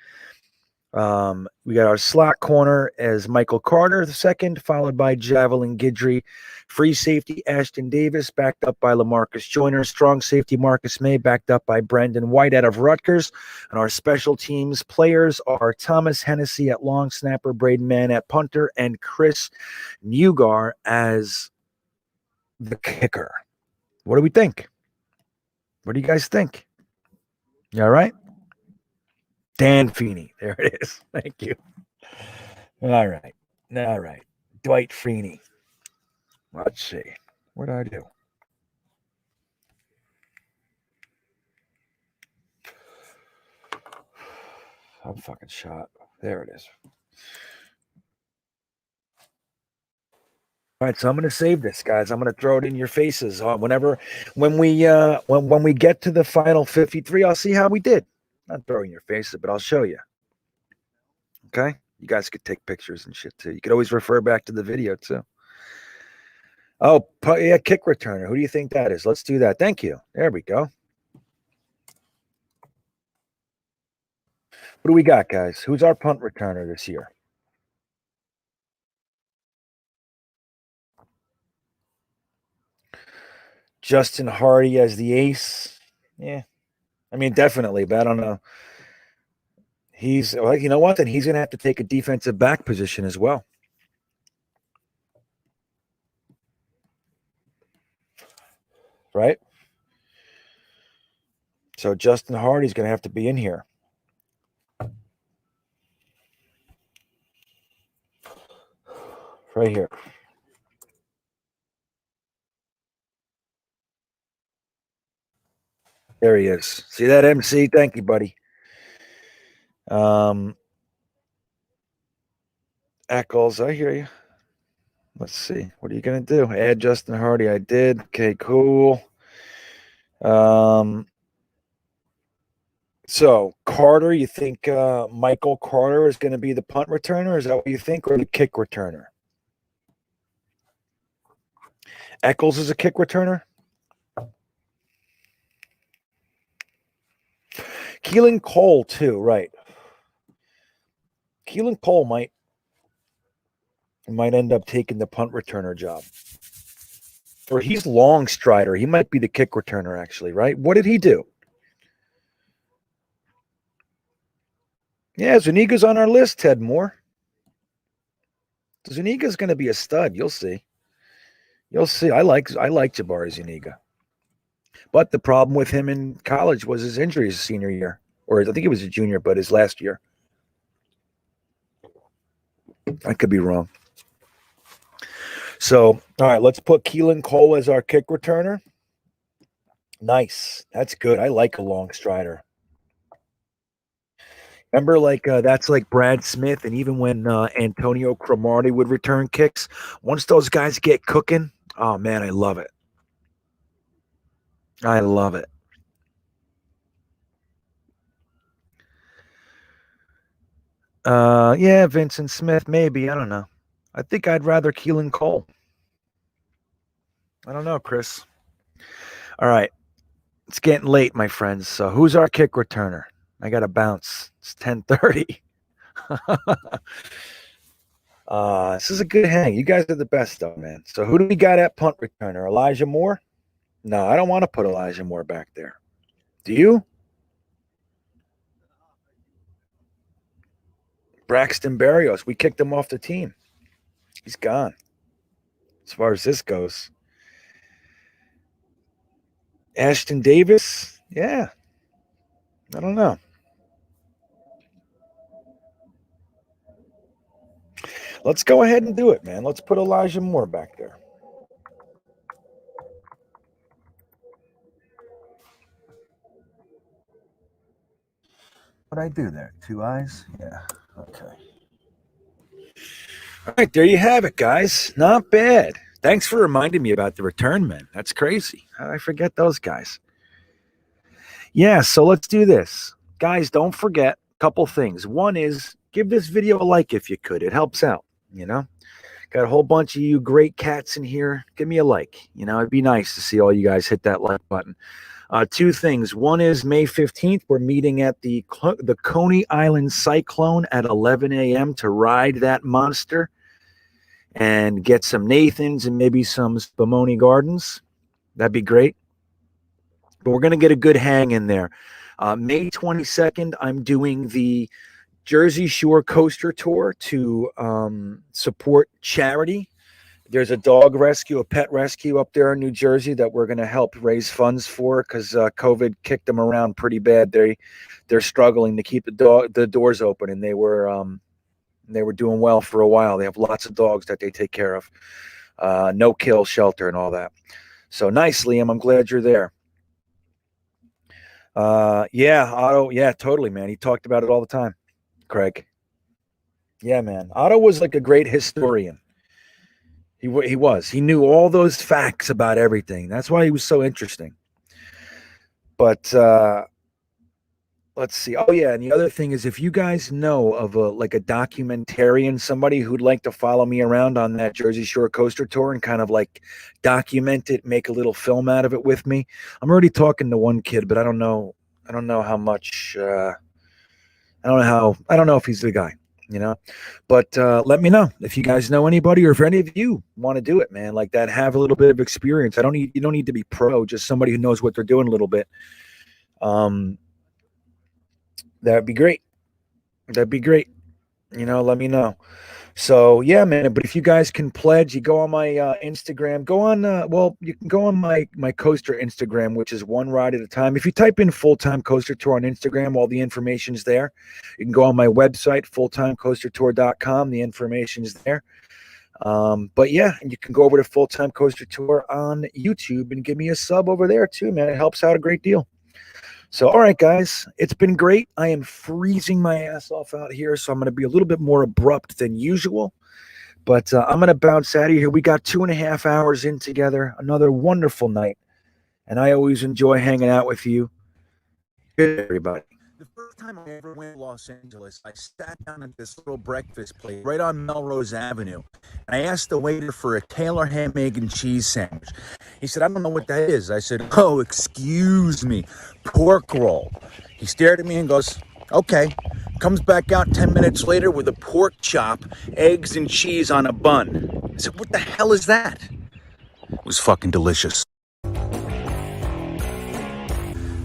We got our slot corner as Michael Carter, the second, followed by Javelin Guidry. Free safety, Ashton Davis, backed up by LaMarcus Joyner. Strong safety, Marcus May, backed up by Brendon White out of Rutgers. And our special teams players are Thomas Hennessy at long snapper, Braden Mann at punter, and Chris Neugar as the kicker. What do we think? What do you guys think? You all right? Dan Feeney. There it is. Thank you. All right. Dwight Freeney. Let's see. What did I do? I'm fucking shot. There it is. All right, so I'm going to save this, guys. I'm going to throw it in your faces when we get to the final 53. I'll see how we did. Not throwing your faces, but I'll show you. Okay, you guys could take pictures and shit too. You could always refer back to the video too. Oh, yeah, kick returner. Who do you think that is? Let's do that. Thank you. There we go. What do we got, guys? Who's our punt returner this year? Justin Hardy as the ace. Yeah. I mean, definitely, but I don't know. You know what? Then he's going to have to take a defensive back position as well. Right? So Justin Hardy's going to have to be in here. Right here. There he is. See that, MC? Thank you, buddy. Eccles, I hear you. Let's see. What are you going to do? Add Justin Hardy. I did. Okay, cool. So Carter, you think Michael Carter is going to be the punt returner? Is that what you think, or the kick returner? Eccles is a kick returner. Keelan Cole too, right? Keelan Cole might end up taking the punt returner job. Or he's long strider. He might be the kick returner, actually, right? What did he do? Yeah, Zuniga's on our list, Ted Moore. Zuniga's going to be a stud. You'll see. You'll see. I like Jabari Zuniga. But the problem with him in college was his injury his senior year. Or I think he was a junior, but his last year. I could be wrong. So, all right, let's put Keelan Cole as our kick returner. Nice. That's good. I like a long strider. Remember, that's like Brad Smith, and even when Antonio Cromartie would return kicks, once those guys get cooking, oh, man, I love it. I love it. Yeah, Vincent Smith, maybe. I don't know. I think I'd rather Keelan Cole. I don't know, Chris. All right. It's getting late, my friends. So who's our kick returner? I got to bounce. It's 10:30. This is a good hang. You guys are the best, though, man. So who do we got at punt returner? Elijah Moore? No, I don't want to put Elijah Moore back there. Do you? Braxton Berrios. We kicked him off the team. He's gone. As far as this goes. Ashton Davis? Yeah. I don't know. Let's go ahead and do it, man. Let's put Elijah Moore back there. What'd I do there? 2 eyes? Yeah. Okay. All right, there you have it, guys. Not bad. Thanks for reminding me about the return men. That's crazy. How did I forget those guys? Yeah, so let's do this. Guys, don't forget a couple things. One is give this video a like if you could. It helps out, you know. Got a whole bunch of you great cats in here. Give me a like. You know, it'd be nice to see all you guys hit that like button. 2 things. One is May 15th. We're meeting at the Coney Island Cyclone at 11 a.m. to ride that monster and get some Nathans and maybe some Spumoni Gardens. That'd be great. But we're going to get a good hang in there. May 22nd, I'm doing the Jersey Shore Coaster Tour to support charity. There's a dog rescue, a pet rescue up there in New Jersey that we're going to help raise funds for because COVID kicked them around pretty bad. They're struggling to keep the doors open, and they were doing well for a while. They have lots of dogs that they take care of. No kill shelter and all that. So nice, Liam. I'm glad you're there. Yeah, Otto. Yeah, totally, man. He talked about it all the time. Craig. Yeah, man. Otto was like a great historian. He was. He knew all those facts about everything. That's why he was so interesting. But let's see. Oh, yeah. And the other thing is, if you guys know of a documentarian, somebody who'd like to follow me around on that Jersey Shore Coaster Tour and kind of like document it, make a little film out of it with me. I'm already talking to one kid, but I don't know how much. I don't know if he's the guy, you know. But let me know if you guys know anybody, or if any of you want to do it, man. Like that, have a little bit of experience. You don't need to be pro, just somebody who knows what they're doing a little bit. That'd be great. That'd be great. You know, let me know. So yeah, man. But if you guys can pledge, you go on my Instagram. Go on. You can go on my coaster Instagram, which is one ride at a time. If you type in Full-Time Coaster Tour on Instagram, all the information's there. You can go on my website, fulltimecoastertour.com. The information's there. But yeah, you can go over to Full-Time Coaster Tour on YouTube and give me a sub over there too, man. It helps out a great deal. So, all right, guys, it's been great. I am freezing my ass off out here, so I'm going to be a little bit more abrupt than usual. But I'm going to bounce out of here. We got 2.5 hours in together, another wonderful night. And I always enjoy hanging out with you. Good, everybody. The first time I ever went to Los Angeles, I sat down at this little breakfast place right on Melrose Avenue. And I asked the waiter for a Taylor ham, egg, and cheese sandwich. He said, I don't know what that is. I said, oh, excuse me, pork roll. He stared at me and goes, okay. Comes back out 10 minutes later with a pork chop, eggs, and cheese on a bun. I said, what the hell is that? It was fucking delicious.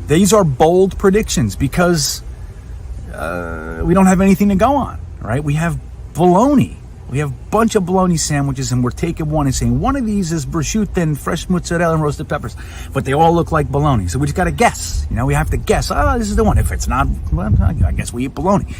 These are bold predictions because we don't have anything to go on, right? We have baloney. We have a bunch of bologna sandwiches, and we're taking one and saying, one of these is prosciutto and fresh mozzarella and roasted peppers. But they all look like bologna. So we just got to guess. We have to guess. Oh, this is the one. If it's not, well, I guess we eat bologna.